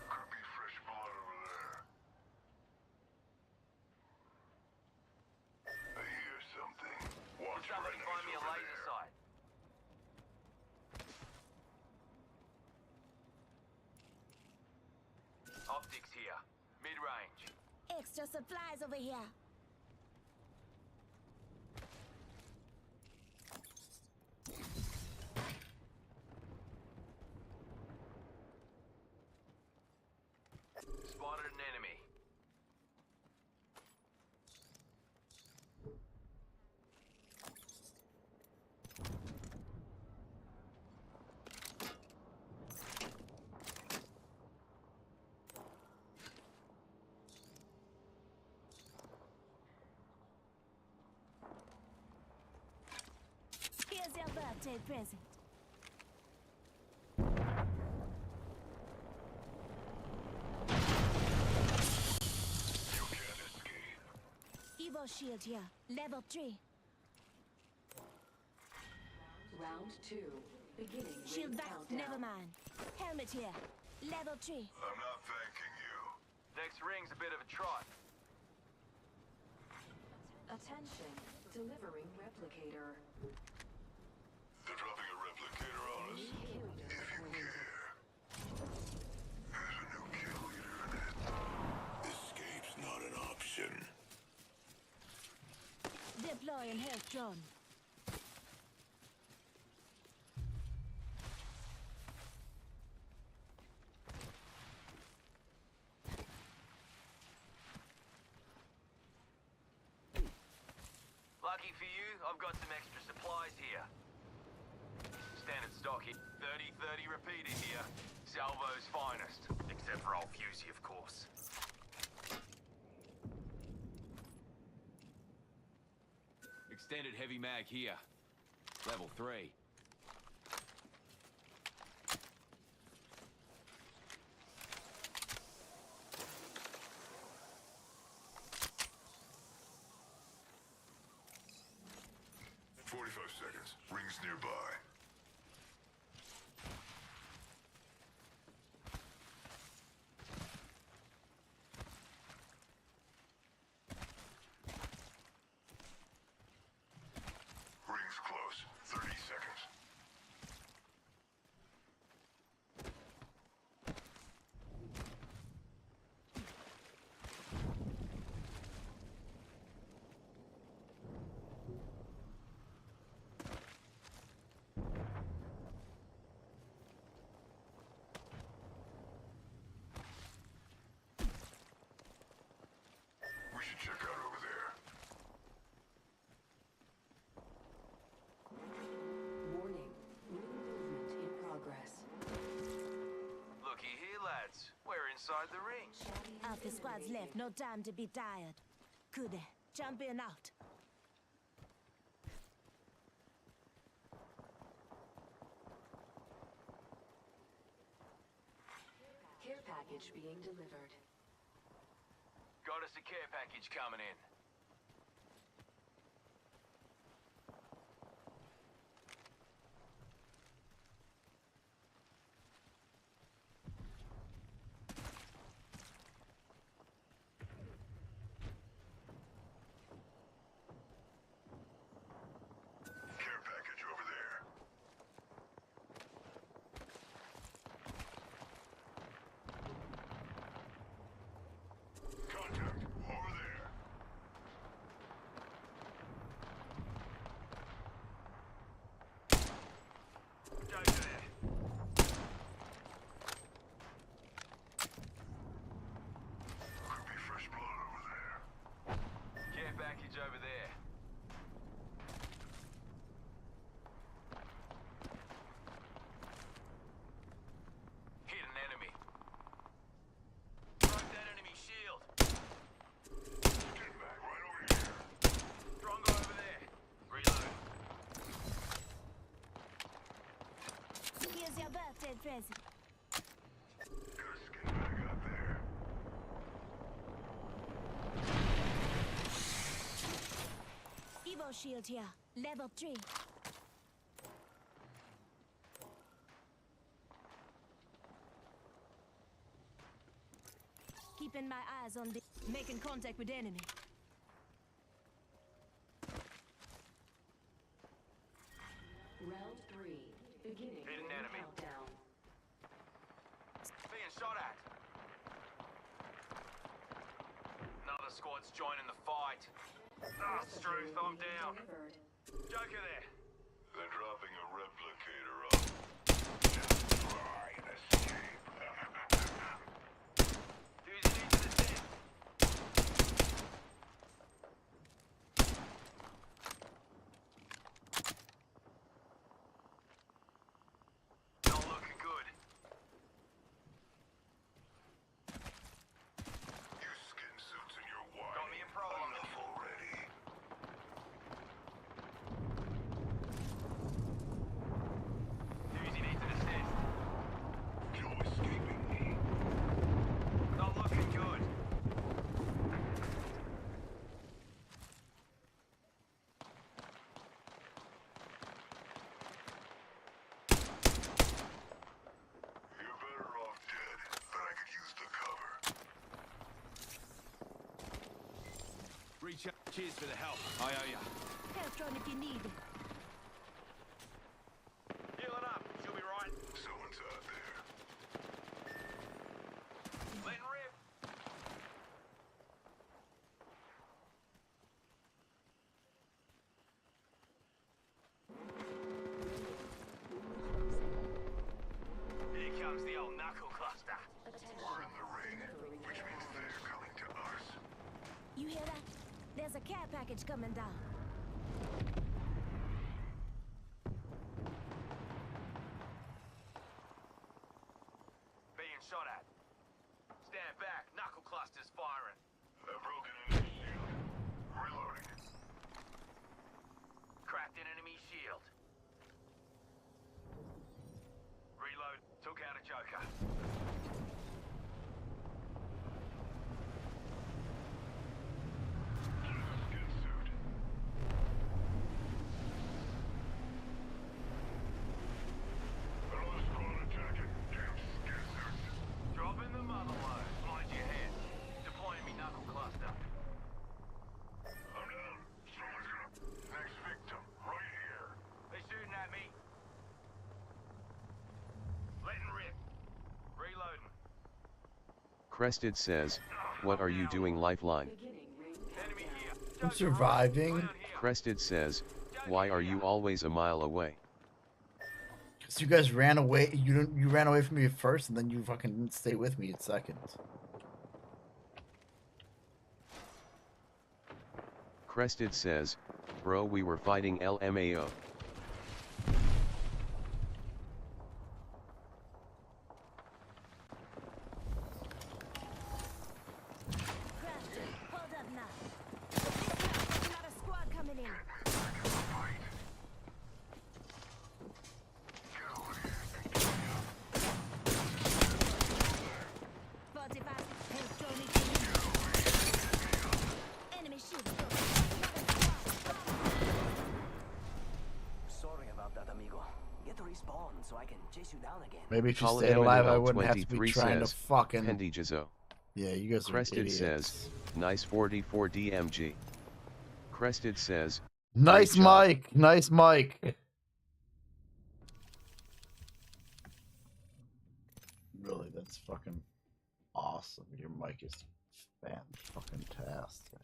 Could be fresh blood over there. I hear something. Watch your Somebody find me a over laser there. sight. Optics here. Mid-range. Extra supplies over here. Spotted an enemy. birthday present. Evo shield here. Level 3. Round 2. Beginning. Shield back. Never mind. Helmet here. Level 3. I'm not thanking you. Next ring's a bit of a trot. Attention. Delivering replicator. They're dropping a replicator on us. If you care. There's a new kill leader in it. Escape's not an option. Deploying health drone. Lucky for you, I've got some extra supplies here. Standard stock here. 30-30 repeated here. Salvo's finest. Except for old Fusey, of course. Extended heavy mag here. Level 3. Seconds. Rings nearby. Rings close. 30 seconds. We should check out over there. Warning. New movement in progress. Looky here, lads. We're inside the ring. Half the squad's left. No time to be tired. Good. Jump in out. Care package being delivered. Got us a care package coming in. Care package over there. Contact over there. Go to there. Could be fresh blood over there. Care package over there. Hit an enemy. Broke that enemy shield. Get back right over here. Drongo over there. Reload. Here's your birthday present. Got a skin bag out there. Evo shield here. Level 3. Keeping my eyes on the... Making contact with enemy. Round 3. Beginning. Hit an ring enemy. countdown. Being shot at. Another squad's joining the fight. Ah, Struth, I'm down. Delivered. Joker there. They're dropping a replicator on. Just try and escape. Who's into the tent? Not looking good. You skin suits and your wine. Got me a problem. Enough already. Cheers for the help. I owe ya. Help on if you need. Healing up. She'll be right. Someone's out there. Letting rip. Here comes the old knuckle cluster. We're in the ring, which means they're coming to us. You hear that? There's a care package coming down. Being shot at. Stand back. Knuckle cluster's firing. A broken enemy shield. Reloading. Cracked an enemy shield. Reload. Took out a Joker. Dropping the mother load. Mind your head. Deploying me knuckle cluster. I'm down. Someone's gonna... Next victim. Right here. They're shooting at me. Letting rip. Reloading. Crested says, what are you doing, Lifeline? Enemy here. I'm surviving. Crested says, why are you always a mile away? So you guys ran away. You ran away from me at first, and then you fucking didn't stay with me at second. Crested says, bro, we were fighting LMAO. Hold up now. Another squad coming in. 45. Help Tony. Enemy shield. Sorry about that, amigo. Get to respawn so I can chase you down again. Maybe if you Colin stayed alive, I Emmanuel wouldn't have to be 23 trying to says, fucking. Pendy Jizzo. Yeah, you guys are Crested idiots. says, nice 44 DMG. Crested says, Nice great job. mic. Nice mic. Really, that's fucking awesome. Your mic is fan-fucking-tastic.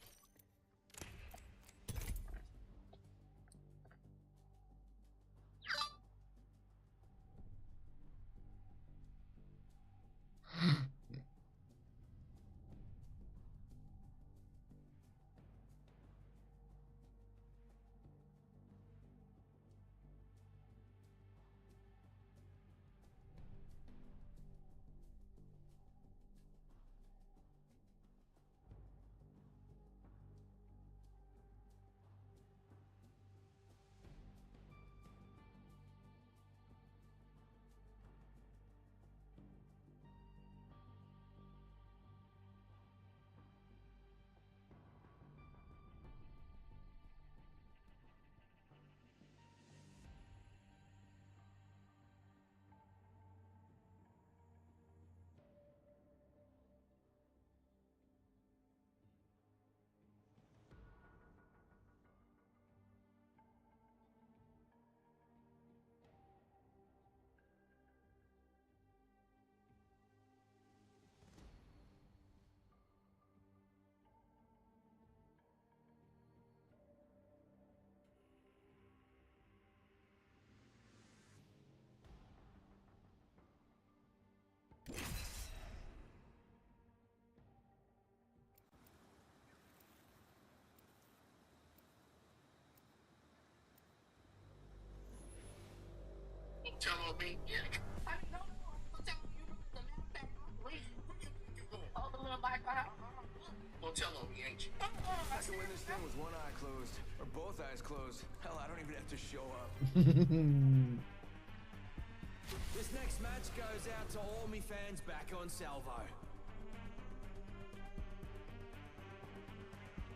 Tell me, yeah. Don't tell on me, ain't you? I can win this thing with one eye closed, or both eyes closed. Hell, I don't even have to show up. This next match goes out to all me fans back on Salvo.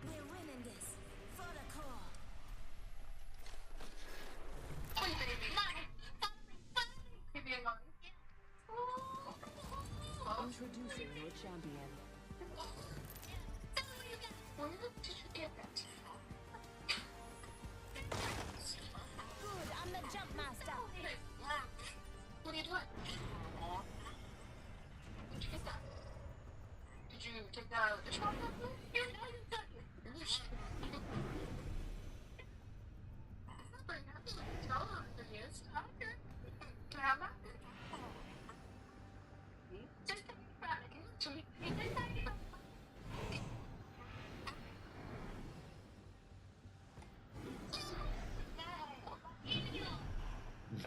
We're winning this. For the core. Introducing your champion. Where did you get that?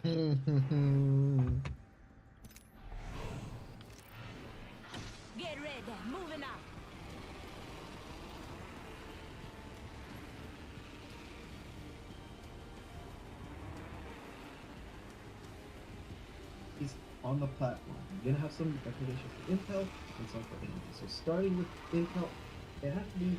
Get ready, moving up. Is on the platform. You're gonna have some recommendations for Intel and some for AMD. So starting with Intel, it has to be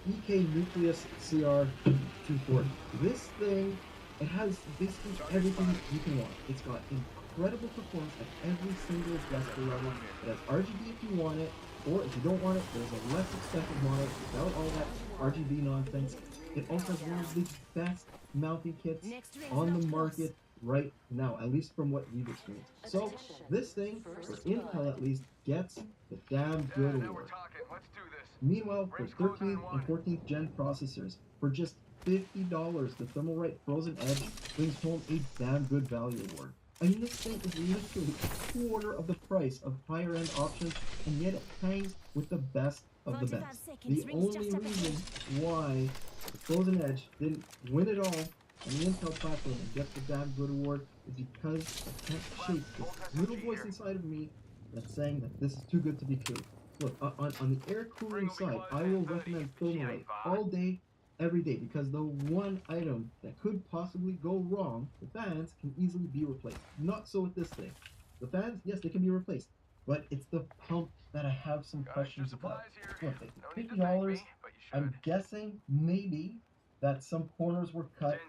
EK Nucleus CR240. This thing, it has basically everything you can want. It's got incredible performance at every single decibel level. It has RGB if you want it, or if you don't want it, there's a less expensive model without all that RGB nonsense. It also has one of the best mounting kits on the market right now, at least from what we've experienced. So this thing, for Intel at least, gets the damn good award. Meanwhile, for 13th and 14th gen processors, for just $50, the Thermalright Frozen Edge brings home a damn good value award. I mean, this thing is literally a quarter of the price of higher end options, and yet it hangs with the best of the best. The only reason why the Frozen Edge didn't win it all on the Intel platform and get the damn good award is because I can't shake this little voice inside of me that's saying that this is too good to be true. Look, on the air cooling side, I will recommend Thermalright all day, every day, because the one item that could possibly go wrong, the fans, can easily be replaced. Not so with this thing. The fans, yes, they can be replaced, but it's the pump that I have some questions about. Look, $50, I'm guessing maybe that some corners were cut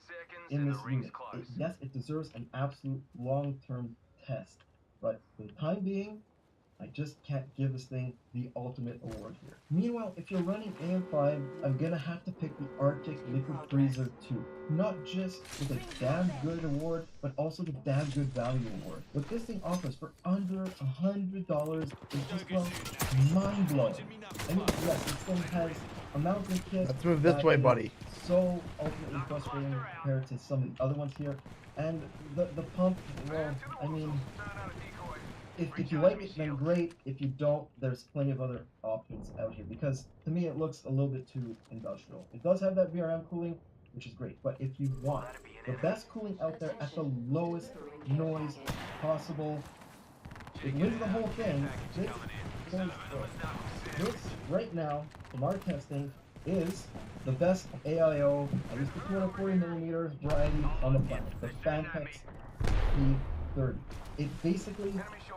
in this unit. Yes, it deserves an absolute long-term test, but for the time being, I just can't give this thing the ultimate award here. Meanwhile, if you're running AM5, I'm gonna have to pick the Arctic Liquid Freezer 2. Not just with a damn good award, but also the damn good value award. What this thing offers for under $100 is just, well, mind-blowing. I mean, yes, this thing has a mounting kit. Let's move this way, buddy. So ultimately frustrating compared to some of the other ones here. And the pump, well, I mean, if you like it, then great. If you don't, there's plenty of other options out here, because to me it looks a little bit too industrial. It does have that VRM cooling, which is great, but if you want the best cooling out there at the lowest noise possible, it wins the whole thing. This right now, from our testing, is the best AIO, at least the 240mm variety on the planet, the Fantex P30. It basically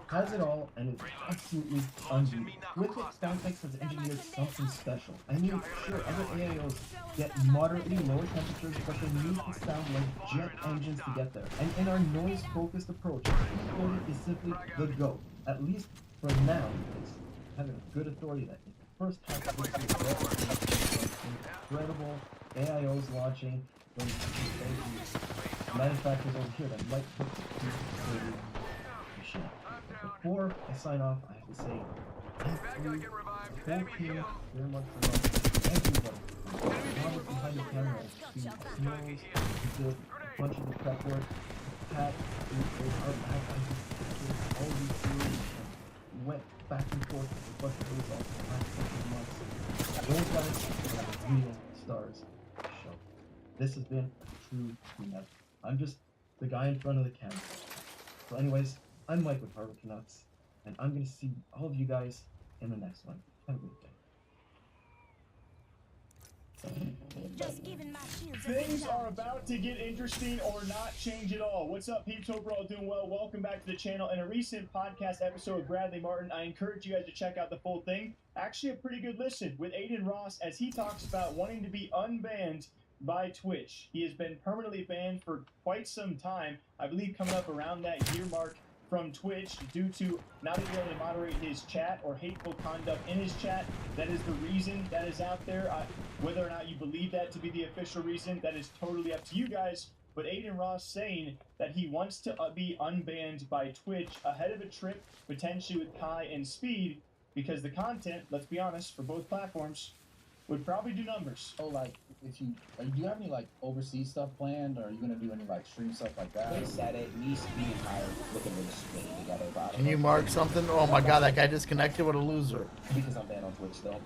has it all, and it's absolutely unbeatable. With it, Fantex has engineered something special. I mean, sure, other AIOs get moderately lower temperatures, but they need to sound like jet engines to get there. And in our noise-focused approach, P40 is simply the GOAT. At least for now, it's having a good authority that it's the first time that this is incredible AIOs launching from manufacturers over here that might put the P30 machine. Before I sign off, I have to say thank you, the whole team, very much for everybody. Robert behind the camera, to Snows, who did a bunch of the prep work, Pat, who was our back on all these series, and went back and forth with a bunch of results the last couple of months. Those guys are the real stars of the show. This has been a true team. I'm just the guy in front of the camera. So anyways, I'm Mike with Harvard Canucks, and I'm going to see all of you guys in the next one. Have a great day. Things are about to get interesting or not change at all. What's up, peeps? Hope we're all doing well. Welcome back to the channel. In a recent podcast episode with Bradley Martin, I encourage you guys to check out the full thing. Actually, a pretty good listen with Aiden Ross as he talks about wanting to be unbanned by Twitch. He has been permanently banned for quite some time, I believe coming up around that year mark, from Twitch due to not being able to moderate his chat or hateful conduct in his chat. That is the reason that is out there. Whether or not you believe that to be the official reason, that is totally up to you guys. But Aiden Ross saying that he wants to be unbanned by Twitch ahead of a trip potentially with Kai and Speed, because the content, let's be honest, for both platforms, would probably do numbers. So, like, if you do you have any like overseas stuff planned, or are you gonna do any like stream stuff like that? They said it needs to be entire looking really straight together. About Can you mark something? Oh my god, that guy disconnected. What a loser. Because I'm banned on Twitch still.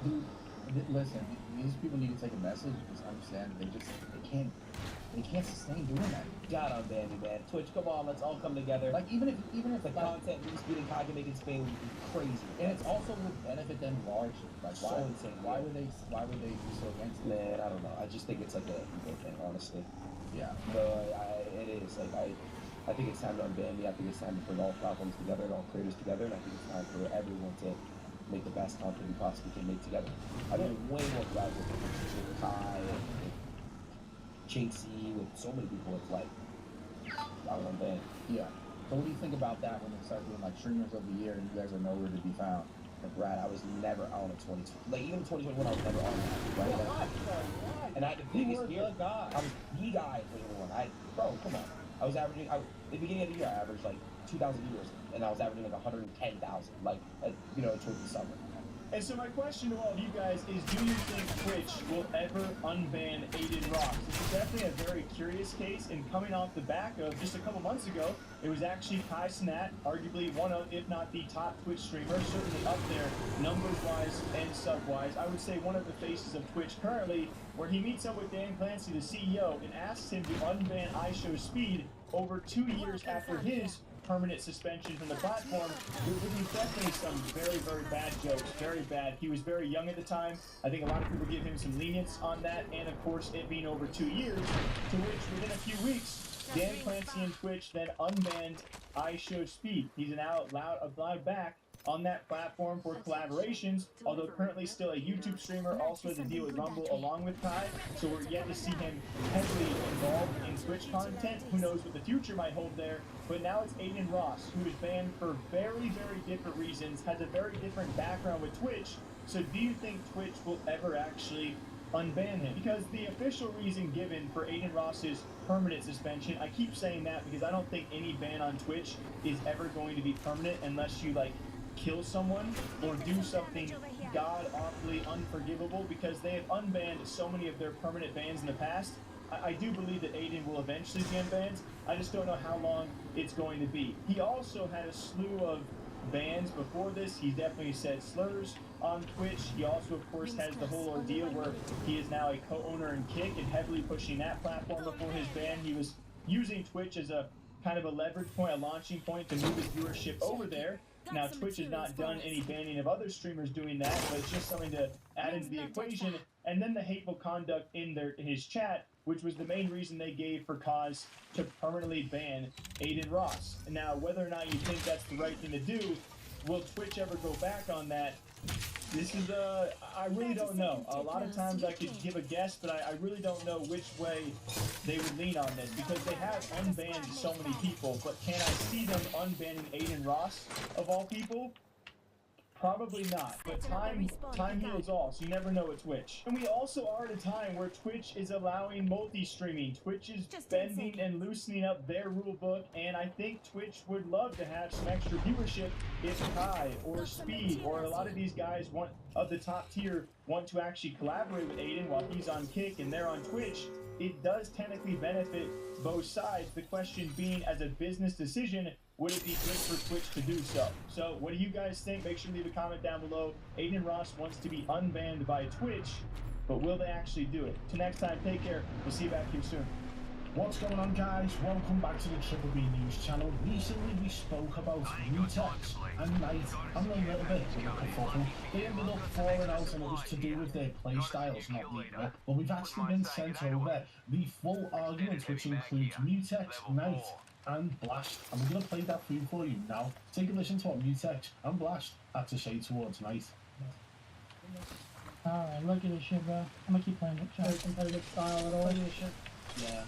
Dude, listen, these people need to take a message. Just understand they can't They can't sustain doing that. God unban me, man. Twitch, come on, let's all come together. Like even if the like, content respeeding Kai can make it Spain would be crazy. and it's also would benefit them largely. Like So why insane. why would they be so against it? Man, I don't know. I just think it's like a ego thing, honestly. Yeah. But it is. Like I think it's time to unban me. I think it's time to bring all platforms together and all creators together, and I think it's time for everyone to make the best content we possibly can make together. I've been way more collaborative with Kai, with Chasey, with so many people. It's like I don't know, man. Yeah. So what do you think about that when they start doing like streamers of the year and you guys are nowhere to be found? Like Brad, I was never on a 2020. Like even 2021, I was never on that. Right? Why? And I had the biggest year. I was the guy in 2021. Bro, come on. I was averaging. At the beginning of the year, I averaged like 2,000 viewers, and I was averaging like 110,000. Like towards the summer. And so my question to all of you guys is, do you think Twitch will ever unban Aiden Ross? This is definitely a very curious case, and coming off the back of just a couple months ago, it was actually Kai Cenat, arguably one of, if not the top Twitch streamer, certainly up there, numbers-wise and sub-wise. I would say one of the faces of Twitch currently, where he meets up with Dan Clancy, the CEO, and asks him to unban iShowSpeed over 2 years after his permanent suspension from the platform. There was definitely some very, very bad jokes, very bad. He was very young at the time. I think a lot of people give him some lenience on that, and of course it being over 2 years, to which within a few weeks, Dan Clancy and Twitch then unbanned iShowSpeed. He's now allowed back on that platform for collaborations, although currently still a YouTube streamer, also has a deal with Rumble along with Kai, so we're yet to see him heavily involved in Twitch content. Who knows what the future might hold there, but now it's Aiden Ross, who is banned for very, very different reasons, has a very different background with Twitch. So do you think Twitch will ever actually unban him? Because the official reason given for Aiden Ross's permanent suspension, I keep saying that because I don't think any ban on Twitch is ever going to be permanent unless you kill someone or do something god-awfully unforgivable, because they have unbanned so many of their permanent bans in the past. I do believe that Aiden will eventually be unbanned. I just don't know how long it's going to be. He also had a slew of bans before this. He definitely said slurs on Twitch. He also, of course, has the whole ordeal where he is now a co-owner in Kick and heavily pushing that platform. Before his ban, he was using Twitch as a kind of a leverage point, a launching point to move his viewership over there. Now, Twitch has not done any banning of other streamers doing that, but it's just something to add into the equation. And then the hateful conduct in his chat, which was the main reason they gave for cause to permanently ban Aiden Ross. Now, whether or not you think that's the right thing to do, will Twitch ever go back on that? This is I really don't know. A lot of times I could give a guess, but I really don't know which way they would lean on this, because they have unbanned so many people. But can I see them unbanning Aiden Ross, of all people? Probably not, but time heals all, so you never know it's which. And we also are at a time where Twitch is allowing multi-streaming. Twitch is bending and loosening up their rule book, and I think Twitch would love to have some extra viewership if Kai or Speed or a lot of these guys of the top tier want to actually collaborate with Aiden while he's on Kick and they're on Twitch. It does technically benefit both sides. The question being, as a business decision, would it be good for Twitch to do so? So what do you guys think? Make sure to leave a comment down below. Aiden Ross wants to be unbanned by Twitch, but will they actually do it? Till next time, take care. We'll see you back here soon. What's going on, guys? Welcome back to the Triple B News channel. Recently we spoke about Mutex and Knight and a little bit of a kerfuffle. They ended up falling out, and it was to do with their playstyles not meeting up. But we've actually been sent over the full argument, which includes Mutex, Knight and Blast, and we're going to play that through for you now. Take a listen to what Mutex and Blast had to say towards Knight. Alright, look at this shit, bro. I'm gonna keep playing it. Very competitive style at all. Look at this shit. Yeah.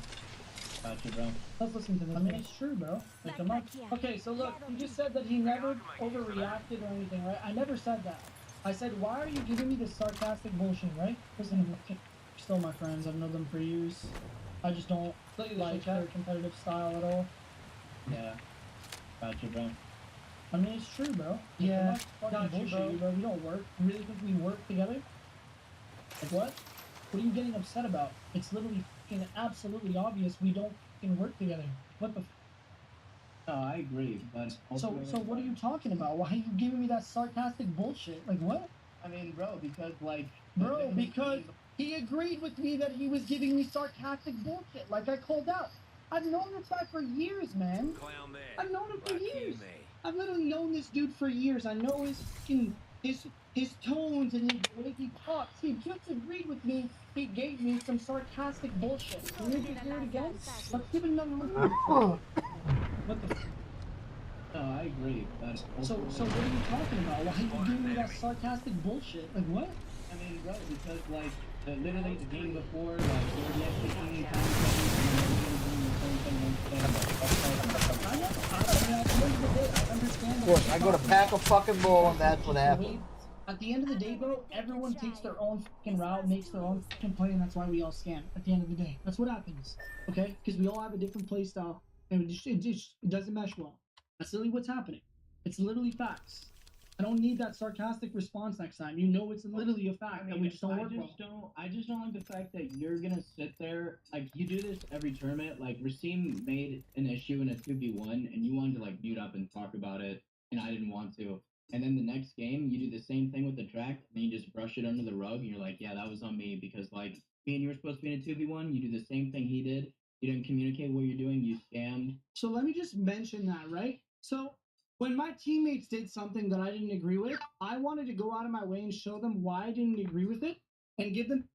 Gotcha, bro. Let's listen to this. I mean, it's true, bro. Like, come on. Okay, so look, you just said that he never overreacted or anything, right? I never said that. I said, why are you giving me this sarcastic bullshit, right? Listen, you're still my friends. I've known them for years. I just don't like their competitive style at all. Yeah. Gotcha, bro. I mean, it's true, bro. Yeah. Got you, bro. We don't work. You really think we work together? Like what? What are you getting upset about? It's literally fucking absolutely obvious we don't fucking work together. What the No, I agree, but so what are you talking about? Why are you giving me that sarcastic bullshit? Like what? I mean, bro, because like, Bro, because he agreed with me that he was giving me sarcastic bullshit, like I called out. I've known this guy for years, man. Clown man. I've known him for Like you, years. me. I've literally known this dude for years. I know his fucking his tones and the way he talks. He just agreed with me. He gave me some sarcastic bullshit. Can we just hear it again? Let's give it another listen. What the? no, I agree. But So what are you talking about? Why are you giving me that sarcastic bullshit? Like what? I mean, bro, because like literally the game before, like there was actually any time Of course, I go to pack a fucking bowl and that's what happens. At the end of the day, bro, everyone takes their own fucking route, makes their own fucking play, and that's why we all scam. At the end of the day, that's what happens. Okay? Because we all have a different play style, and it doesn't mesh well. That's literally what's happening. It's literally facts. I don't need that sarcastic response next time. You know it's literally a fact, and we just don't work well. I just don't like the fact that you're gonna sit there like you do this every tournament. Like Rasim made an issue in a 2v1, and you wanted to like mute up and talk about it, and I didn't want to. And then the next game, you do the same thing with the track, and then you just brush it under the rug, and you're like, yeah, that was on me because like me and you were supposed to be in a 2v1. You do the same thing he did. You didn't communicate what you're doing. You scammed. So let me just mention that, right? So when my teammates did something that I didn't agree with, I wanted to go out of my way and show them why I didn't agree with it and give them.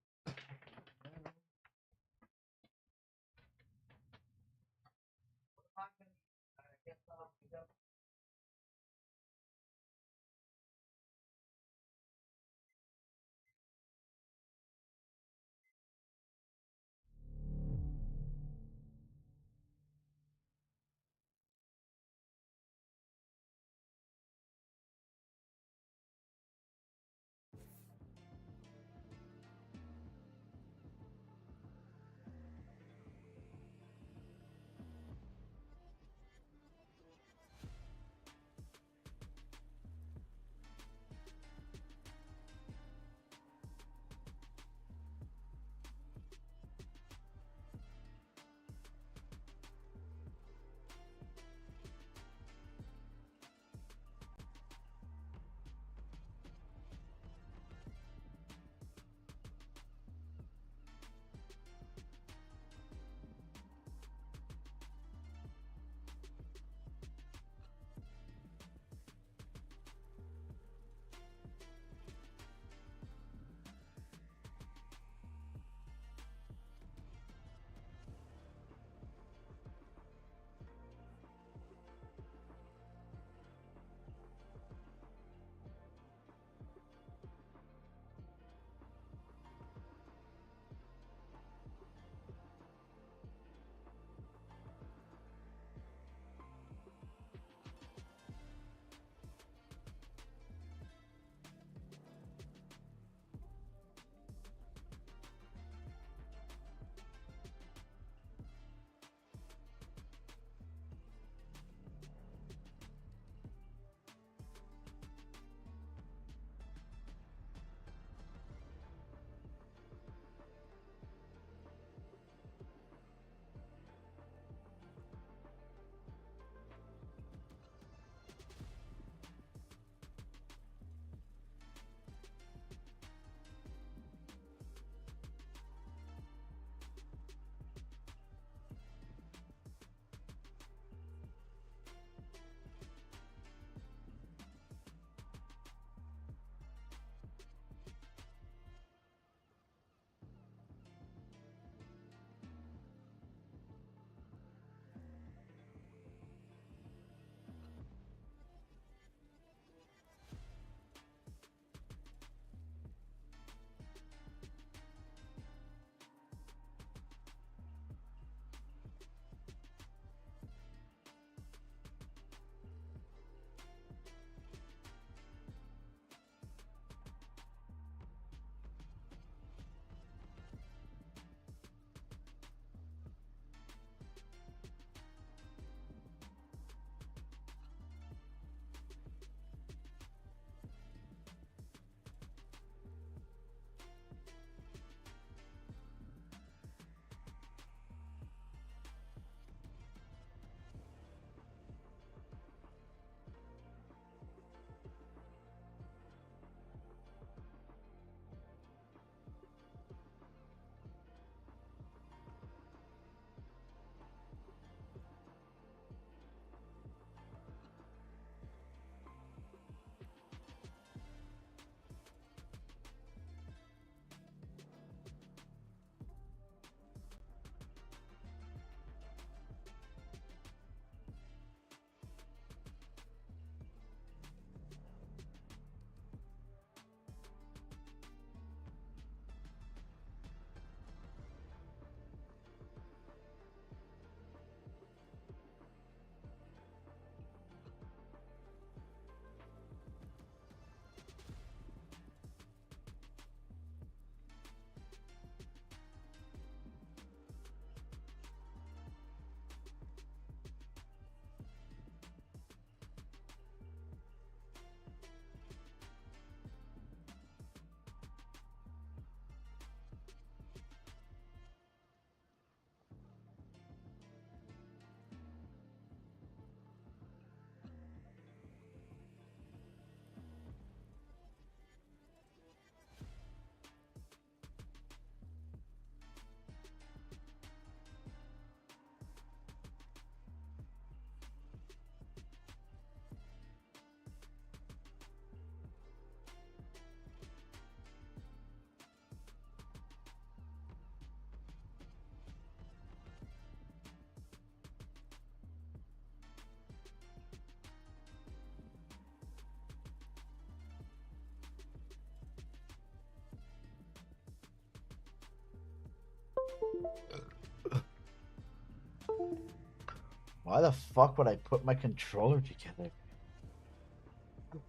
Why the fuck would I put my controller together?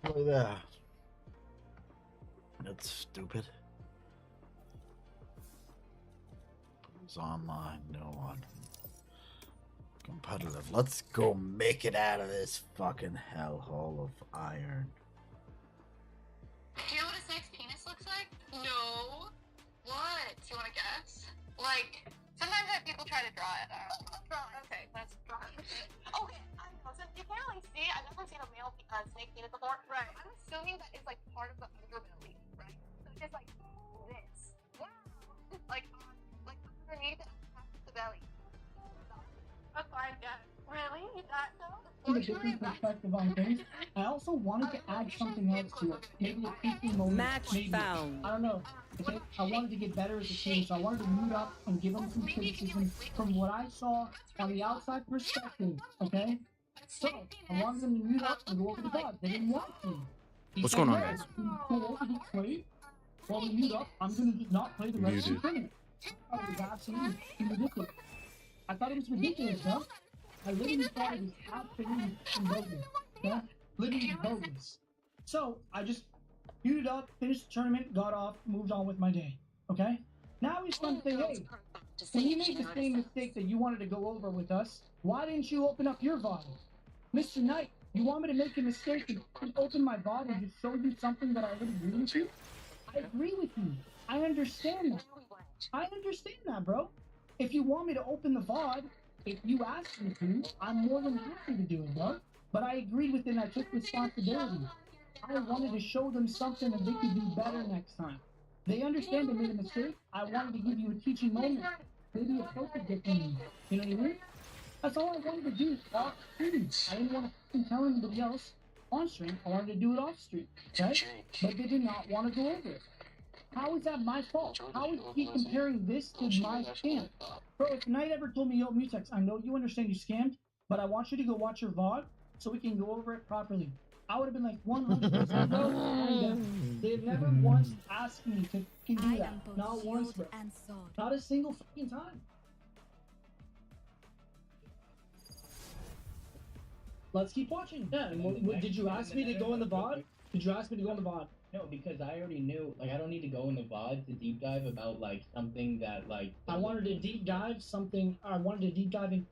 Play that. That's stupid. It's online, no one. Competitive. Let's go make it out of this fucking hellhole of iron. Do you know what a sex penis looks like? No. What? Do you want to guess? Like, sometimes people try to draw it. Okay, let's draw it. Okay, I know. So you can't really see. I've never seen a male snake penis before. Right. I'm assuming that it's like part of the underbelly, right? So it's just like this. Wow. Like underneath the belly. That's fine, yeah. Really? You thought so? A different perspective on things. I also wanted to add something else to it. Maybe a creepy moment. Match maybe. found. I don't know. Okay? I wanted to get better as a team, so I wanted to mute up and give them some criticism from what I saw on the outside perspective. Okay? So I wanted them to mute up and go over the pod. They didn't want to. What's going on, guys? Go over the play. While we mute up, I'm gonna just not play the rest of the tournament. I thought it was absolutely ridiculous. I thought it was ridiculous, bro. I literally thought it was absolutely bogus. Yeah? Literally bogus. So, I just muted up, finished the tournament, got off, moved on with my day. Okay? Now he's trying to say, hey, when you made the same mistake that you wanted to go over with us, why didn't you open up your VOD? Mr. Knight, you want me to make a mistake and open my VOD and just show you something that I already agree with you? I agree with you. I understand that. I understand that, bro. If you want me to open the VOD, if you ask me to, I'm more than happy to do it, bro. But I agreed with it and I took responsibility. I wanted to show them something that they could do better next time. They understand they made a mistake. I wanted to give you a teaching moment. Maybe approach it differently. You know what I mean? That's all I wanted to do off stream. I didn't want to tell anybody else on stream. I wanted to do it off stream, right? But they did not want to go over it. How is that my fault? How is he comparing this to my scam? Bro, if Knight ever told me, yo, Mutex, I know you understand you scammed, but I want you to go watch your VOD so we can go over it properly. I would have been like 100%, bro. They've never once asked me to do that. Not once, bro. Not a single fucking time. Let's keep watching. Yeah, and did you ask me to go in the VOD? Did you ask me to go in the VOD? No, because I already knew, like, I don't need to go in the VOD to deep dive about, like, something that, like... I wanted to deep dive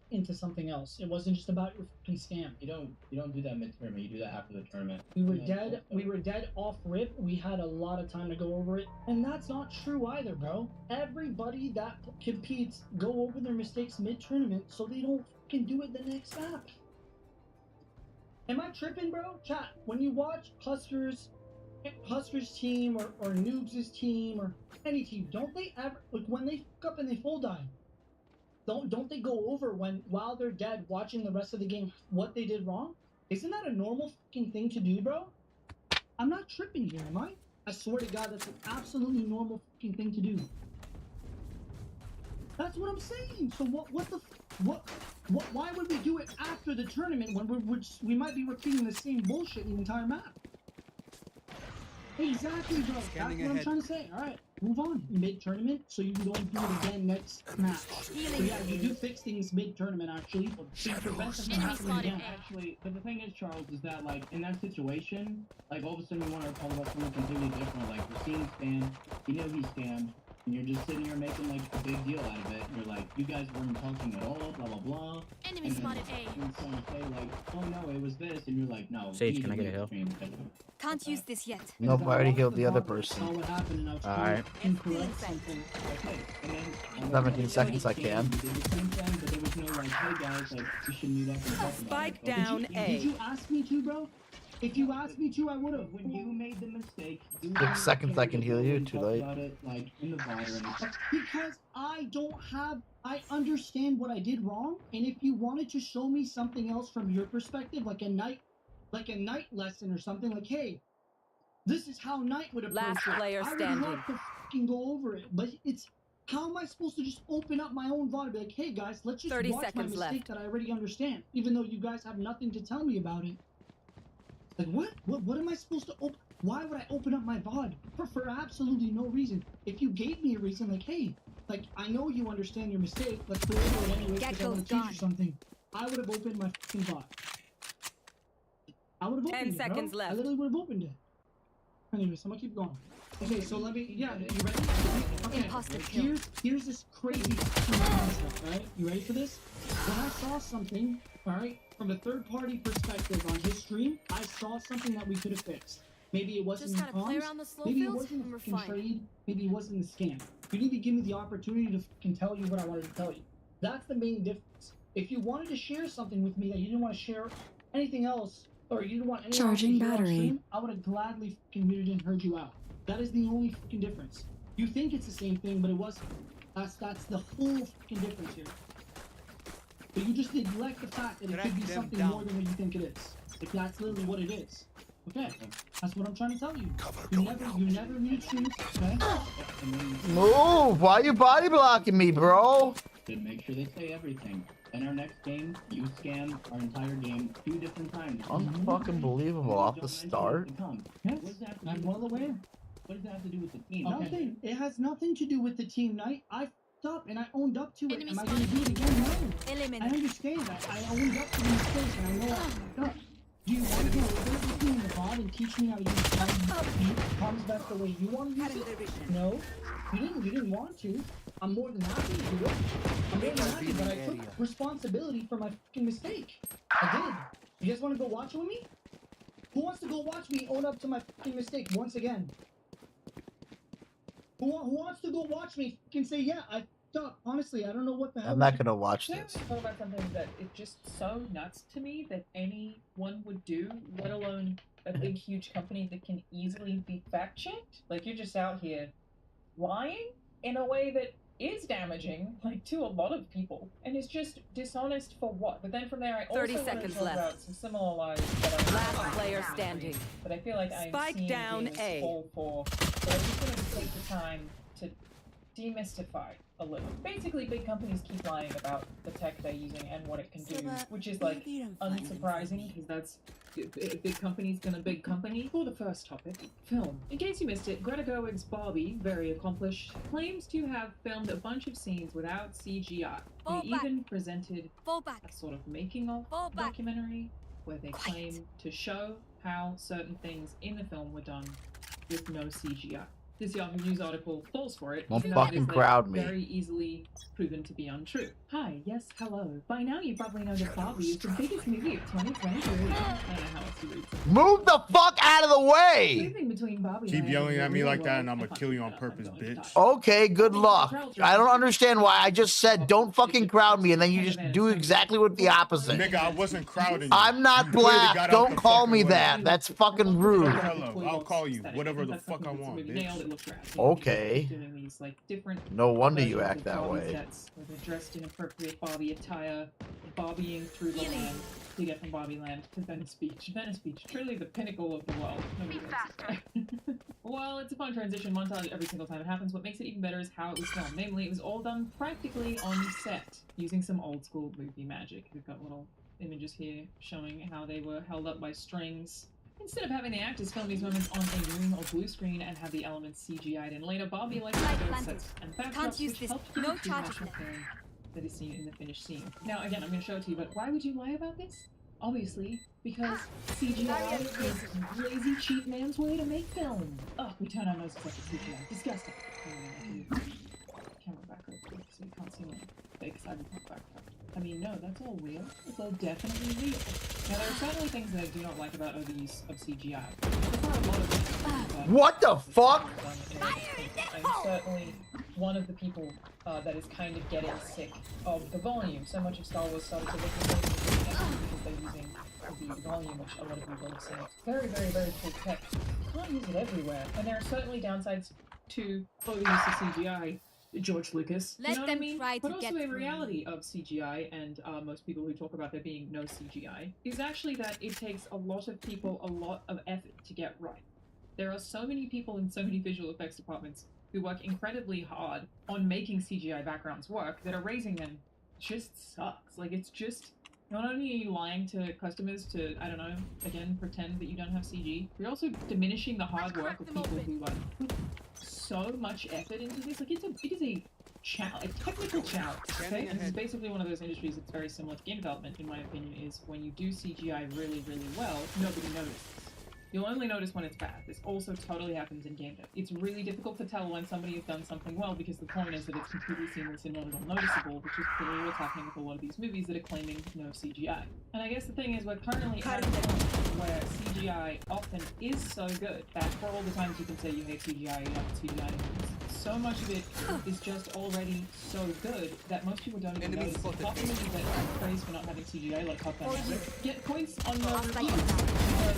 into something else. It wasn't just about your fucking scam. You don't do that mid-tournament, you do that after the tournament. We were dead off rip, we had a lot of time to go over it, and that's not true either, bro. Everybody that competes go over their mistakes mid-tournament so they don't fucking do it the next map. Am I tripping, bro? Chat, when you watch Husker's team or Noobs' team or any team, don't they ever, like, when they fuck up and they full dive, don't they go over while they're dead watching the rest of the game what they did wrong? Isn't that a normal fucking thing to do, bro? I'm not tripping here, am I? I swear to God, that's an absolutely normal fucking thing to do. That's what I'm saying. So why would we do it after the tournament when we might be repeating the same bullshit the entire map? Exactly, bro. That's what I'm trying to say. Alright, move on. Mid-tournament, so you don't do it again next match. So yeah, you do fix things mid-tournament, actually. So you prevent them from happening again. Actually, but the thing is, Charles, is that, like, in that situation, like, all of a sudden you want to talk about something completely different. Like, Racine scammed, you know he scammed, and you're just sitting here making, like, a big deal out of it. You're like, you guys weren't talking at all, blah, blah, blah. Enemy spotted A. And someone say, like, oh no, it was this, and you're like, no. Sage, can I get a heal? Can't use this yet. Nope, I already healed the other person. Alright. 17 seconds I can. Spike down A. Did you ask me to, bro? If you asked me to, I would have. When you made the mistake, 6 seconds I can heal you, too late. Like, in the VOD or anything. Because I understand what I did wrong, and if you wanted to show me something else from your perspective, like a night lesson or something, like, hey, this is how Knight would approach Last player I would standing. love to fucking go over it, but it's, how am I supposed to just open up my own VOD and be like, hey guys, let's just 30 watch my seconds mistake left. that I already understand, even though you guys have nothing to tell me about it. Like, what am I supposed to open? Why would I open up my VOD? For absolutely no reason. If you gave me a reason, like, hey, Like, I know you understand your mistake. Let's go over it anyway because I want to teach you something. I would have opened my fucking bot. I would have opened 10 it, seconds bro. left. I literally would have opened it. Anyways, I'm gonna keep going. Okay, so let me. Yeah, you ready? Okay. Here's this crazy concept. All right, you ready for this? When I saw something, all right, from a third-party perspective on his stream, I saw something that we could have fixed. Maybe it wasn't Just the gotta play comms. around the slow Maybe it fields wasn't and the we're fucking fine. trade. Maybe it wasn't the scam. You need to give me the opportunity to fucking tell you what I wanted to tell you. That's the main difference. If you wanted to share something with me that you didn't want to share anything else, or you didn't want anyone else to Charging hear on battery. stream, I would have gladly fucking muted and heard you out. That is the only fucking difference. You think it's the same thing, but it wasn't. That's the whole fucking difference here. But you just neglect the fact that it could be something more than what you think it is. Like, that's literally what it is. Okay, that's what I'm trying to tell you. You never need shoes, okay? Move! Why are you body blocking me, bro? Then make sure they say everything. In our next game, you scam our entire game 2 different times. Unfucking believable off the start. Yes, I'm well aware. What does that have to do with the team? Nothing. It has nothing to do with the team night. I f***ed up and I owned up to it. Am I going to do it again? No. I understand that. I owned up to the mistake and I know I f***ed up. Do you want to go over it with me in the pod and teach me how to use comms back the way you want to use it? No. You didn't want to. I'm more than happy to do it. I'm more than happy, but I took responsibility for my fucking mistake. I did. You guys want to go watch it with me? Who wants to go watch me own up to my fucking mistake once again? Who wants to go watch me fucking say, yeah, I fucked up. Honestly, I don't know what the hell. I'm not gonna watch Can I this. talk about something that is just so nuts to me that anyone would do, let alone a big, huge company that can easily be fact-checked? Like, you're just out here lying in a way that is damaging, like, to a lot of people, and is just dishonest for what? But then from there, I also 30 want to seconds talk left. about some similar lies that are Last player standing. that I feel like I'm Spike seeing down gamers A. fall for, but I just wanted to take the time to demystify a little. Basically, big companies keep lying about the tech they're using and what it can do, which is, like, unsurprising, because that's big company's gonna big company. For the first topic, film. In case you missed it, Greta Gerwig's Barbie, very accomplished, claims to have filmed a bunch of scenes without CGI. They even presented a sort of making-of documentary where they claim to show how certain things in the film were done with no CGI. This Yahoo News article falls for it, Don't even though it fucking is, like, crowd me. very easily proven to be untrue. Hi, yes, hello. By now you probably know that Barbie is the biggest movie of 2023. I don't know how else to read it. Move the fuck out of the way! Moving between Barbie Keep land yelling and at the me real like that world, and I'm I gonna can't kill you figure on out purpose, I'm going to bitch. die. Okay, good luck. I don't understand why I just said don't fucking crowd me and then you just do exactly what the opposite. Nigga, I wasn't crowding you. I'm not You clearly got black. out Don't the call fucking me way. that. That's fucking rude. Hello, I'll call you whatever the fuck I want, bitch. Okay. Doing these, like, different No wonder you versions act of that Barbie way. sets where they're dressed in appropriate Barbie attire, Barbieing through the land to get from Barbie Land to Venice Beach. Venice Beach, truly the pinnacle of the world. Nobody likes it. Well, it's a fun transition montage every single time it happens. What makes it even better is how it was filmed. Namely, it was all done practically on set, using some old school movie magic. We've got little images here showing how they were held up by strings. Instead of having the actors film these moments on a green or blue screen and have the elements CGI'd in later, Barbie likes to build sets and backdrops, which helped give the two-dimensional feeling that is seen in the finished scene. Now, again, I'm going to show it to you, but why would you lie about this? Obviously, because CGI is lazy, cheap man's way to make film. Oh, we turn our noses up at CGI. Disgusting. Camera back real quick so you can't see my fake cyberpunk backdrop. I mean, no, that's all real. It's all definitely real. Now, there are certainly things that I do not like about overuse of CGI. There are a lot of things What the fuck? I'm certainly one of the people that is kind of getting sick of the volume. So much of Star Wars started to look like because they're using the volume, which a lot of people have seen. It's very, very, very cool tech. You can't use it everywhere. And there are certainly downsides to overuse of CGI. George Lucas, you know what I mean? But also a reality of CGI, and most people who talk about there being no CGI, is actually that it takes a lot of people a lot of effort to get right. There are so many people in so many visual effects departments who work incredibly hard on making CGI backgrounds work that erasing them just sucks. Like, it's just, not only are you lying to customers to, I don't know, again, pretend that you don't have CG, you're also diminishing the hard work of people who, like, put so much effort into this. Like, it is a a technical challenge. Okay, and this is basically one of those industries that's very similar to game development, in my opinion. Is when you do CGI really, really well, nobody notices. You'll only notice when it's bad. This also totally happens in game dev. It's really difficult to tell when somebody has done something well because the point is that it's completely seamless and not at all noticeable, which is clearly what's happening with a lot of these movies that are claiming no CGI. And I guess the thing is we're currently at a point where CGI often is so good that for all the times you can say you hate CGI, you love CGI movies, so much of it is just already so good that most people don't even notice it. Often movies that are praised for not having CGI, like Top Gun Maverick, get points on the reviews because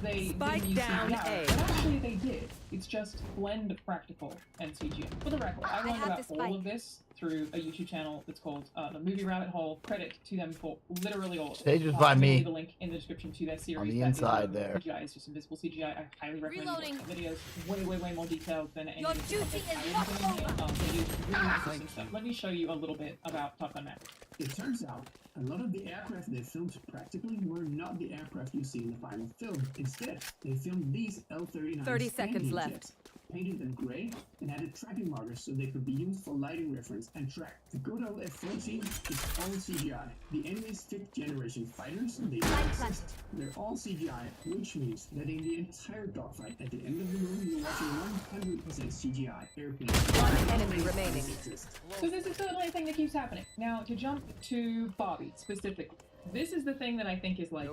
they didn't use CGI, but actually they did. It's just blend practical and CGI. For the record, I learned about all of this through a YouTube channel that's called The Movie Rabbit Hole. Credit to them for literally all of it. Stages by me. I'll leave a link in the description to their series. On the inside there. CGI is just invisible CGI. I highly recommend you watch the videos. Way, way, way more detailed than any of the duty content is I was doing here. They use really interesting stuff. Let me show you a little bit about Top Gun Maverick. It turns out a lot of the aircraft they filmed practically were not the aircraft you see in the final film. Instead, they filmed these L-39 30 seconds left. jets, painted them gray, and added tracking markers so they could be used for lighting reference and track. The good old F-14 is all CGI. The enemy's 5th generation fighters, they don't exist. They're all CGI, which means that in the entire dogfight at the end of the movie, you're watching 100% CGI airplanes. One enemy remaining. So this is the only thing that keeps happening. Now, to jump to Bobby specifically, this is the thing that I think is like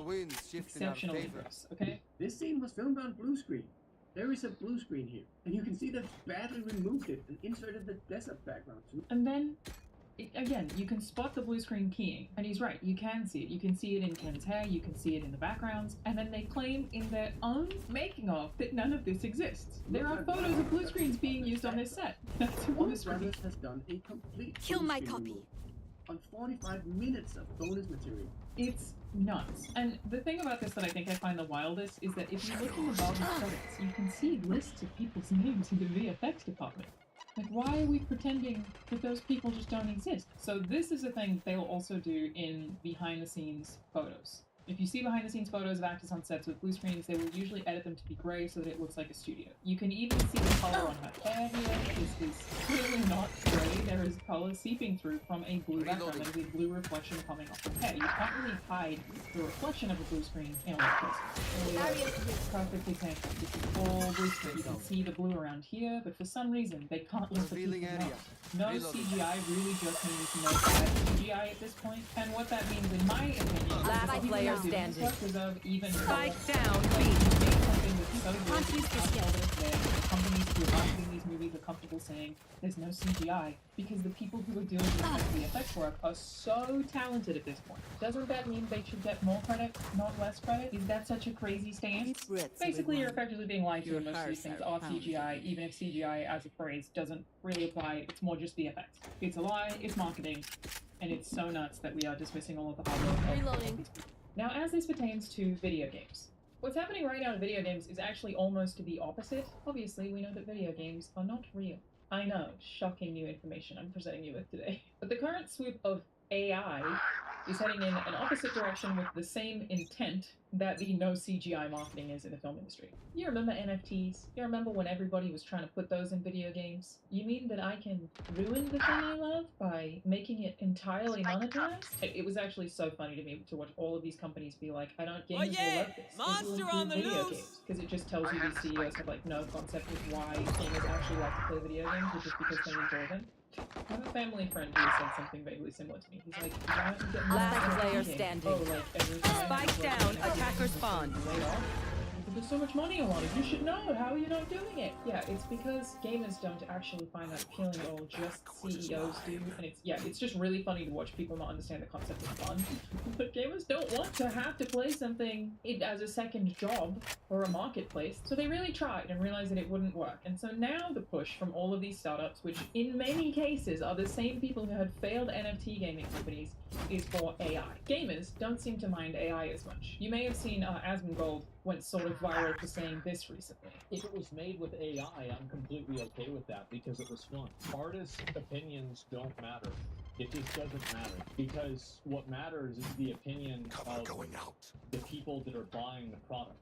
exceptionally gross, okay? This scene was filmed on blue screen. There is a blue screen here, and you can see that badly removed it and inserted the desert background too. And then, again, you can spot the blue screen keying, and he's right, you can see it. You can see it in Ken's hair, you can see it in the backgrounds, and then they claim in their own making of that none of this exists. There are photos of blue screens being used on this set. That's a blue screen. has done a complete Kill my copy. On 45 minutes of bonus material. It's nuts. And the thing about this that I think I find the wildest is that if you look in the Bobby credits, you can see lists of people's names in the VFX department. Like, why are we pretending that those people just don't exist? So this is a thing they'll also do in behind-the-scenes photos. If you see behind-the-scenes photos of actors on sets with blue screens, they will usually edit them to be gray so that it looks like a studio. You can even see the color on her hair here. This is clearly not gray. There is color seeping through from a blue background. There is a blue reflection coming off her hair. You can't really hide the reflection of a blue screen in electricity. Perfectly tangible. This is all blue screen. You can see the blue around here, but for some reason, they can't let the people know. No CGI really just means no bad CGI at this point. And what that means, in my opinion, Last is player standing. Even Spike down, companies who are marketing these movies are comfortable saying there's no CGI because the people who are doing the effects work are so talented at this point. Doesn't that mean they should get more credit, not less credit? Is that such a crazy stance? Basically, you're effectively being lied to, and most of these things are CGI, even if CGI as a phrase doesn't really apply. It's more just the effects. It's a lie, it's marketing, and it's so nuts that we are dismissing all of the hard work. Now, as this pertains to video games, what's happening right now in video games is actually almost the opposite. Obviously, we know that video games are not real. I know, shocking new information I'm presenting you with today. But the current swoop of AI is heading in an opposite direction with the same intent that the no CGI marketing is in the film industry. You remember NFTs? You remember when everybody was trying to put those in video games? You mean that I can ruin the thing I love by making it entirely monetized? It was actually so funny to me to watch all of these companies be like, gamers will love this. Monster on the video loose! games. Because it just tells you these CEOs have like no concept of why gamers actually like to play video games, which is because they enjoy them. I have a family friend who said something vaguely similar to me. He's like, why don't you get more Last player game? standing. Oh, like every time Spike down, attacker spawn. There's so much money on it. You should know. How are you not doing it? Yeah, it's because gamers don't actually find that appealing at all. Just CEOs do, and it's just really funny to watch people not understand the concept of fun. But gamers don't want to have to play something as a second job or a marketplace. So they really tried and realized that it wouldn't work. And so now the push from all of these startups, which in many cases are the same people who had failed NFT gaming companies, is for AI. Gamers don't seem to mind AI as much. You may have seen Asmongold went sort of viral for saying this recently. If it was made with AI, I'm completely okay with that because it was fun. Artists' opinions don't matter. It just doesn't matter because what matters is the opinion of the people that are buying the product.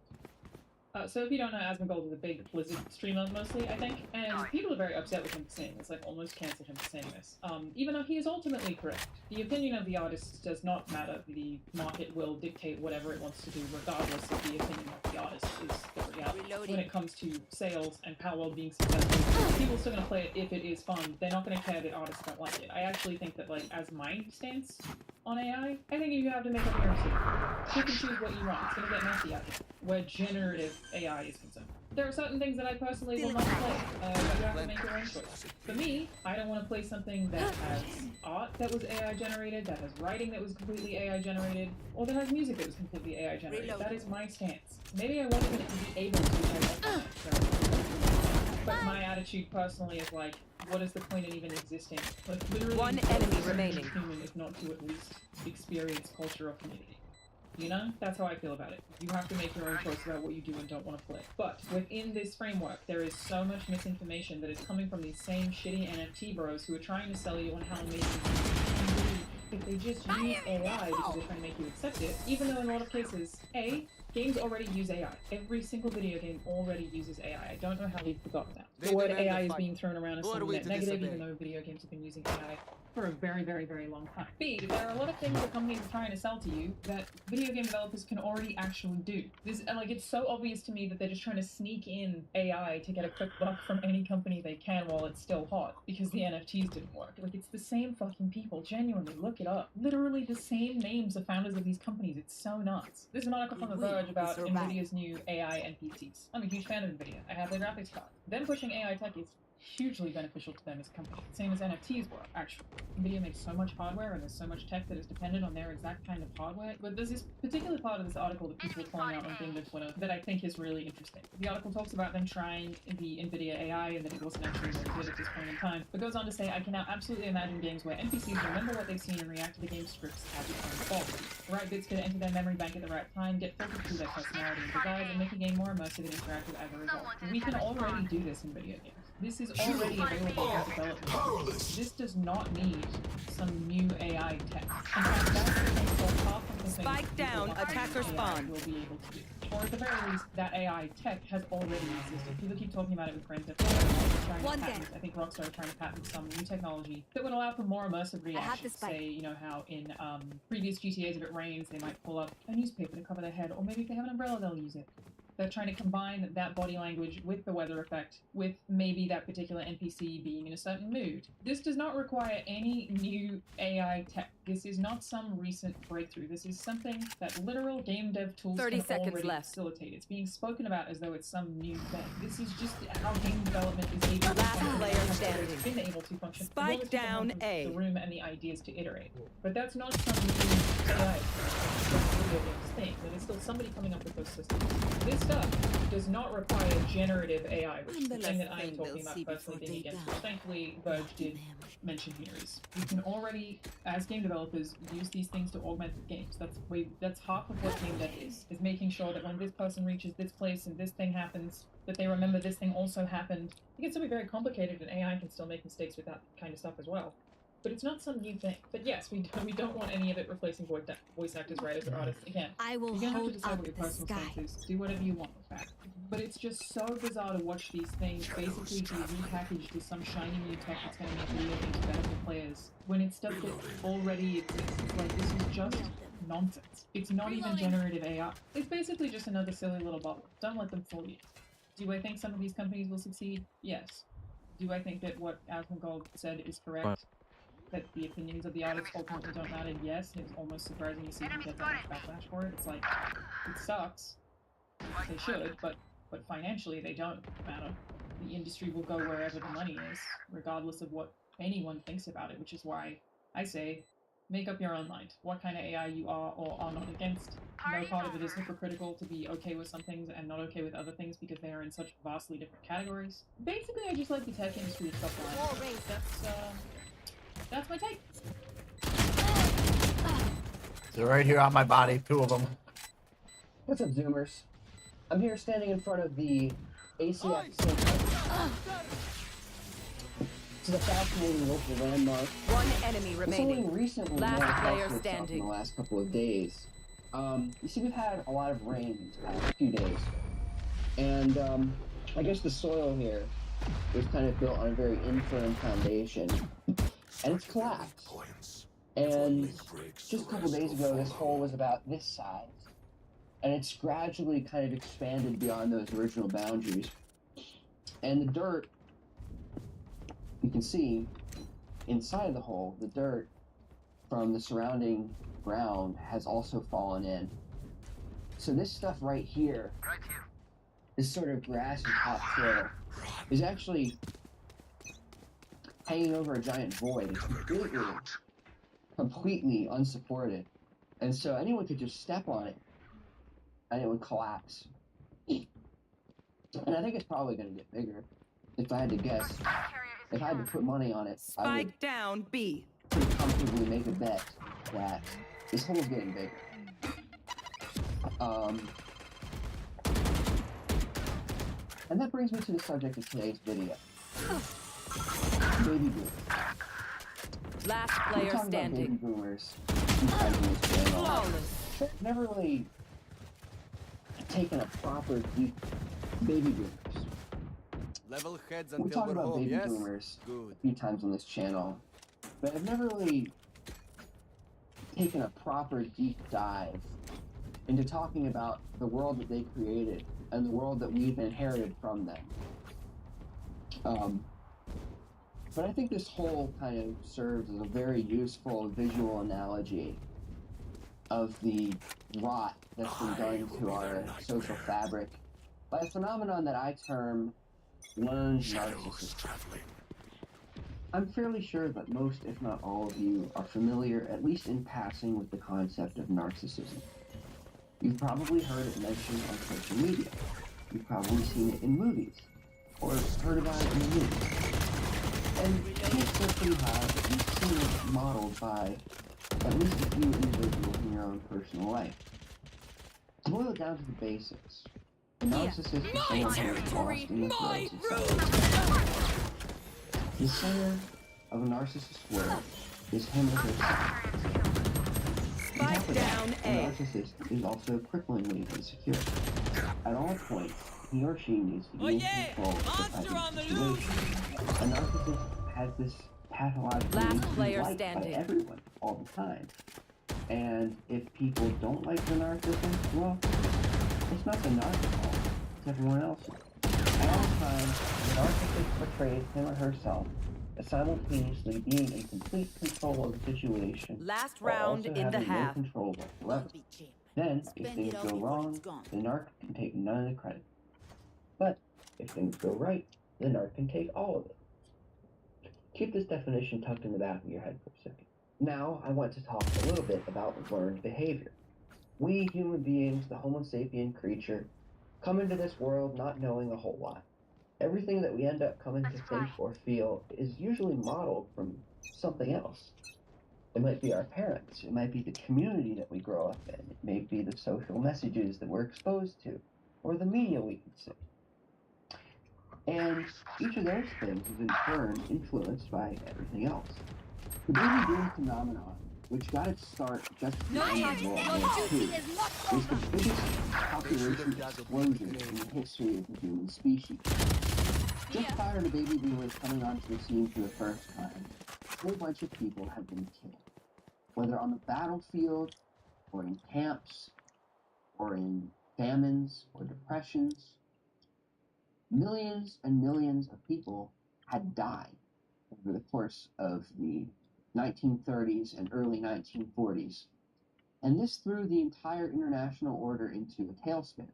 So if you don't know, Asmongold is a big Blizzard streamer mostly, I think, and people are very upset with him for saying this, like almost cancelled him for saying this. Even though he is ultimately correct. The opinion of the artist does not matter. The market will dictate whatever it wants to do, regardless of the opinion of the artist is the reality. When it comes to sales and Palworld being successful, people are still going to play it if it is fun. They're not going to care that artists don't like it. I actually think that, like, as my stance on AI, I think you have to make up your own decision. You can choose what you want. It's going to get messy out here, where generative AI is concerned. There are certain things that I personally will not play. You have to make your own choice. For me, I don't want to play something that has art that was AI generated, that has writing that was completely AI generated, or that has music that was completely AI generated. That is my stance. Maybe I won't even be able to, but my attitude personally is like, what is the point in even existing? Like, literally, one enemy remaining. Human, if not to at least experience culture or community. You know? That's how I feel about it. You have to make your own choice about what you do and don't want to play. But within this framework, there is so much misinformation that is coming from these same shitty NFT bros who are trying to sell you on how amazing if they just use AI because they're trying to make you accept it, even though in a lot of cases, games already use AI. Every single video game already uses AI. I don't know how we've forgotten that. The word AI is being thrown around as something net negative, even though video games have been using AI for a very, very, very long time. B, there are a lot of things that companies are trying to sell to you that video game developers can already actually do. It's so obvious to me that they're just trying to sneak in AI to get a quick buck from any company they can while it's still hot, because the NFTs didn't work. Like, it's the same fucking people, genuinely, look it up. Literally the same names of founders of these companies, it's so nuts. There's an article from The Verge about NVIDIA's new AI NPCs. I'm a huge fan of NVIDIA. I have their graphics card. Them pushing AI tech is hugely beneficial to them as a company. Same as NFTs were, actually. NVIDIA makes so much hardware and there's so much tech that is dependent on their exact kind of hardware. But there's this particular part of this article that people are calling out on Game Dev Twitter that I think is really interesting. The article talks about them trying the NVIDIA AI and that it wasn't actually very good at this point in time. But goes on to say, I can now absolutely imagine games where NPCs remember what they've seen and react to the game scripts as it unfolds. The right bits could enter their memory bank at the right time, get filtered through their personality and desires, and make the game more immersive and interactive as a result. We can already do this in video games. This is already available in development. This does not need some new AI tech. In fact, that's the thing for half of the things Spike down, attacker spawn. will be able to do. Or at the very least, that AI tech has already existed. People keep talking about it with Grand Theft Auto. I think Rockstar are trying to patent some new technology that would allow for more immersive reactions. Say, you know how in previous GTAs, if it rains, they might pull up a newspaper to cover their head, or maybe if they have an umbrella, they'll use it. They're trying to combine that body language with the weather effect, with maybe that particular NPC being in a certain mood. This does not require any new AI tech. This is not some recent breakthrough. This is something that literal game dev tools can already facilitate. It's being spoken about as though it's some new thing. This is just how game development is able to function. Been able to function. Spike down A. The room and the ideas to iterate. But that's not some new AI thing. It is still somebody coming up with those systems. This stuff does not require generative AI, which is the thing that I'm talking about personally being against, which thankfully Verge did mention here is we can already, as game developers, use these things to augment the games. That's half of what game dev is making sure that when this person reaches this place and this thing happens, that they remember this thing also happened. It can still be very complicated, and AI can still make mistakes with that kind of stuff as well. But it's not some new thing. But yes, we don't want any of it replacing voice actors, writers, or artists. Again, I will you're gonna have to hold decide up what your the personal sky. stance is. Do whatever you want with that. But it's just so bizarre to watch these things basically be repackaged as some shiny new tech that's gonna make video games better for players, when it's stuff that already exists. Like, this is just nonsense. It's not even generative AI. It's basically just another silly little bubble. Don't let them fool you. Do I think some of these companies will succeed? Yes. Do I think that what Asmongold said is correct? That the opinions of the artists ultimately don't matter? Yes. It was almost surprising to see them get that much backlash for it. It's like, it sucks. They should, but financially they don't matter. The industry will go wherever the money is, regardless of what anyone thinks about it, which is why I say, make up your own mind. What kind of AI you are or are not against. No part of it is hypocritical to be okay with some things and not okay with other things because they are in such vastly different categories. Basically, I just like the tech industry to stop lying. That's my take. They're right here on my body, two of them. What's up, Zoomers? I'm here standing in front of the ACF Center. It's a fascinating local landmark. One enemy remaining. It's only recently Last player in standing. the last couple of days. You see, we've had a lot of rain the past few days. And I guess the soil here was kind of built on a very infirm foundation, and it's collapsed. And just a couple days ago, this hole was about this size, and it's gradually kind of expanded beyond those original boundaries. And the dirt, you can see inside the hole, the dirt from the surrounding ground has also fallen in. So this stuff right here, this sort of grass and topsoil, is actually hanging over a giant void. It's completely unsupported. And so anyone could just step on it and it would collapse. And I think it's probably going to get bigger. If I had to guess, if I had to put money on it, I would Spike down B. pretty comfortably make a bet that this hole's getting bigger. And that brings me to the subject of today's video. Baby boomers. Last We're player talking about baby standing. boomers. Sometimes in this channel. Flawless. I've never really taken a proper deep baby boomers. Level heads We until talk we're about home, baby yes? boomers Good. a few times on this channel, but I've never really taken a proper deep dive into talking about the world that they created and the world that we've inherited from them. But I think this whole kind of serves as a very useful visual analogy of the rot that's been done to our social fabric by a phenomenon that I term learned narcissism. I'm fairly sure that most, if not all of you, are familiar, at least in passing, with the concept of narcissism. You've probably heard it mentioned on social media. You've probably seen it in movies, or heard about it in the news. And it's so pretty high that you've seen it modeled by at least a few individuals in your own personal life. To boil it down to the basics, the narcissist is someone who is lost in the throes of self-discovery. The center of a narcissist's world is him or herself. Spike down A A. narcissist is also cripplingly insecure. At all points, he or she needs to be in control of the type of situation. A narcissist has this pathological Last need to be player liked by standing. everyone all the time. And if people don't like the narcissist, well, it's not the narcissist's fault, it's everyone else's. At all times, the narcissist portrays him or herself as simultaneously being in complete control of the situation, Last while round also in the having half. no control whatsoever. Then, if things go wrong, the narc can take none of the credit. But if things go right, the narc can take all of it. Keep this definition tucked in the back of your head for a second. Now, I want to talk a little bit about learned behavior. We human beings, the Homo sapien creature, come into this world not knowing a whole lot. Everything that we end up coming to think or feel is usually modeled from something else. It might be our parents, it might be the community that we grow up in, it may be the social messages that we're exposed to, or the media we consume. And each of those things is in turn influenced by everything else. The baby boom phenomenon, which got its start just before World War II, was the biggest population explosion in the history of the human species. Just prior to baby boomers coming onto the scene for the first time, a whole bunch of people have been killed. Whether on the battlefield, or in camps, or in famines, or depressions, millions and millions of people had died over the course of the 1930s and early 1940s. And this threw the entire international order into a tailspin.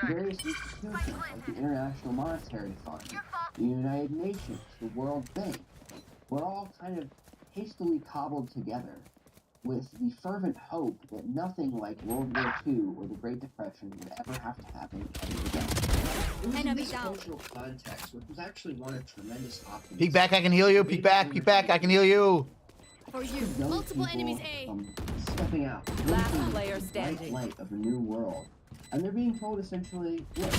Various institutions like the International Monetary Fund, the United Nations, the World Bank, were all kind of hastily cobbled together with the fervent hope that nothing like World War II or the Great Depression would ever have to happen ever again. It was in this cultural context, which was actually one of tremendous optimism. Peek back, I can heal you. Peek back, I can heal you. For you, multiple enemies A. Stepping out, Last player the standing. bright light of a new world. And they're being told essentially, look,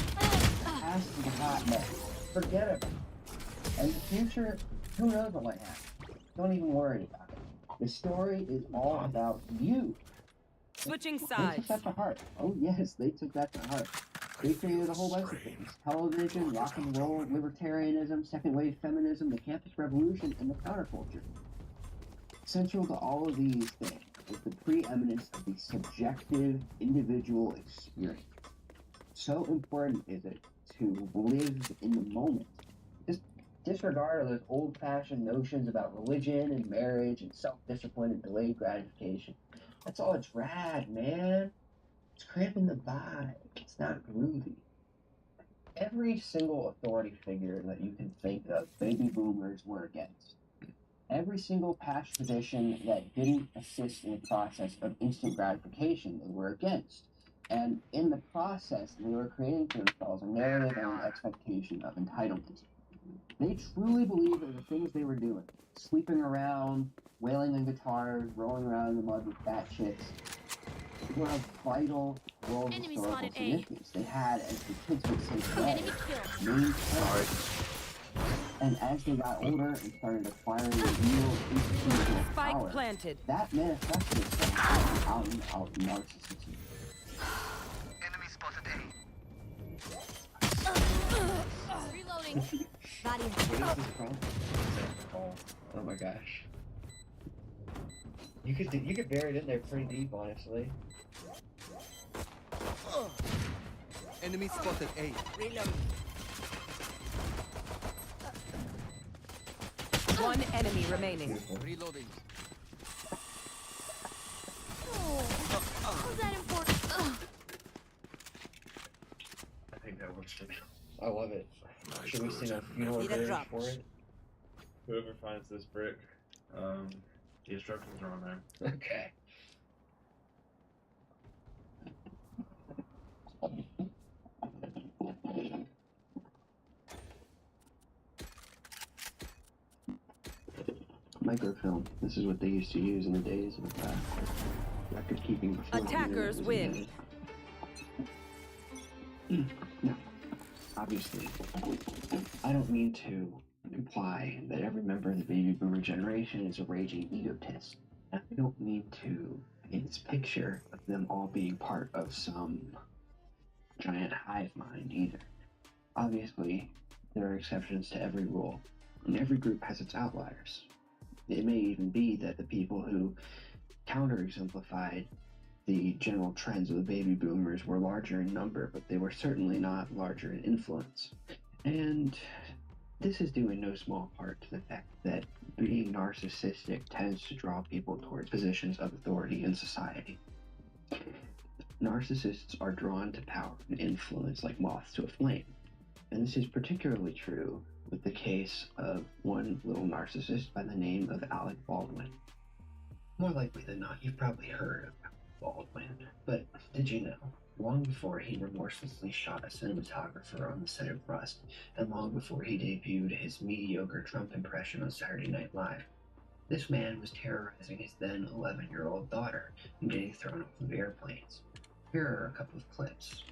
pass to the hot mess. Forget about it. And the future, who knows what might happen. Don't even worry about it. The story is all about you. Switching They sides. took that to heart. Oh yes, they took that to heart. They created a whole bunch of things. Television, rock and roll, libertarianism, second wave feminism, the campus revolution, and the counterculture. Central to all of these things is the preeminence of the subjective individual experience. So important is it to live in the moment. Just disregard those old-fashioned notions about religion and marriage and self-discipline and delayed gratification. That's all a drag, man. It's cramping the vibe. It's not groovy. Every single authority figure that you can think of, baby boomers were against. Every single past tradition that didn't assist in the process of instant gratification, they were against. And in the process, they were creating for themselves a narrative and an expectation of entitlement. They truly believed that the things they were doing, sleeping around, wailing on guitars, rolling around in the mud with fat chicks, were of vital world historical significance. They had, as the kids would say today, main character. And as they got older and started acquiring real institutional power, planted. that manifested itself out and out narcissism. Enemy spotted Reloading. Body. What is this from? Oh my gosh. You could bury it in there pretty deep, honestly. Enemy spotted A. Reload. One enemy remaining. Reloading. Was that important? I think that works for me. I love it. Should we sing a funeral dirge for it? Whoever finds this brick, the instructions are on there. Okay. Microfilm. This is what they used to use in the days of record keeping. Attackers win. Now, obviously, I don't mean to imply that every member of the baby boomer generation is a raging egotist. I don't mean to paint this picture of them all being part of some giant hive mind either. Obviously, there are exceptions to every rule, and every group has its outliers. It may even be that the people who counter-exemplified the general trends of the baby boomers were larger in number, but they were certainly not larger in influence. And this is due in no small part to the fact that being narcissistic tends to draw people towards positions of authority in society. Narcissists are drawn to power and influence like moths to a flame. And this is particularly true with the case of one little narcissist by the name of Alec Baldwin. More likely than not, you've probably heard of Baldwin, but did you know, long before he remorselessly shot a cinematographer on the set of Rust, and long before he debuted his mediocre Trump impression on Saturday Night Live, this man was terrorizing his then 11-year-old daughter and getting thrown off of airplanes. Here are a couple of clips.